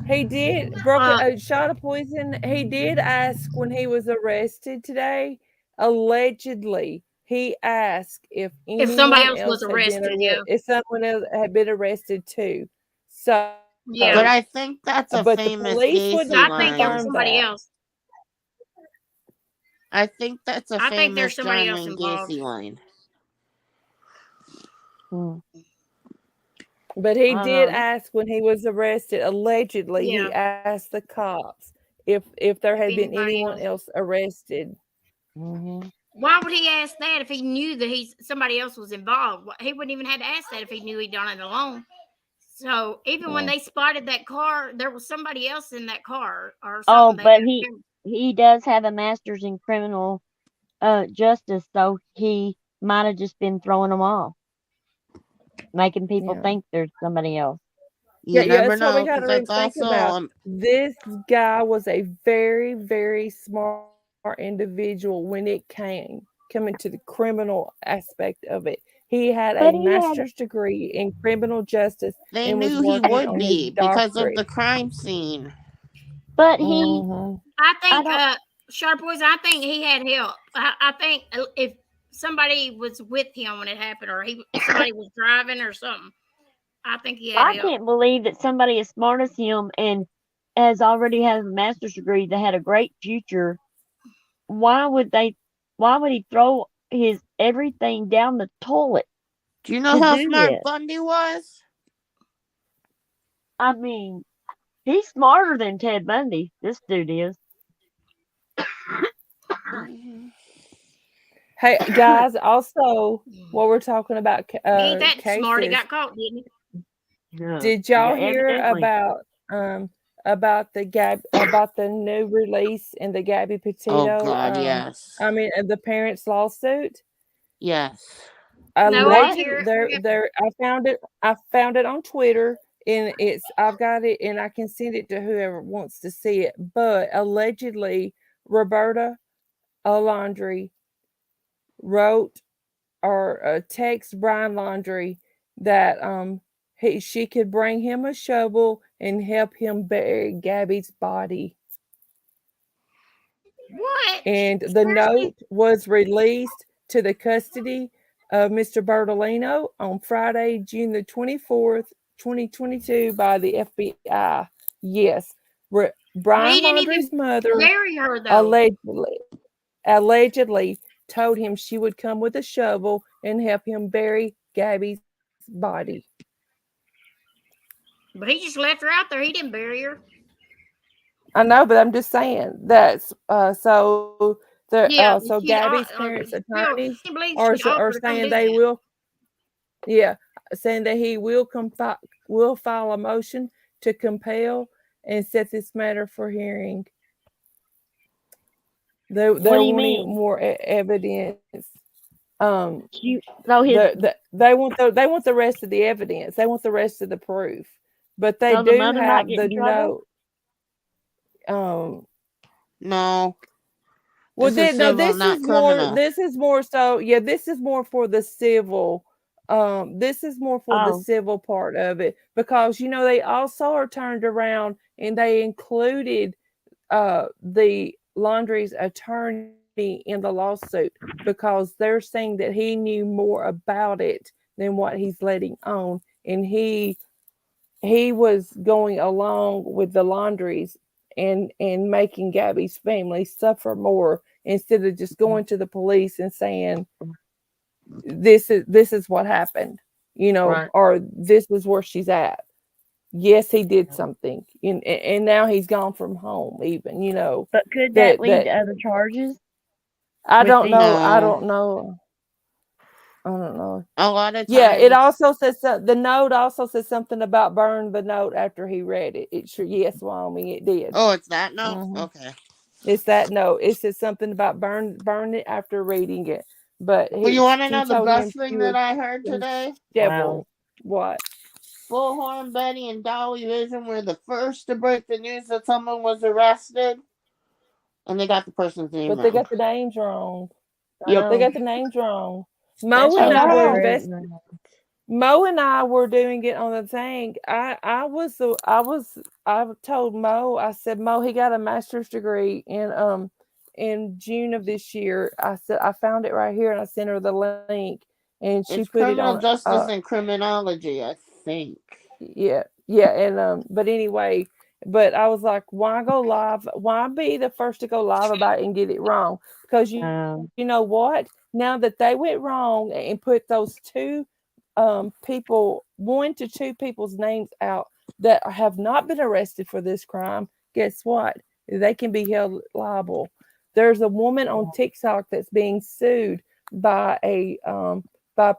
Speaker 5: He did broke
Speaker 1: Uh,
Speaker 5: a shot of poison. He did ask when he was arrested today. Allegedly, he asked if
Speaker 1: if somebody
Speaker 5: anyone
Speaker 1: else was
Speaker 5: else had been
Speaker 1: arrested, yeah,
Speaker 5: if someone else had been arrested too. So,
Speaker 1: yeah.
Speaker 4: But I think that's a
Speaker 5: but the
Speaker 4: famous
Speaker 5: police wouldn't
Speaker 4: Gacy
Speaker 1: I think it was
Speaker 4: line.
Speaker 5: confirm
Speaker 1: somebody
Speaker 5: that.
Speaker 1: else.
Speaker 4: I think that's a
Speaker 1: I think there's
Speaker 4: famous
Speaker 1: somebody
Speaker 4: John
Speaker 1: else
Speaker 4: Wayne
Speaker 1: involved.
Speaker 4: Gacy line.
Speaker 3: Hmm.
Speaker 5: But he
Speaker 3: I don't
Speaker 5: did
Speaker 3: know.
Speaker 5: ask when he was arrested. Allegedly, he
Speaker 1: Yeah,
Speaker 5: asked the cops if there
Speaker 1: if
Speaker 5: had been
Speaker 1: anybody
Speaker 5: anyone
Speaker 1: else.
Speaker 5: else arrested.
Speaker 3: Hmm.
Speaker 1: Why would he ask that if he knew that somebody else was involved? He wouldn't even have to ask that if he knew he'd done it alone. So even when
Speaker 3: Yeah.
Speaker 1: they spotted that car, there was somebody else in that car or
Speaker 3: Oh,
Speaker 1: something. They
Speaker 3: but
Speaker 1: had
Speaker 3: he does have a master's in criminal justice, so he might have just been throwing them off, making people
Speaker 5: Yeah.
Speaker 3: think there's somebody else.
Speaker 5: Yeah,
Speaker 4: You
Speaker 5: yeah,
Speaker 4: never
Speaker 5: that's what we
Speaker 4: know,
Speaker 5: got
Speaker 4: because
Speaker 5: to really
Speaker 4: that's
Speaker 5: think
Speaker 4: also
Speaker 5: about. This guy was a very, very smart individual when it coming to the criminal aspect of it. He had a
Speaker 3: But he had,
Speaker 5: master's degree in criminal justice
Speaker 4: they
Speaker 5: and was
Speaker 4: knew he
Speaker 5: working
Speaker 4: would
Speaker 5: on his
Speaker 4: be because of
Speaker 5: doctorate.
Speaker 4: the crime scene.
Speaker 3: but he,
Speaker 5: Hmm.
Speaker 1: I
Speaker 3: I
Speaker 1: think,
Speaker 3: don't,
Speaker 1: Sharp Boys, I think he had help. I think if somebody was with him when it happened, or somebody was driving or something, I think he had
Speaker 3: I
Speaker 1: help.
Speaker 3: can't believe that somebody as smart as him and has already has a master's degree that had a great future. Why would they? Why would he throw his everything down the toilet
Speaker 4: Do you know
Speaker 3: to
Speaker 4: how
Speaker 3: do
Speaker 4: smart
Speaker 3: this?
Speaker 4: Bundy was?
Speaker 3: I mean, he's smarter than Ted Bundy. This dude is.
Speaker 5: Hey guys, also while we're talking about
Speaker 1: He ain't that smart. He
Speaker 5: cases,
Speaker 1: got caught, didn't he?
Speaker 3: No,
Speaker 5: did y'all hear
Speaker 3: evidently.
Speaker 5: about the new release in the Gabby
Speaker 4: Oh
Speaker 5: Petito
Speaker 4: God, yes,
Speaker 5: the parents' lawsuit?
Speaker 4: yes.
Speaker 1: No, I didn't
Speaker 3: What?
Speaker 5: Alleged
Speaker 1: hear it. What happened?
Speaker 5: there I found it on Twitter, and I've got it and I can send it to whoever wants to see it. But allegedly Roberta Laundry wrote or text Brian Laundry that she could bring him a shovel and help him bury Gabby's body.
Speaker 1: What?
Speaker 5: And the
Speaker 1: Seriously?
Speaker 5: note was released to the custody of Mr. Bertolino on Friday, June the 24th, 2022 by the FBI. Yes,
Speaker 1: Well, he
Speaker 5: Brian
Speaker 1: didn't even
Speaker 5: Laundrie's mother
Speaker 1: bury her though.
Speaker 5: allegedly allegedly told him she would come with a shovel and help him bury Gabby's body.
Speaker 1: But he just left her out there. He didn't bury her.
Speaker 5: I know, but I'm just saying that's
Speaker 1: Yeah,
Speaker 5: so
Speaker 1: she
Speaker 5: Gabby's parents'
Speaker 1: still
Speaker 5: attorneys
Speaker 1: can't believe she
Speaker 5: are
Speaker 1: offered to come
Speaker 5: saying
Speaker 1: do
Speaker 5: they
Speaker 1: that.
Speaker 5: will, yeah, saying that he will file a motion to compel and set this matter for hearing.
Speaker 3: What
Speaker 5: They're
Speaker 3: do you
Speaker 5: wanting
Speaker 3: mean?
Speaker 5: more evidence. Um,
Speaker 3: So his
Speaker 5: they want the rest of the evidence. They want the rest of the proof. But they
Speaker 3: so the
Speaker 5: do
Speaker 3: mother might
Speaker 5: have
Speaker 3: get
Speaker 5: the
Speaker 3: in trouble.
Speaker 5: note. Um,
Speaker 4: No,
Speaker 5: well,
Speaker 4: this is
Speaker 5: no,
Speaker 4: civil, not criminal.
Speaker 5: This is more so. Yeah, this is more for the civil. This is more for the
Speaker 3: Oh,
Speaker 5: civil part of it because they also are turned around and they included the laundry's attorney in the lawsuit because they're saying that he knew more about it than what he's letting on, and he was going along with the laundries and making Gabby's family suffer more instead of just going to the police and saying this is what happened,
Speaker 3: right.
Speaker 5: or this is where she's at. Yes, he did something, and now he's gone from home. Even
Speaker 3: But could that
Speaker 5: that
Speaker 3: lead to other charges
Speaker 5: I
Speaker 3: with
Speaker 5: don't
Speaker 3: the?
Speaker 5: know. I
Speaker 4: No,
Speaker 5: don't know. I don't know.
Speaker 4: A lot of
Speaker 5: Yeah, it
Speaker 4: times.
Speaker 5: also says the note also says something about burn the note after he read it. It sure, yes, Wyoming, it did.
Speaker 4: Oh, it's that note?
Speaker 5: Hmm.
Speaker 4: Okay.
Speaker 5: It's that note. It says something about burn it after reading it. But
Speaker 4: Well, you want to
Speaker 5: she
Speaker 4: know the
Speaker 5: told him
Speaker 4: best thing
Speaker 5: she
Speaker 4: that
Speaker 5: was
Speaker 4: I heard
Speaker 5: the
Speaker 4: today?
Speaker 3: Wow.
Speaker 5: devil. What?
Speaker 4: Bullhorn Betty and Dolly Vision were the first to break the news that someone was arrested, and they got the person's name
Speaker 5: But they
Speaker 4: wrong.
Speaker 5: got the names wrong.
Speaker 3: I
Speaker 4: Yep.
Speaker 5: They
Speaker 3: know.
Speaker 5: got the names wrong.
Speaker 4: That's
Speaker 5: Mo
Speaker 3: I
Speaker 5: and
Speaker 4: how
Speaker 5: I were
Speaker 3: know.
Speaker 4: bad.
Speaker 5: Mo and I were doing it on the thing. I told Mo, I said, Mo, he got a master's degree in June of this year. I said I found it right here and I sent her the link and she
Speaker 4: It's
Speaker 5: put it
Speaker 4: criminal
Speaker 5: on
Speaker 4: justice and criminology, I think.
Speaker 5: yeah, and but anyway, but I was like, why go live? Why be the first to go live about it and get it wrong? Because you know what? Now that they went wrong and put those two people, 1 to 2 people's names out that have not been arrested for this crime, guess what? They can be held liable. There's a woman on TikTok that's being sued by a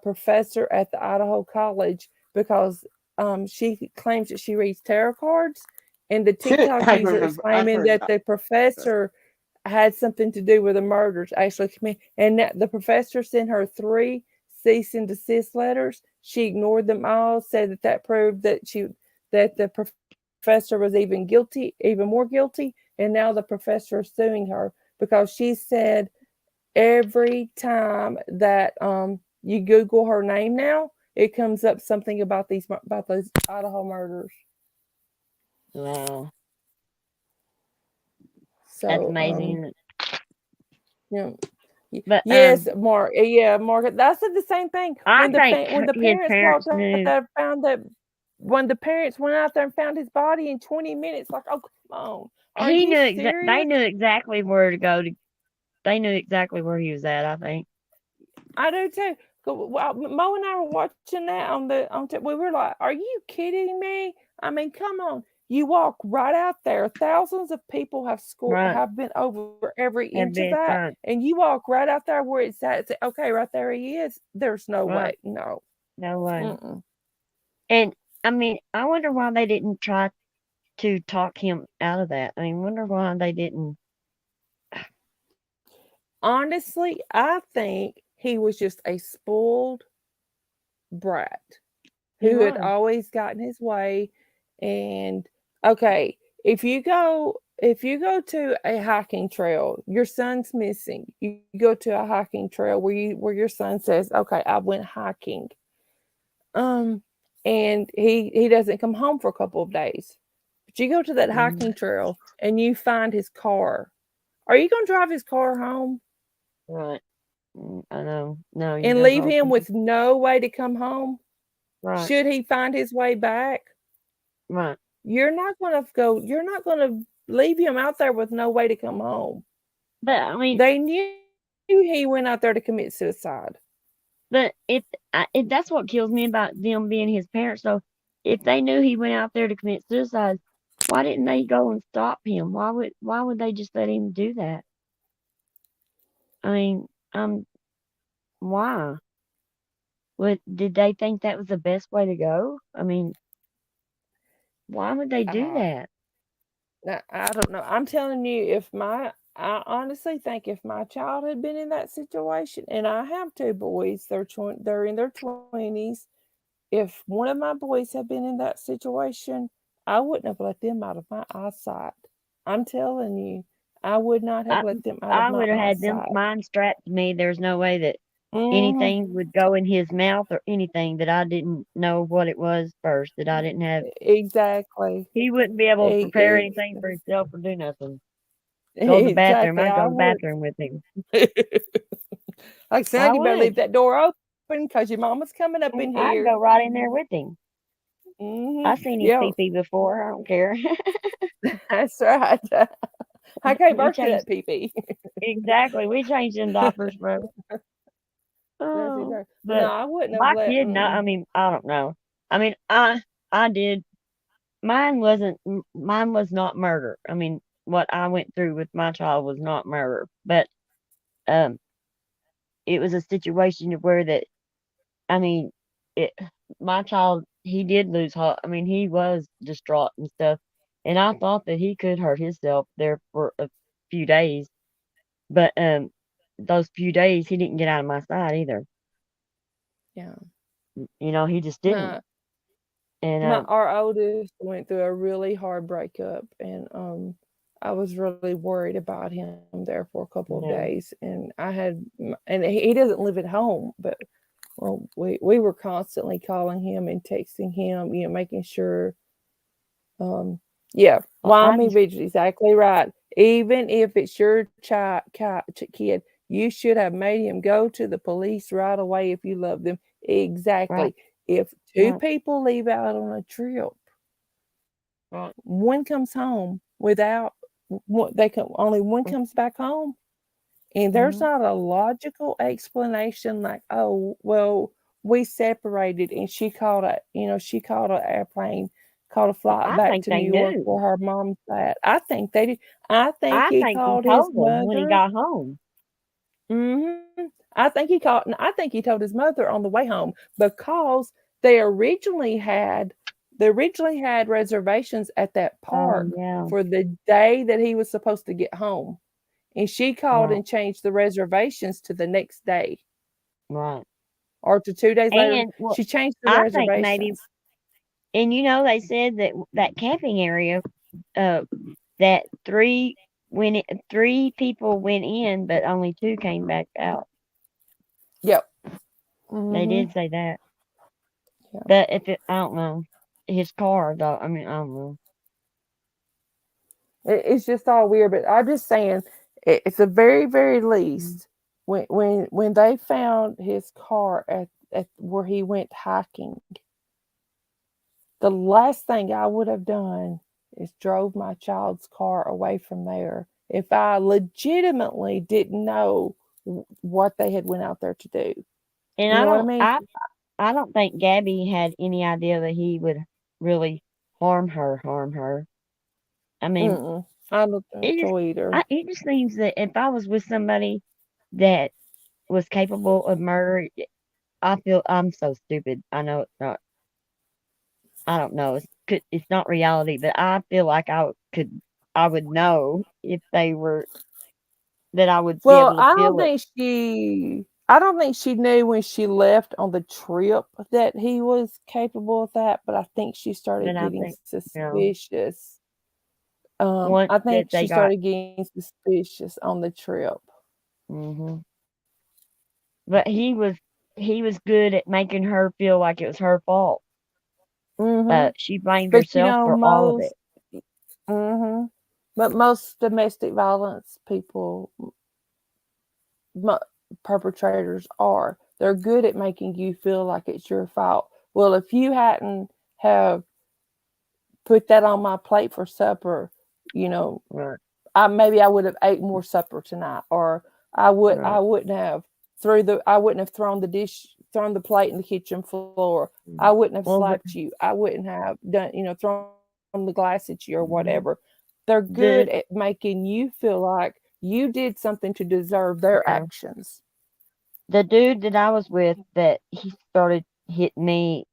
Speaker 5: professor at the Idaho College because she claims that she reads tarot cards, and the TikTok
Speaker 4: I
Speaker 5: user is
Speaker 4: remember. I've
Speaker 5: claiming
Speaker 4: heard
Speaker 5: that
Speaker 4: that.
Speaker 5: the professor had something to do with the murders actually, and that the professor sent her 3 cease and desist letters. She ignored them all, said that proved that the professor was even more guilty, and now the professor is suing her because she said every time that you Google her name now, it comes up something about those Idaho murders.
Speaker 3: Wow. That's
Speaker 5: So
Speaker 3: amazing.
Speaker 5: yeah.
Speaker 3: But
Speaker 5: Yes, Mark. Yeah, Mark. I said the same thing
Speaker 3: I think
Speaker 5: when the
Speaker 3: his
Speaker 5: parents
Speaker 3: parents
Speaker 5: walked out
Speaker 3: knew.
Speaker 5: there, found that when the parents went out there and found his body in 20 minutes. Like, oh come on, are
Speaker 3: He
Speaker 5: you
Speaker 3: knew they
Speaker 5: serious?
Speaker 3: knew exactly where to go to. They knew exactly where he was at, I think.
Speaker 5: I do too. Well, Mo and I were watching that we were like, "Are you kidding me?" I mean, come on! You walk right out there. Thousands of people
Speaker 3: Right.
Speaker 5: have been over every inch
Speaker 3: And
Speaker 5: of
Speaker 3: been
Speaker 5: that,
Speaker 3: right.
Speaker 5: and you walk right out there where it's at. Say, okay, right there he is. There's no
Speaker 3: Right.
Speaker 5: way. No.
Speaker 3: No way.
Speaker 5: Mm-mm.
Speaker 3: And I mean, I wonder why they didn't try to talk him out of that. I mean, wonder why they didn't.
Speaker 5: Honestly, I think he was just a spoiled brat
Speaker 3: He
Speaker 5: who had
Speaker 3: was.
Speaker 5: always gotten his way. And okay, if you go to a hiking trail, your son's missing. You go to a hiking trail where your son says, "Okay, I went hiking." Um and he doesn't come home for a couple of days. But you go to that
Speaker 3: Mhm.
Speaker 5: hiking trail and you find his car. Are you going to drive his car home
Speaker 3: Right. I know. No, you're
Speaker 5: and
Speaker 3: not
Speaker 5: leave
Speaker 3: supposed
Speaker 5: him
Speaker 3: to.
Speaker 5: with no way to come home?
Speaker 3: Right.
Speaker 5: Should he find his way back?
Speaker 3: Right.
Speaker 5: You're not going to leave him out there with no way to come home.
Speaker 3: But I mean,
Speaker 5: They knew he went out there to commit suicide.
Speaker 3: but if that's what kills me about them being his parents. So, if they knew he went out there to commit suicide, why didn't they go and stop him? Why would they just let him do that? I mean, why? What did they think that was the best way to go? I mean, why would they do
Speaker 5: Uh,
Speaker 3: that?
Speaker 5: I don't know. I'm telling you, I honestly think if my child had been in that situation, and I have 2 boys, they're in their 20s. If one of my boys had been in that situation, I wouldn't have let them out of my eyesight. I'm telling you, I would not have
Speaker 3: I
Speaker 5: let them out of
Speaker 3: I
Speaker 5: my
Speaker 3: would have had them
Speaker 5: eyesight.
Speaker 3: mine strapped to me. There's no way that
Speaker 5: Hmm.
Speaker 3: anything would go in his mouth or anything that I didn't know what it was first, that I didn't have.
Speaker 5: Exactly.
Speaker 3: He wouldn't be able to
Speaker 5: E-
Speaker 3: prepare
Speaker 5: e-
Speaker 3: anything for himself or do nothing. Go to the bathroom.
Speaker 5: Exactly.
Speaker 3: I'd go
Speaker 5: I
Speaker 3: to the
Speaker 5: would.
Speaker 3: bathroom with him.
Speaker 5: Like,
Speaker 3: I
Speaker 5: son, you better
Speaker 3: would.
Speaker 5: leave that door open because your mama's coming up in
Speaker 3: I'd
Speaker 5: here.
Speaker 3: go right in there with him.
Speaker 5: Hmm.
Speaker 3: I've seen his
Speaker 5: Yeah,
Speaker 3: pee pee before. I don't care.
Speaker 5: that's right. I gave
Speaker 3: we
Speaker 5: birth to
Speaker 3: changed
Speaker 5: that pee.
Speaker 3: exactly. We changed them diapers, bro.
Speaker 5: That's
Speaker 3: Oh,
Speaker 5: exactly. But no,
Speaker 3: but
Speaker 5: I wouldn't have
Speaker 3: my
Speaker 5: let.
Speaker 3: kid, no. I mean, I don't know. I mean, I did. Mine was not murder. I mean, what I went through with my child was not murder, but um, it was a situation where that I mean, it, my child, he did lose heart. I mean, he was distraught and stuff. And I thought that he could hurt himself there for a few days. But those few days, he didn't get out of my sight either.
Speaker 5: Yeah.
Speaker 3: He just didn't.
Speaker 5: My
Speaker 3: And
Speaker 5: our oldest went through a really hard breakup, and I was really worried about him there for a couple of
Speaker 3: yeah,
Speaker 5: days, and and he doesn't live at home, but well, we were constantly calling him and texting him, making sure. Um, yeah,
Speaker 3: I
Speaker 5: Wyoming
Speaker 3: just,
Speaker 5: Beach is exactly right. Even if it's your kid, you should have made him go to the police right away if you love them.
Speaker 3: right,
Speaker 5: Exactly. If two
Speaker 3: right,
Speaker 5: people leave out on a trip,
Speaker 3: right.
Speaker 5: one comes home without they can only one comes back home, and there's
Speaker 3: Mm-hmm.
Speaker 5: not a logical explanation like, oh, well, we separated and she called an airplane, called a
Speaker 3: Well,
Speaker 5: flight
Speaker 3: I
Speaker 5: back
Speaker 3: think
Speaker 5: to
Speaker 3: they
Speaker 5: New York
Speaker 3: knew.
Speaker 5: where her mom's at. I think they did. I think
Speaker 3: I
Speaker 5: he
Speaker 3: think he
Speaker 5: called his
Speaker 3: told them when he
Speaker 5: mother.
Speaker 3: got home.
Speaker 5: I think he told his mother on the way home because they originally had reservations at that
Speaker 3: Oh,
Speaker 5: park
Speaker 3: yeah,
Speaker 5: for the day that he was supposed to get home. And she called
Speaker 3: right,
Speaker 5: and changed the reservations to the next day
Speaker 3: right.
Speaker 5: or to 2 days later.
Speaker 3: And, well,
Speaker 5: She changed the
Speaker 3: I think maybe,
Speaker 5: reservations.
Speaker 3: and they said that that camping area, uh, that three people went in, but only two came back out.
Speaker 5: Yep.
Speaker 3: They
Speaker 5: Hmm.
Speaker 3: did say that.
Speaker 5: Yeah.
Speaker 3: But I don't know. His car, though, I mean, I don't know.
Speaker 5: It's just all weird, but I'm just saying, it's the very, very
Speaker 3: Mm.
Speaker 5: least when they found his car at where he went hiking, the last thing I would have done is drove my child's car away from there if I legitimately didn't know what they had went out there to do.
Speaker 3: And
Speaker 5: You
Speaker 3: I
Speaker 5: know what I
Speaker 3: don't,
Speaker 5: mean?
Speaker 3: I don't think Gabby had any idea that he would really harm her. I mean,
Speaker 5: Mm-mm. I don't think
Speaker 3: it just,
Speaker 5: so either.
Speaker 3: it just seems that if I was with somebody that was capable of murder, I feel I'm so stupid. I know it's not. I don't know. It's not reality, but I feel like I would know if they were that I would be
Speaker 5: Well,
Speaker 3: able to feel it.
Speaker 5: I don't think she knew when she left on the trip that he was capable of that, but I think she started
Speaker 3: But I
Speaker 5: getting
Speaker 3: think, you know,
Speaker 5: suspicious.
Speaker 3: once
Speaker 5: I
Speaker 3: that
Speaker 5: think
Speaker 3: they
Speaker 5: she
Speaker 3: got,
Speaker 5: started getting suspicious on the trip.
Speaker 3: hmm but he was good at making her feel like it was her fault.
Speaker 5: Mhm.
Speaker 3: She blamed
Speaker 5: But
Speaker 3: herself for all of it.
Speaker 5: mhm. But most domestic violence people, mo- perpetrators are. They're good at making you feel like it's your fault. Well, if you hadn't have put that on my plate for supper, you know,
Speaker 3: Right,
Speaker 5: maybe I would have ate more supper tonight, or
Speaker 3: right.
Speaker 5: I wouldn't have thrown the plate in the kitchen floor. I
Speaker 3: Mm.
Speaker 5: wouldn't have
Speaker 3: Well, but
Speaker 5: slapped you. I wouldn't have done, thrown the glass at you or
Speaker 3: mhm,
Speaker 5: whatever. They're good
Speaker 3: the
Speaker 5: at making you feel like you did something to deserve their
Speaker 3: yeah,
Speaker 5: actions.
Speaker 3: the dude that I was with that he started hitting me.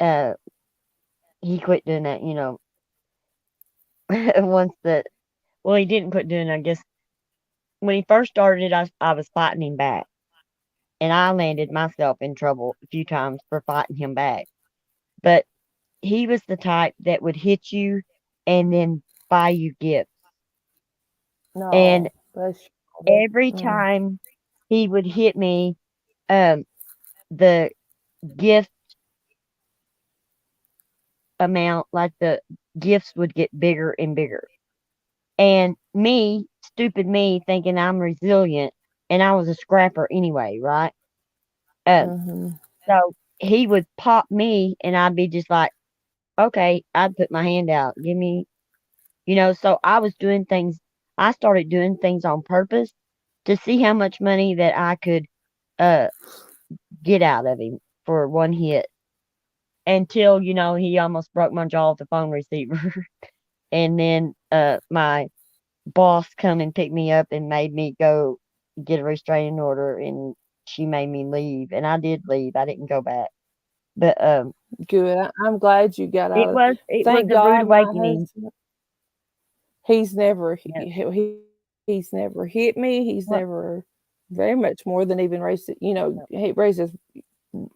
Speaker 3: Uh, he quit doing that. Once that well, he didn't quit doing it. I guess when he first started, I was fighting him back, and I landed myself in trouble a few times for fighting him back. But he was the type that would hit you and then buy you gifts. And
Speaker 5: No, bless you.
Speaker 3: every
Speaker 5: Mm.
Speaker 3: time he would hit me, um, the gift amount, like the gifts would get bigger and bigger. And me, stupid me, thinking I'm resilient, and I was a scrapper anyway, right? Um,
Speaker 5: Mhm.
Speaker 3: so he would pop me, and I'd be just like, okay, I'd put my hand out, give me, so I was doing things, I started doing things on purpose to see how much money that I could uh get out of him for one hit until, he almost broke my jaw with the phone receiver. And then my boss come and picked me up and made me go get a restraining order, and she made me leave, and I did leave. I didn't go back. But
Speaker 5: Good. I'm glad you got out of.
Speaker 3: it was
Speaker 5: Thank
Speaker 3: a rude
Speaker 5: God, my
Speaker 3: awakening.
Speaker 5: husband. He's never
Speaker 3: Yeah.
Speaker 5: he's never hit me. He's
Speaker 3: What?
Speaker 5: never very much more than even raised it.
Speaker 3: No.
Speaker 5: He raised his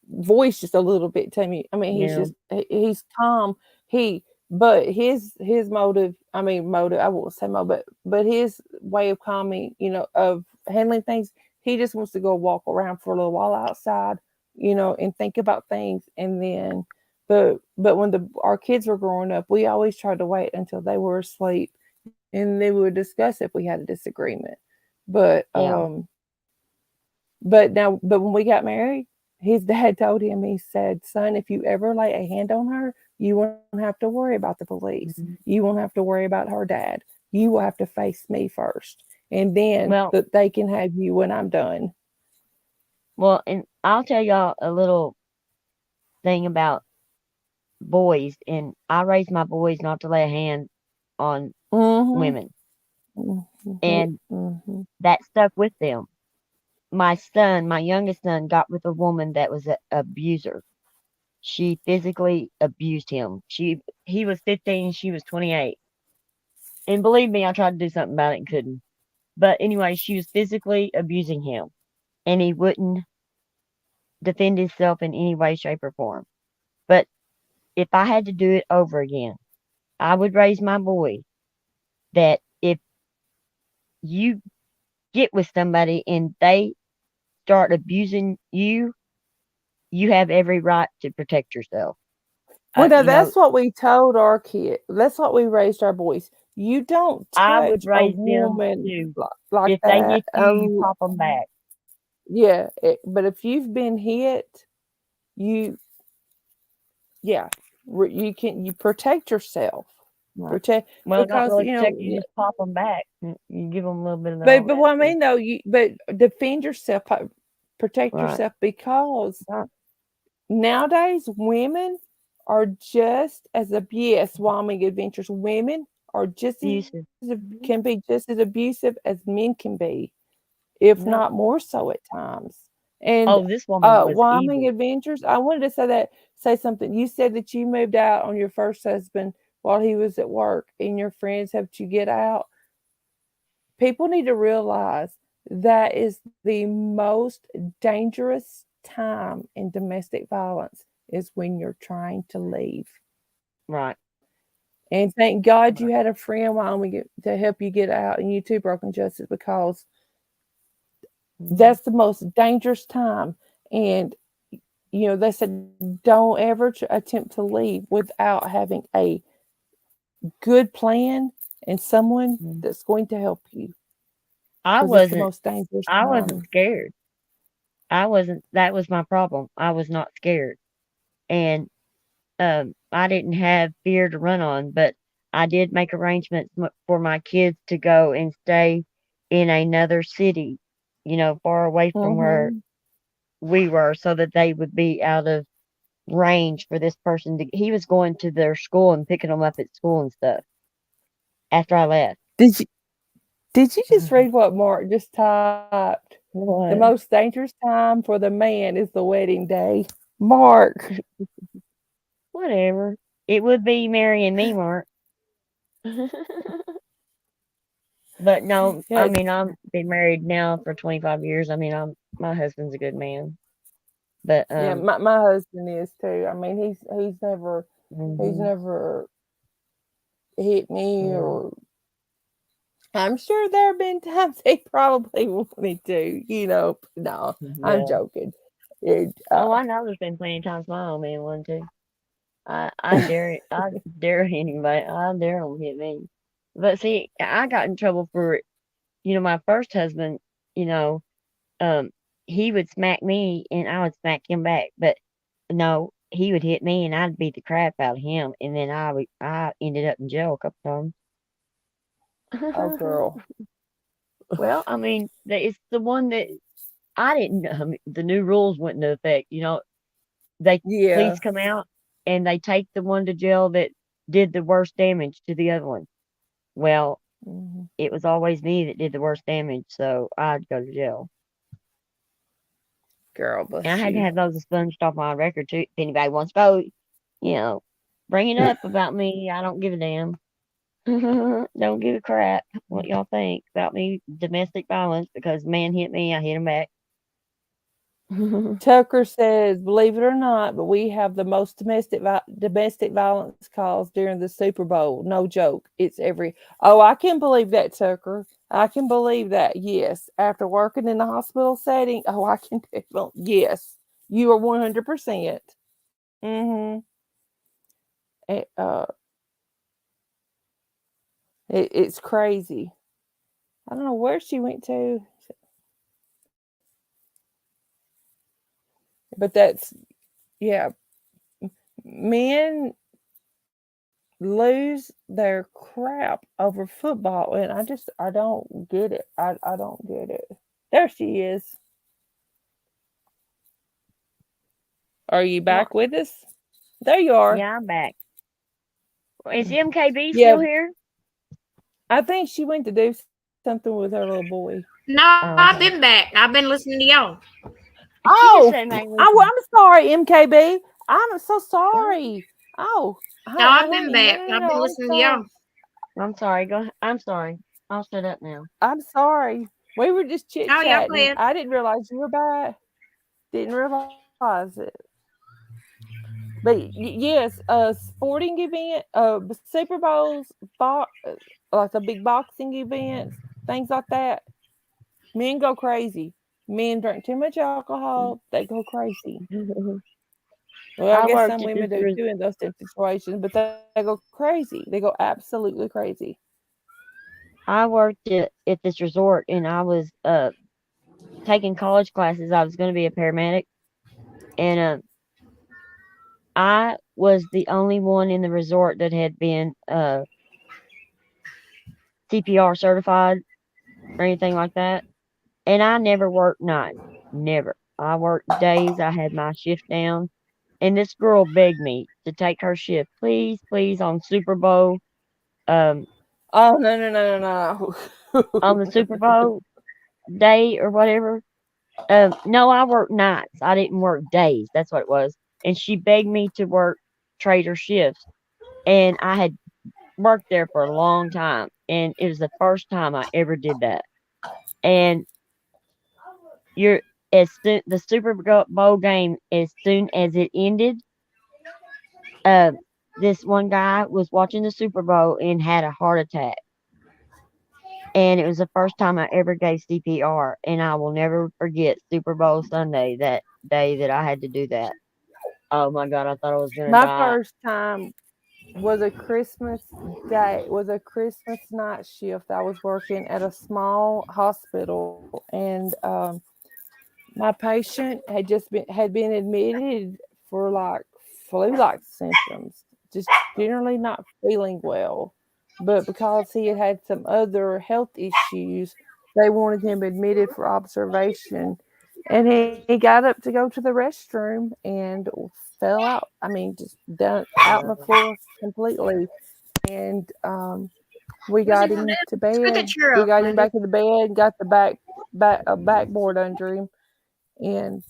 Speaker 5: voice just a little bit to me. I mean,
Speaker 3: Yeah.
Speaker 5: he's calm. He but his motive. I mean, motive. I won't say motive, but his way of calming. Of handling things. He just wants to go walk around for a little while outside. And think about things, and then. But when our kids were growing up, we always tried to wait until they were asleep, and then we would discuss if we had a disagreement. But
Speaker 3: Yeah.
Speaker 5: but when we got married, his dad told him, he said, "Son, if you ever lay a hand on her, you won't have to worry about the police.
Speaker 3: Mhm.
Speaker 5: You won't have to worry about her dad. You will have to face me first, and then
Speaker 3: Well,
Speaker 5: that they can have you when I'm done."
Speaker 3: and I'll tell y'all a little thing about boys, and I raised my boys not to lay a hand on
Speaker 5: Mm-hmm.
Speaker 3: women,
Speaker 5: Mm-hmm.
Speaker 3: and
Speaker 5: Mm-hmm.
Speaker 3: that stuck with them. My youngest son, got with a woman that was an abuser. She physically abused him. He was 15, she was 28. And believe me, I tried to do something about it and couldn't. But anyway, she was physically abusing him, and he wouldn't defend himself in any way, shape, or form. But if I had to do it over again, I would raise my boy that if you get with somebody and they start abusing you, you have every right to protect yourself.
Speaker 5: Well, no,
Speaker 3: You know,
Speaker 5: that's what we told our kid. That's what we raised our boys. You don't
Speaker 3: I would
Speaker 5: touch a
Speaker 3: raise them
Speaker 5: woman
Speaker 3: to,
Speaker 5: like
Speaker 3: if they
Speaker 5: that.
Speaker 3: hit you, you pop them back.
Speaker 5: Yeah, but if you've been hit, you yeah, you protect yourself.
Speaker 3: Right.
Speaker 5: Protect
Speaker 3: Well, not
Speaker 5: because
Speaker 3: really protect you, just pop them back. You give them a little bit of
Speaker 5: but
Speaker 3: all
Speaker 5: what I
Speaker 3: that.
Speaker 5: mean though, but defend yourself, protect
Speaker 3: Right.
Speaker 5: yourself because
Speaker 3: Right.
Speaker 5: nowadays women are just as yes, Wyoming Adventures women are just as
Speaker 3: Abusive.
Speaker 5: can be
Speaker 3: Mhm.
Speaker 5: just as abusive as men can be, if not
Speaker 3: Yep.
Speaker 5: more so at times. And
Speaker 3: Oh, this woman was
Speaker 5: Wyoming
Speaker 3: evil.
Speaker 5: Adventures, I wanted to say something. You said that you moved out on your first husband while he was at work, and your friends helped you get out. People need to realize that is the most dangerous time in domestic violence is when you're trying to leave.
Speaker 3: Right.
Speaker 5: And thank God you
Speaker 3: Right.
Speaker 5: had a friend while we to help you get out, and you too, Broken Justice, because
Speaker 3: Mhm.
Speaker 5: that's the most dangerous time. And they said don't ever attempt to leave without having a good plan and someone
Speaker 3: Mhm.
Speaker 5: that's going to help you,
Speaker 3: I
Speaker 5: because it's the
Speaker 3: wasn't.
Speaker 5: most dangerous
Speaker 3: I wasn't
Speaker 5: time.
Speaker 3: scared. I wasn't. That was my problem. I was not scared, and I didn't have fear to run on. But I did make arrangements for my kids to go and stay in another city, far away from where
Speaker 5: Hmm.
Speaker 3: we were, so that they would be out of range for this person to. He was going to their school and picking them up at school and stuff after I left.
Speaker 5: Did you did you just read what Mark just typed? The
Speaker 3: What?
Speaker 5: most dangerous time for the man is the wedding day. Mark.
Speaker 3: Whatever. It would be marrying me, Mark. But no, I
Speaker 5: Yes.
Speaker 3: mean, I've been married now for 25 years. I mean, my husband's a good man. But
Speaker 5: Yeah, my husband is too. I mean, he's
Speaker 3: mhm,
Speaker 5: never hit me,
Speaker 3: yeah,
Speaker 5: or I'm sure there have been times he probably wanted to. No, I'm
Speaker 3: yeah.
Speaker 5: joking. It,
Speaker 3: Oh, I know there's been plenty of times my old man wanted to. I dare it. I dare anybody. I dare them to hit me. But see, I got in trouble for, my first husband, you know, um, he would smack me and I would smack him back. But no, he would hit me and I'd beat the crap out of him, and then I ended up in jail a couple
Speaker 5: oh,
Speaker 3: times.
Speaker 5: girl.
Speaker 3: Well, I mean, it's the one that I didn't know. I mean, the new rules went into effect. They
Speaker 5: Yeah.
Speaker 3: police come out and they take the one to jail that did the worst damage to the other one. Well,
Speaker 5: Mhm.
Speaker 3: it was always me that did the worst damage, so I'd go to jail.
Speaker 5: Girl,
Speaker 3: And I
Speaker 5: bless
Speaker 3: had to
Speaker 5: you.
Speaker 3: have those expunged off my record too. If anybody wants to go, you know, bring it up about me. I don't give a damn. Don't give a crap what y'all think about me domestic violence because man hit me, I hit him back.
Speaker 5: Tucker says, believe it or not, but we have the most domestic violence calls during the Super Bowl. No joke. It's every. Oh, I can believe that, Tucker. I can believe that. Yes, after working in the hospital setting, oh, I can definitely. Yes, you are 100%. Mm-hmm. It, it's crazy. I don't know where she went to, but that's yeah. Men lose their crap over football, and I don't get it. I don't get it. There she is. Are you
Speaker 3: What?
Speaker 5: back with us? There you are.
Speaker 3: Yeah, I'm back. Is MKB
Speaker 5: Yeah,
Speaker 3: still here?
Speaker 5: I think she went to do something with her little boy.
Speaker 1: No,
Speaker 3: Oh,
Speaker 1: I've
Speaker 3: okay.
Speaker 1: been back. I've been listening to y'all.
Speaker 3: She just
Speaker 5: Oh,
Speaker 3: sitting back listening.
Speaker 5: I'm sorry, MKB. I'm so
Speaker 3: Oh,
Speaker 5: sorry. Oh,
Speaker 1: No, I've been
Speaker 5: honey, no,
Speaker 1: back.
Speaker 5: no, no,
Speaker 1: I've been
Speaker 5: no. I'm
Speaker 1: listening to
Speaker 5: sorry.
Speaker 1: y'all.
Speaker 3: I'm sorry. Go. I'm sorry. I'll shut up now.
Speaker 5: I'm sorry. We were just chit
Speaker 1: Oh, y'all go
Speaker 5: chatting.
Speaker 1: ahead.
Speaker 5: I didn't realize you were back. Didn't realize it. But yes, a sporting event, Super Bowls, like the big boxing events, things like that. Men go crazy. Men drink too much alcohol. They go crazy. Well, I
Speaker 3: I
Speaker 5: guess
Speaker 3: worked
Speaker 5: some
Speaker 3: at
Speaker 5: women
Speaker 3: this.
Speaker 5: do too in those type situations, but they go crazy. They go absolutely crazy.
Speaker 3: I worked at this resort, and I was taking college classes. I was going to be a paramedic, and I was the only one in the resort that had been CPR certified or anything like that. And I never worked nights. Never. I worked days. I had my shift down. And this girl begged me to take her shift. Please, please, on Super Bowl, um,
Speaker 5: Oh no no no no
Speaker 3: on the
Speaker 5: no!
Speaker 3: Super Bowl day or whatever. No, I worked nights. I didn't work days. That's what it was. And she begged me to work trader shifts. And I had worked there for a long time. And it was the first time I ever did that. And you're as soon the Super Bowl game, as soon as it ended, uh, this one guy was watching the Super Bowl and had a heart attack. And it was the first time I ever gave CPR, and I will never forget Super Bowl Sunday, that day that I had to do that. Oh my God, I thought I was gonna
Speaker 5: My
Speaker 3: die.
Speaker 5: first time was a Christmas day. Was a Christmas night shift. I was working at a small hospital, and my patient had been admitted for like flu-like symptoms, just generally not feeling well. But because he had had some other health issues, they wanted him admitted for observation. And he got up to go to the restroom and fell out. I mean, just down out on the
Speaker 3: Uh,
Speaker 5: floor completely. And we
Speaker 1: Was
Speaker 5: got
Speaker 1: it
Speaker 5: him to
Speaker 1: screw the
Speaker 5: bed.
Speaker 1: chair
Speaker 5: We
Speaker 1: up,
Speaker 5: got him
Speaker 1: Linda?
Speaker 5: back in the bed. Got the backboard under him, and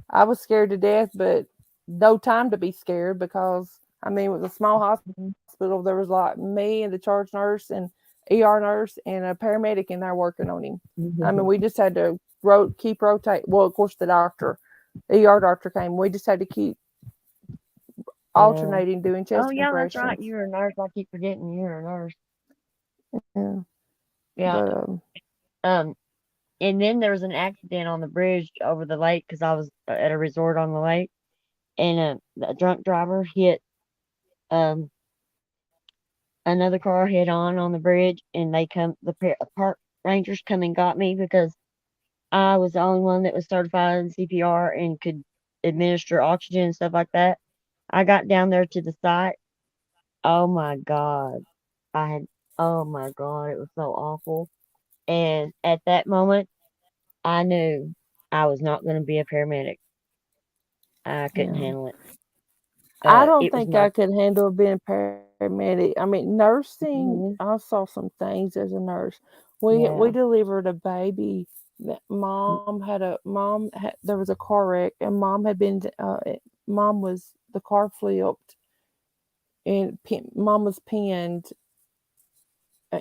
Speaker 5: I was scared to death, but no time to be scared because I mean, it was a small
Speaker 3: mhm,
Speaker 5: hospital. There was like me and the charge nurse and ER nurse and a paramedic in there working on him. I mean, we just had to keep rotate. Well, of course, the doctor, ER doctor came. We just had to keep
Speaker 3: yeah.
Speaker 5: alternating doing
Speaker 3: Oh
Speaker 5: chest
Speaker 3: yeah, that's right.
Speaker 5: compressions.
Speaker 3: You're a nurse. I keep forgetting you're a nurse.
Speaker 5: Yeah,
Speaker 3: Yeah.
Speaker 5: but
Speaker 3: Um. And then there was an accident on the bridge over the lake because I was at a resort on the lake, and a drunk driver hit um another car head on the bridge, and the park rangers come and got me because I was the only one that was certified in CPR and could administer oxygen and stuff like that. I got down there to the site. Oh my God. I had, oh my God, it was so awful. And at that moment, I knew I was not going to be a paramedic. I couldn't
Speaker 5: yeah.
Speaker 3: handle it.
Speaker 5: I don't
Speaker 3: It was
Speaker 5: think
Speaker 3: my,
Speaker 5: I could handle being paramedic. I mean, nursing.
Speaker 3: mhm,
Speaker 5: I saw some things as a nurse. We
Speaker 3: yeah,
Speaker 5: delivered a baby There was a car wreck, and mom was the car flipped, and mom was pinned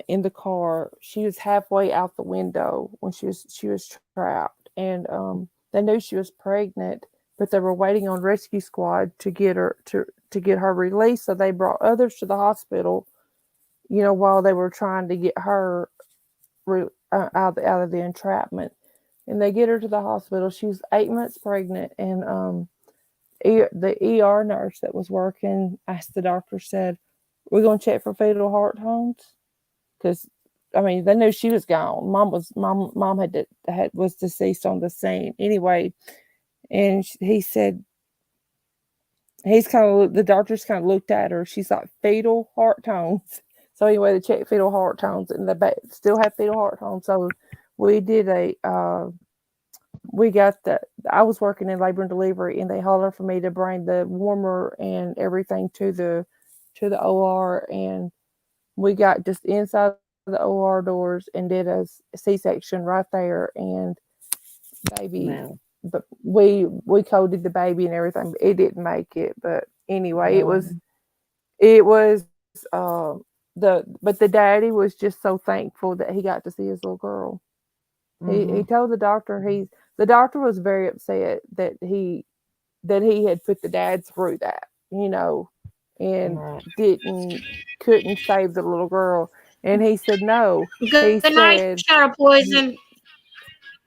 Speaker 5: in the car. She was halfway out the window when she was trapped, and they knew she was pregnant, but they were waiting on rescue squad to get her released. So they brought others to the hospital, while they were trying to get her out of the entrapment. And they get her to the hospital. She was 8 months pregnant, and the ER nurse that was working asked the doctor, said, "We're going to check for fetal heart tones," because I mean they knew she was gone. Mom was deceased on the scene anyway, and he said the doctors kind of looked at her. She's like, fetal heart tones. So anyway, they checked fetal heart tones, and the still had fetal heart tones. So we did we got I was working in labor and delivery, and they hollered for me to bring the warmer and everything to the OR, and we got just inside the OR doors and did a C-section right there, and baby,
Speaker 3: Wow.
Speaker 5: but we coded the baby and everything, but it didn't make it. But anyway, it was but the daddy was just so thankful that he got to see his little girl. He told the doctor the doctor was very upset that he had put the dad through that, and
Speaker 3: Right.
Speaker 5: couldn't save the little girl. And he said no. He
Speaker 1: Good night,
Speaker 5: said,
Speaker 1: shadow poison.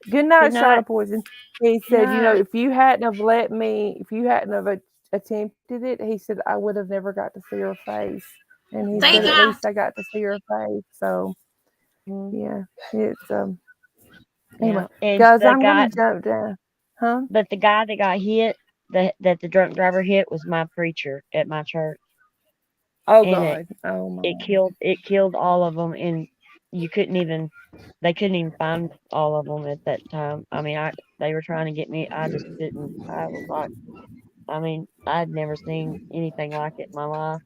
Speaker 5: "Good
Speaker 3: Good
Speaker 5: night, shot
Speaker 3: night.
Speaker 5: of poison." He
Speaker 3: Good
Speaker 5: said,
Speaker 3: night.
Speaker 5: if you hadn't have attempted it, he said, I would have never got to see her face. And he
Speaker 1: Thank
Speaker 5: said, at
Speaker 3: Right.
Speaker 1: God.
Speaker 5: least I got to see her face. So
Speaker 3: Mm.
Speaker 5: yeah, it's anyway,
Speaker 3: Yeah. And
Speaker 5: guys,
Speaker 3: the
Speaker 5: I'm
Speaker 3: guy,
Speaker 5: gonna jump down. Huh?
Speaker 3: but the guy that got hit, that the drunk driver hit, was my preacher at my church,
Speaker 5: Oh
Speaker 3: and
Speaker 5: God. Oh my.
Speaker 3: it killed all of them, and you couldn't even they couldn't even find all of them at that time. I mean, they were trying to get me. I just didn't. I was like, I mean, I'd never seen anything like it in my life.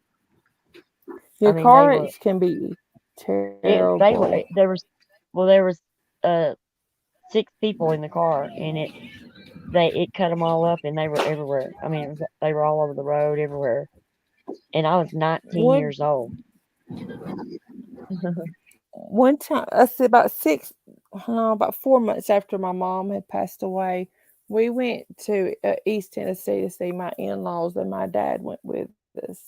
Speaker 3: I
Speaker 5: Your
Speaker 3: mean,
Speaker 5: car wrecks can be terrible.
Speaker 3: there was, well, there was uh 6 people in the car, and it cut them all up, and they were everywhere. I mean, they were all over the road everywhere, and I was 19
Speaker 5: One
Speaker 3: years old.
Speaker 5: one time, I said about no, about 4 months after my mom had passed away, we went to East Tennessee to see my in-laws, and my dad went with us.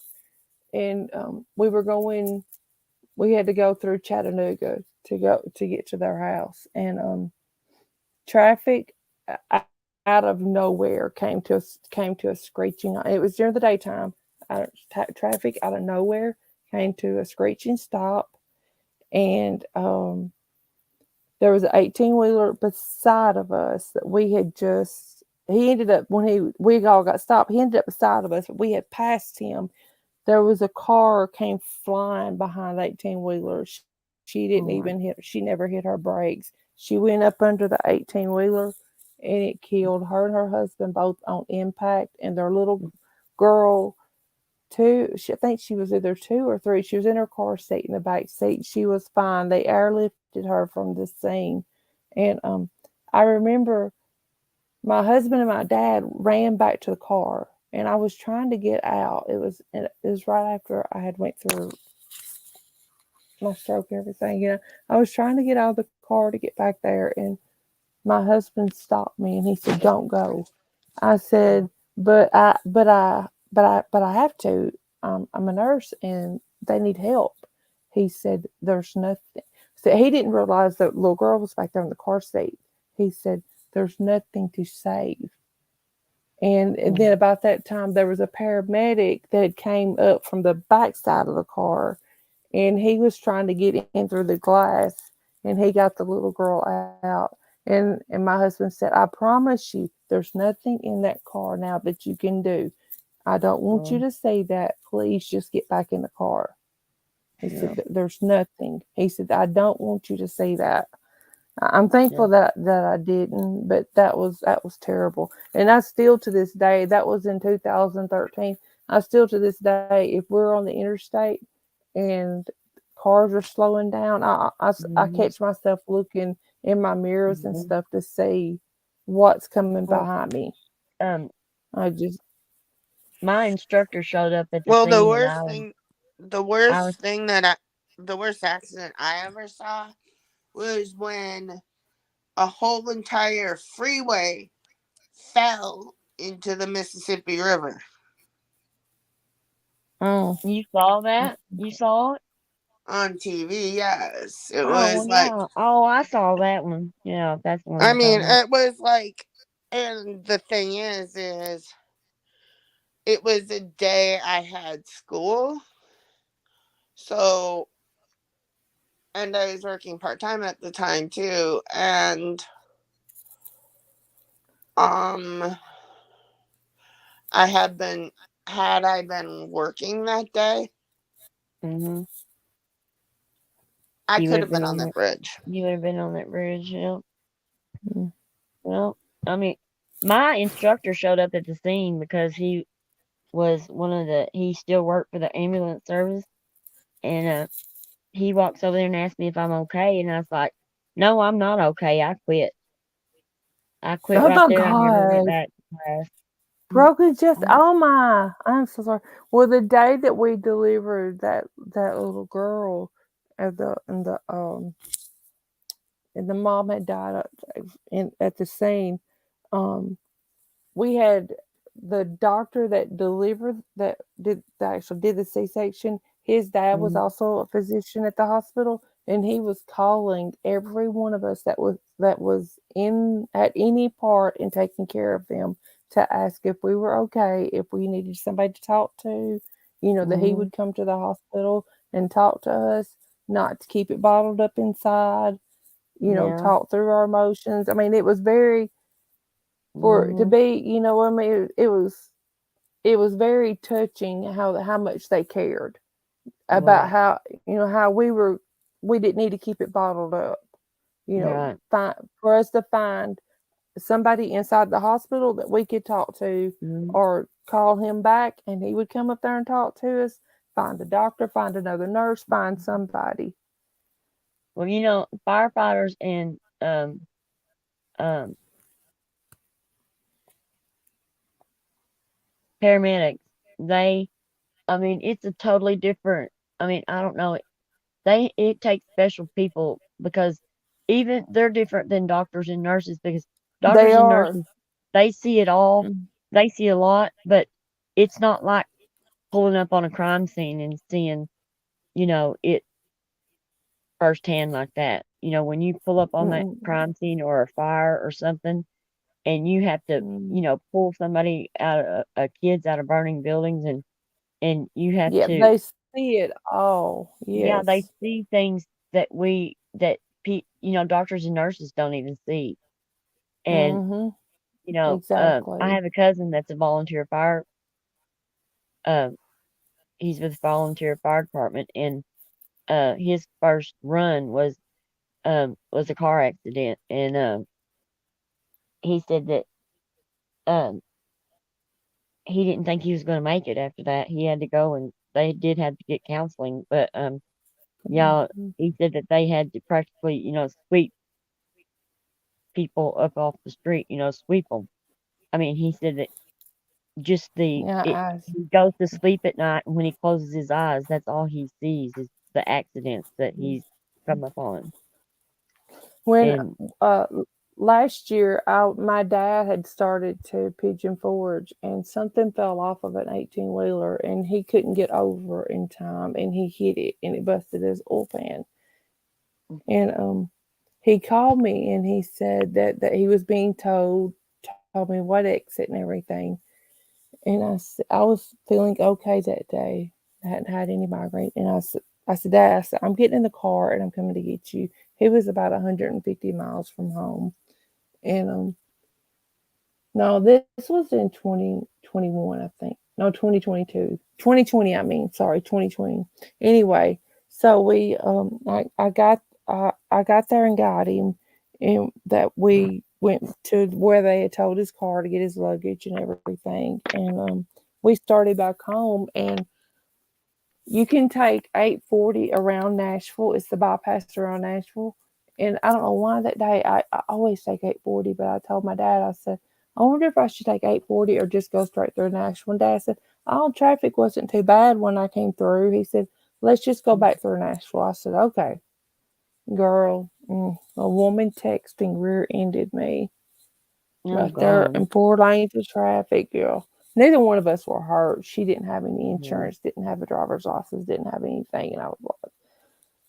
Speaker 5: And we had to go through Chattanooga to get to their house, and traffic out of nowhere came to a screeching. It was during the daytime. Traffic out of nowhere came to a screeching stop, and there was an 18-wheeler beside of us that we had just. He ended up we all got stopped. He ended up beside of us, but we had passed him. There was a car came flying behind the 18-wheeler. She didn't
Speaker 3: Oh my,
Speaker 5: even hit. She never hit her brakes. She went up under the 18-wheeler, and it killed her and her husband both on impact, and their little girl two. I think she was either 2 or 3. She was in her car seat in the back seat. She was fine. They airlifted her from the scene, and I remember my husband and my dad ran back to the car, and I was trying to get out. It was right after I had went through my stroke and everything. I was trying to get out of the car to get back there, and my husband stopped me, and he said, "Don't go." I said, "But I have to. I'm a nurse, and they need help." He said, "There's nothing." So he didn't realize that little girl was back there in the car seat. He said, "There's nothing to save." And then about that time, there was a paramedic that had came up from the back side of the car, and he was trying to get in through the glass, and he got the little girl out. And my husband said, "I promise you, there's nothing in that car now that you can do. I don't want you
Speaker 3: oh,
Speaker 5: to say that. Please just get back in the car." He
Speaker 3: yeah,
Speaker 5: said, "There's nothing." He said, "I don't want you to say that." I'm thankful
Speaker 3: yeah,
Speaker 5: that I didn't, but that was terrible. And I still to this day, that was in 2013. I still to this day, if we're on the interstate and cars are slowing down, I
Speaker 3: hmm,
Speaker 5: catch myself looking in my mirrors and
Speaker 3: Mhm.
Speaker 5: stuff to see what's coming
Speaker 3: Well,
Speaker 5: behind me.
Speaker 3: um,
Speaker 5: I just
Speaker 3: my instructor showed up at the
Speaker 4: Well,
Speaker 3: scene, and I was,
Speaker 4: the worst accident I ever saw was when a whole entire freeway fell into the Mississippi River
Speaker 5: mm,
Speaker 3: you saw that? You saw it?
Speaker 4: on TV. Yes, it
Speaker 3: Oh,
Speaker 4: was
Speaker 3: well,
Speaker 4: like,
Speaker 3: yeah. Oh, I saw that one. Yeah, that's the one
Speaker 4: I
Speaker 3: you're
Speaker 4: mean,
Speaker 3: talking about.
Speaker 4: it was like, and the thing is, it was the day I had school, so, and I was working part time at the time too, and um, I had been had I been working that day,
Speaker 3: Mhm.
Speaker 4: I
Speaker 3: You would
Speaker 4: could
Speaker 3: have
Speaker 4: have
Speaker 3: been
Speaker 4: been
Speaker 3: on
Speaker 4: on that
Speaker 3: that.
Speaker 4: bridge.
Speaker 3: You would have been on that bridge. Yeah.
Speaker 5: mm.
Speaker 3: Well, I mean, my instructor showed up at the scene because he was one of the. He still worked for the ambulance service, and he walks over there and asks me if I'm okay, and I was like, "No, I'm not okay. I quit. I quit
Speaker 5: Oh
Speaker 3: right
Speaker 5: my
Speaker 3: there. I never went
Speaker 5: God.
Speaker 3: back to class."
Speaker 5: Broken just
Speaker 3: Mm,
Speaker 5: oh my. I'm so sorry. Well, the day that we delivered that little girl at the in the and the mom had died at the scene, um we had the doctor that delivered that actually did the C-section. His dad was
Speaker 3: mm,
Speaker 5: also a physician at the hospital, and he was calling every one of us that was in at any part in taking care of them to ask if we were okay, if we needed somebody to talk to. That he
Speaker 3: mhm.
Speaker 5: would come to the hospital and talk to us, not to keep it bottled up inside.
Speaker 3: Yeah.
Speaker 5: Talk through our emotions. I mean, it was very for to
Speaker 3: Mhm.
Speaker 5: be, I mean, it was very touching how much they cared about
Speaker 3: Right.
Speaker 5: how we didn't need to keep it bottled up.
Speaker 3: Right.
Speaker 5: For us to find somebody inside the hospital that we could talk to
Speaker 3: Mhm.
Speaker 5: or call him back and he would come up there and talk to us, find a doctor, find another nurse, find somebody.
Speaker 3: Well, firefighters and um paramedics, they, I mean, it's a totally different. I mean, I don't know. It takes special people because even they're different than doctors and nurses because
Speaker 5: They
Speaker 3: doctors and
Speaker 5: are.
Speaker 3: nurses, they see it all.
Speaker 5: Mm,
Speaker 3: They see a lot, but it's not like pulling up on a crime scene and seeing, it firsthand like that. When you pull up on that
Speaker 5: mm,
Speaker 3: crime scene or a fire or something, and you have to,
Speaker 5: mm.
Speaker 3: pull somebody out of kids out of burning buildings, and you have
Speaker 5: Yeah,
Speaker 3: to,
Speaker 5: they see it all.
Speaker 3: yeah, they
Speaker 5: Yes.
Speaker 3: see things that doctors and nurses don't even see. And
Speaker 5: Mm-hmm.
Speaker 3: I
Speaker 5: Exactly.
Speaker 3: have a cousin that's a volunteer fire. Um, he's with the volunteer fire department, and his first run was a car accident, and he said that um he didn't think he was going to make it after that. He had to go, and they did have to get counseling, but yeah,
Speaker 5: Mhm.
Speaker 3: he said that they had to practically, sweep people up off the street, sweep them. I mean, he said that just
Speaker 5: Yeah,
Speaker 3: he goes to sleep at night, and when he closes his eyes, that's all he sees is the accidents that he's come upon.
Speaker 5: when
Speaker 3: And
Speaker 5: uh last year, my dad had started to pigeon forge, and something fell off of an 18-wheeler, and he couldn't get over in time, and he hit it, and it busted his oil pan. And he called me, and he said that he was being told me what exit and everything. And I was feeling okay that day. I hadn't had any migraine. And I said, Dad, I'm getting in the car and I'm coming to get you. He was about 150 miles from home. And no, this was in 2021, I think. No, 2022. 2020, I mean. Sorry, 2020. Anyway, so I got there and got him, and that we went to where they had told his car to get his luggage and everything. And we started back home, and you can take 840 around Nashville. It's the bypass around Nashville, And I don't know why that day I always take 840, but I told my dad, I said, I wonder if I should take 840 or just go straight through Nashville. And Dad said, oh, traffic wasn't too bad when I came through. He said, let's just go back through Nashville. I said, okay, girl. A woman texting rear-ended me
Speaker 3: Oh
Speaker 5: right there
Speaker 3: God.
Speaker 5: in 4 lanes of traffic, girl. Neither one of us were hurt. She didn't have any
Speaker 3: Yeah.
Speaker 5: insurance, didn't have a driver's license, didn't have anything. And I was like,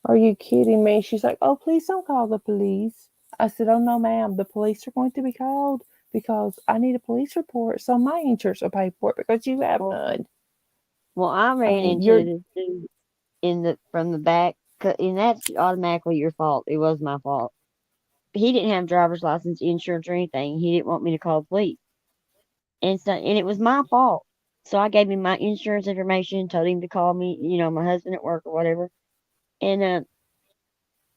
Speaker 5: are you kidding me? She's like, oh, please don't call the police. I said, oh, no, ma'am. The police are going to be called because I need a police report so my insurance will pay for it because you have
Speaker 3: Well,
Speaker 5: none.
Speaker 3: well, I
Speaker 5: I
Speaker 3: ran
Speaker 5: mean, you're,
Speaker 3: into this dude in the from the back, and that's automatically your fault. It was my fault. He didn't have driver's license, insurance, or anything. He didn't want me to call the police, and it was my fault. So I gave him my insurance information, told him to call me, my husband at work or whatever. And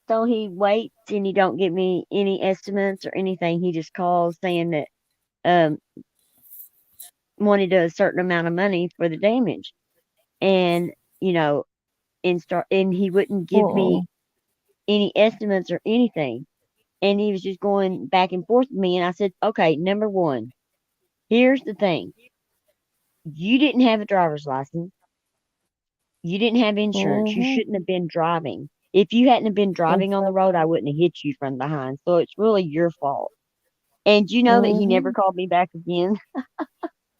Speaker 3: so he waits and he don't give me any estimates or anything. He just calls saying that um wanted a certain amount of money for the damage. And, you know, and he wouldn't give me
Speaker 5: mm,
Speaker 3: any estimates or anything. And he was just going back and forth with me. And I said, okay, number one, here's the thing. You didn't have a driver's license. You didn't have insurance. You
Speaker 5: mm-hmm,
Speaker 3: shouldn't have been driving. If you hadn't have been driving on the road, I wouldn't have hit you from behind. So it's really your fault. And you know that he never
Speaker 5: mm-hmm.
Speaker 3: called me back again.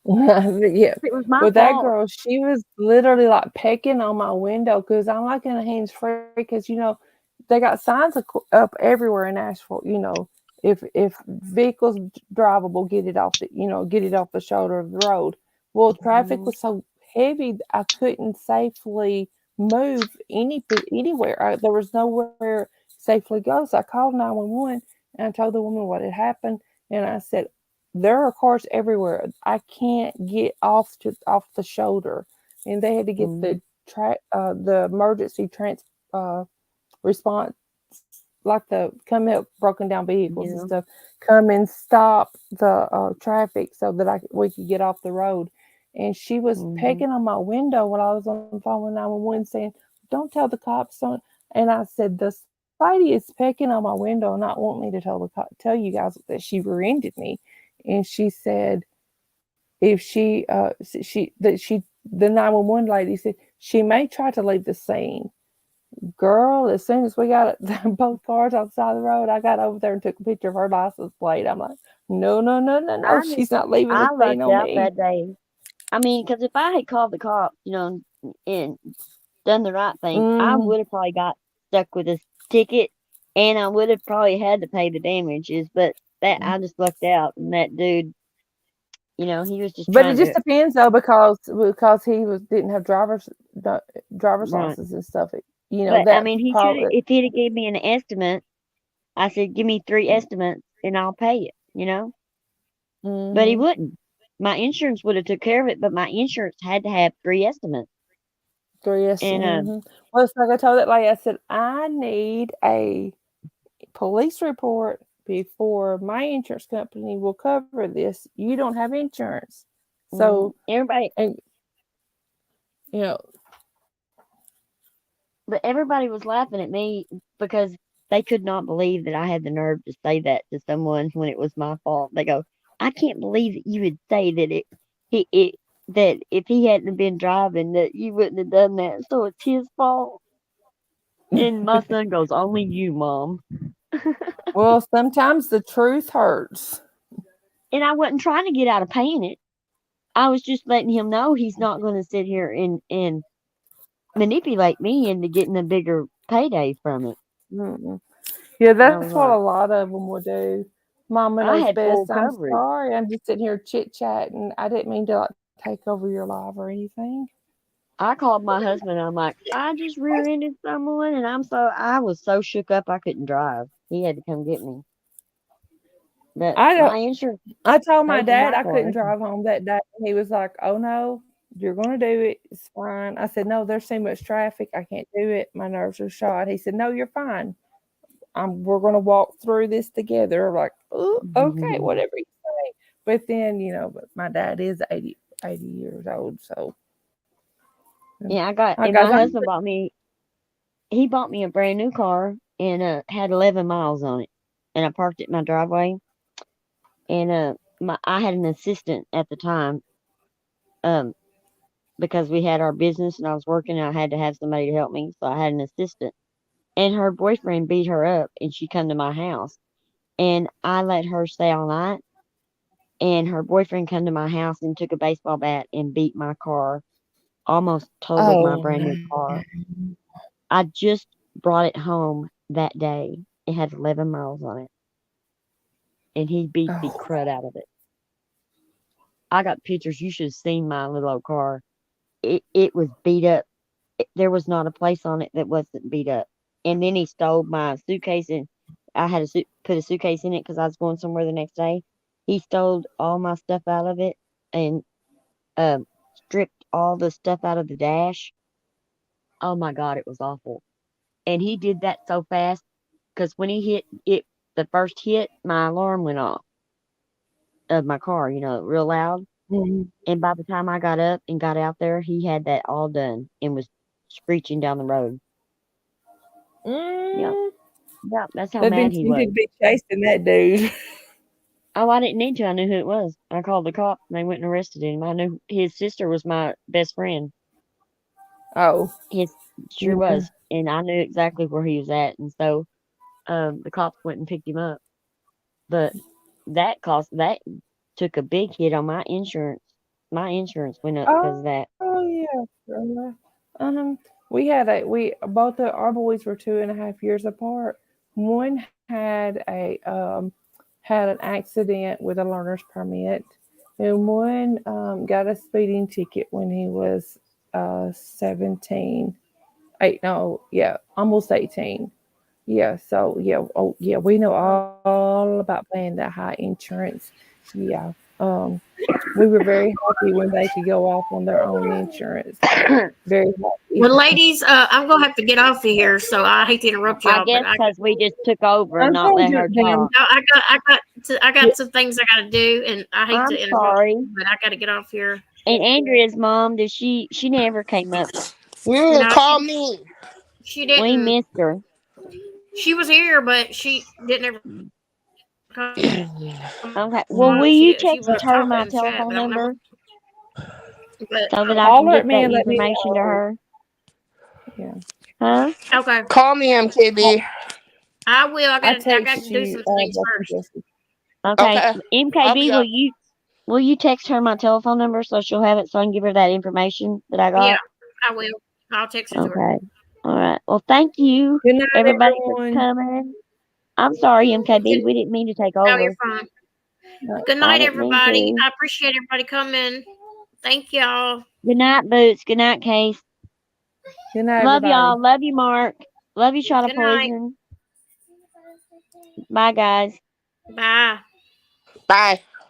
Speaker 5: Yeah,
Speaker 3: It was my
Speaker 5: but that
Speaker 3: fault.
Speaker 5: girl, she was literally like pecking on my window because I'm like in a hands free because they got signs up everywhere in Nashville. If vehicles drivable, get it off the shoulder of the road. Well, traffic
Speaker 3: Mhm,
Speaker 5: was so heavy I couldn't safely move anywhere. There was nowhere safely go. So I called 911 and I told the woman what had happened, and I said, there are cars everywhere. I can't get off the shoulder, and they had to get
Speaker 3: mhm,
Speaker 5: the emergency uh, response, like the come help broken down vehicles and
Speaker 3: yeah,
Speaker 5: stuff, come and stop the traffic so that we could get off the road. And she was
Speaker 3: mhm,
Speaker 5: pecking on my window while I was on the phone with 911 saying, "Don't tell the cops." Don't. And I said, "The lady is pecking on my window and not wanting me to tell you guys that she rear-ended me." And she said, if the 911 lady said she may try to leave the scene. Girl, as soon as we got both cars off the side of the road, I got over there and took a picture of her license plate. I'm like, no, no, no, no, no,
Speaker 3: I knew
Speaker 5: she's not leaving the
Speaker 3: I
Speaker 5: scene
Speaker 3: lucked
Speaker 5: on
Speaker 3: out
Speaker 5: me.
Speaker 3: that day. I mean, because if I had called the cops, and done the right thing, I
Speaker 5: Mm,
Speaker 3: would have probably got stuck with a ticket, and I would have probably had to pay the damages. But that I just lucked out, and that dude, he was just
Speaker 5: but it
Speaker 3: trying
Speaker 5: just
Speaker 3: to
Speaker 5: depends though, because he didn't have driver's
Speaker 3: right.
Speaker 5: license and stuff.
Speaker 3: But I
Speaker 5: That
Speaker 3: mean, he should have.
Speaker 5: probably.
Speaker 3: If he'd have gave me an estimate, I said, "Give me 3 estimates, and I'll pay it." But he
Speaker 5: Mm-hmm.
Speaker 3: wouldn't. My insurance would have took care of it, but my insurance had to have 3 estimates.
Speaker 5: Yes.
Speaker 3: And
Speaker 5: Mm-hmm. Well, it's like I told that lady, I said, I need a police report before my insurance company will cover this. You don't have insurance. So,
Speaker 3: everybody,
Speaker 5: and you know,
Speaker 3: but everybody was laughing at me because they could not believe that I had the nerve to say that to someone when it was my fault. They go, "I can't believe that you would say that that if he hadn't have been driving that you wouldn't have done that. So it's his fault." And my son goes, "Only you, mom."
Speaker 5: well, sometimes the truth hurts.
Speaker 3: And I wasn't trying to get out of paying it. I was just letting him know he's not going to sit here and manipulate me into getting a bigger payday from it.
Speaker 5: Mm-mm. Yeah,
Speaker 3: And I
Speaker 5: that's
Speaker 3: was
Speaker 5: what a
Speaker 3: like,
Speaker 5: lot of them will do. Mama
Speaker 3: I
Speaker 5: knows
Speaker 3: had full
Speaker 5: best. I'm
Speaker 3: coverage.
Speaker 5: sorry. I'm just sitting here chit chatting. I didn't mean to like take over your life or anything.
Speaker 3: I called my husband. I'm like, I just rear-ended someone, and I was so shook up I couldn't drive. He had to come get me. But
Speaker 5: I don't.
Speaker 3: my insurance
Speaker 5: I told my
Speaker 3: paid for
Speaker 5: dad
Speaker 3: my
Speaker 5: I couldn't
Speaker 3: car.
Speaker 5: drive home that day. He was like, "Oh no, you're gonna do it. It's fine." I said, "No, there's too much traffic. I can't do it. My nerves are shot." He said, "No, you're fine. We're gonna walk through this together." I'm like, "Oh, okay, whatever you say." But then, but my dad is 80 years old, so
Speaker 3: Yeah, I got
Speaker 5: I
Speaker 3: and
Speaker 5: guys,
Speaker 3: my husband bought me. He bought me a brand new car, and had 11 miles on it. And I parked it in my driveway. And I had an assistant at the time, um, because we had our business and I was working. And I had to have somebody to help me, so I had an assistant. And her boyfriend beat her up, and she come to my house, and I let her stay all night. And her boyfriend come to my house and took a baseball bat and beat my car, almost totaled my
Speaker 5: Oh,
Speaker 3: brand new car. I just brought it home that day. It had 11 miles on it, and he beat the
Speaker 5: oh.
Speaker 3: crud out of it. I got pictures. You should have seen my little old car. It was beat up. There was not a place on it that wasn't beat up. And then he stole my suitcase, and I had to put a suitcase in it because I was going somewhere the next day. He stole all my stuff out of it and stripped all the stuff out of the dash. Oh my God, it was awful. And he did that so fast because when he hit it, the first hit, my alarm went off of my car, real loud.
Speaker 5: Mhm.
Speaker 3: And by the time I got up and got out there, he had that all done and was screeching down the road. Yep,
Speaker 5: Mm,
Speaker 3: yep, that's how
Speaker 5: they've been
Speaker 3: mad he
Speaker 5: tempted
Speaker 3: was.
Speaker 5: to be chasing that dude.
Speaker 3: Oh, I didn't need to. I knew who it was. I called the cops and they went and arrested him. I knew his sister was my best friend.
Speaker 5: Oh,
Speaker 3: His sure
Speaker 5: yeah.
Speaker 3: was, and I knew exactly where he was at. And so, the cops went and picked him up. But that took a big hit on my insurance. My insurance went up because of that.
Speaker 5: Oh yeah. We had we both of our boys were 2.5 years apart. One had an accident with a learner's permit, and one got a speeding ticket when he was 17. No, yeah, almost 18. Yeah, so yeah, oh yeah, we know all about paying that high insurance. Yeah. Um, we were very happy when they could go off on their own insurance. Very happy.
Speaker 1: Well, ladies, I'm gonna have to get off of here, so I hate to interrupt
Speaker 3: I
Speaker 1: y'all,
Speaker 3: guess
Speaker 1: but I
Speaker 3: because we just took over and
Speaker 5: I'm
Speaker 3: not
Speaker 5: gonna
Speaker 3: let her
Speaker 5: jump down.
Speaker 3: talk.
Speaker 1: I
Speaker 5: Yeah.
Speaker 1: got some things I gotta do, and I hate
Speaker 3: I'm
Speaker 1: to interrupt,
Speaker 3: sorry.
Speaker 1: but I gotta get off here.
Speaker 3: And Andrea's mom, did she never came up.
Speaker 1: No,
Speaker 4: Call me.
Speaker 1: she
Speaker 3: We
Speaker 1: didn't.
Speaker 3: missed her.
Speaker 1: She was here, but she didn't ever come
Speaker 3: Okay.
Speaker 1: on.
Speaker 3: Well, will
Speaker 1: She
Speaker 3: you
Speaker 1: was
Speaker 3: text
Speaker 1: talking
Speaker 3: her
Speaker 1: in the
Speaker 3: my
Speaker 1: chat, but I don't
Speaker 3: telephone
Speaker 1: know.
Speaker 3: number
Speaker 1: But
Speaker 3: so that I can
Speaker 5: Holler at
Speaker 3: get
Speaker 5: me
Speaker 3: that
Speaker 5: and let me
Speaker 3: information to
Speaker 5: know.
Speaker 3: her?
Speaker 5: Yeah.
Speaker 3: Huh?
Speaker 1: okay,
Speaker 4: Call me, MKB.
Speaker 1: I will.
Speaker 5: I
Speaker 1: I got
Speaker 5: text
Speaker 1: to do
Speaker 5: you
Speaker 1: some things
Speaker 5: back and
Speaker 1: first.
Speaker 5: Jesse.
Speaker 3: Okay.
Speaker 4: Okay. I'll
Speaker 3: MKB,
Speaker 4: be up.
Speaker 3: will you text her my telephone number so she'll have it so I can give her that information that I
Speaker 1: Yeah,
Speaker 3: got?
Speaker 1: I will. I'll text it to her.
Speaker 3: Okay. All right. Well, thank you
Speaker 5: Good night,
Speaker 3: everybody for
Speaker 5: everyone.
Speaker 3: coming. I'm sorry, MKB.
Speaker 1: Good,
Speaker 3: We didn't mean to take
Speaker 1: no, you're
Speaker 3: over.
Speaker 1: fine.
Speaker 5: Uh,
Speaker 1: Good
Speaker 3: I
Speaker 1: night,
Speaker 3: didn't mean
Speaker 1: everybody.
Speaker 3: to.
Speaker 1: I appreciate everybody coming. Thank y'all.
Speaker 3: Good night, Boots. Good night, Case.
Speaker 5: Good night,
Speaker 3: Love
Speaker 5: everybody.
Speaker 3: y'all. Love you, Mark. Love you, Shot of
Speaker 1: Good night.
Speaker 3: Poison. Bye, guys.
Speaker 1: Bye.
Speaker 4: Bye.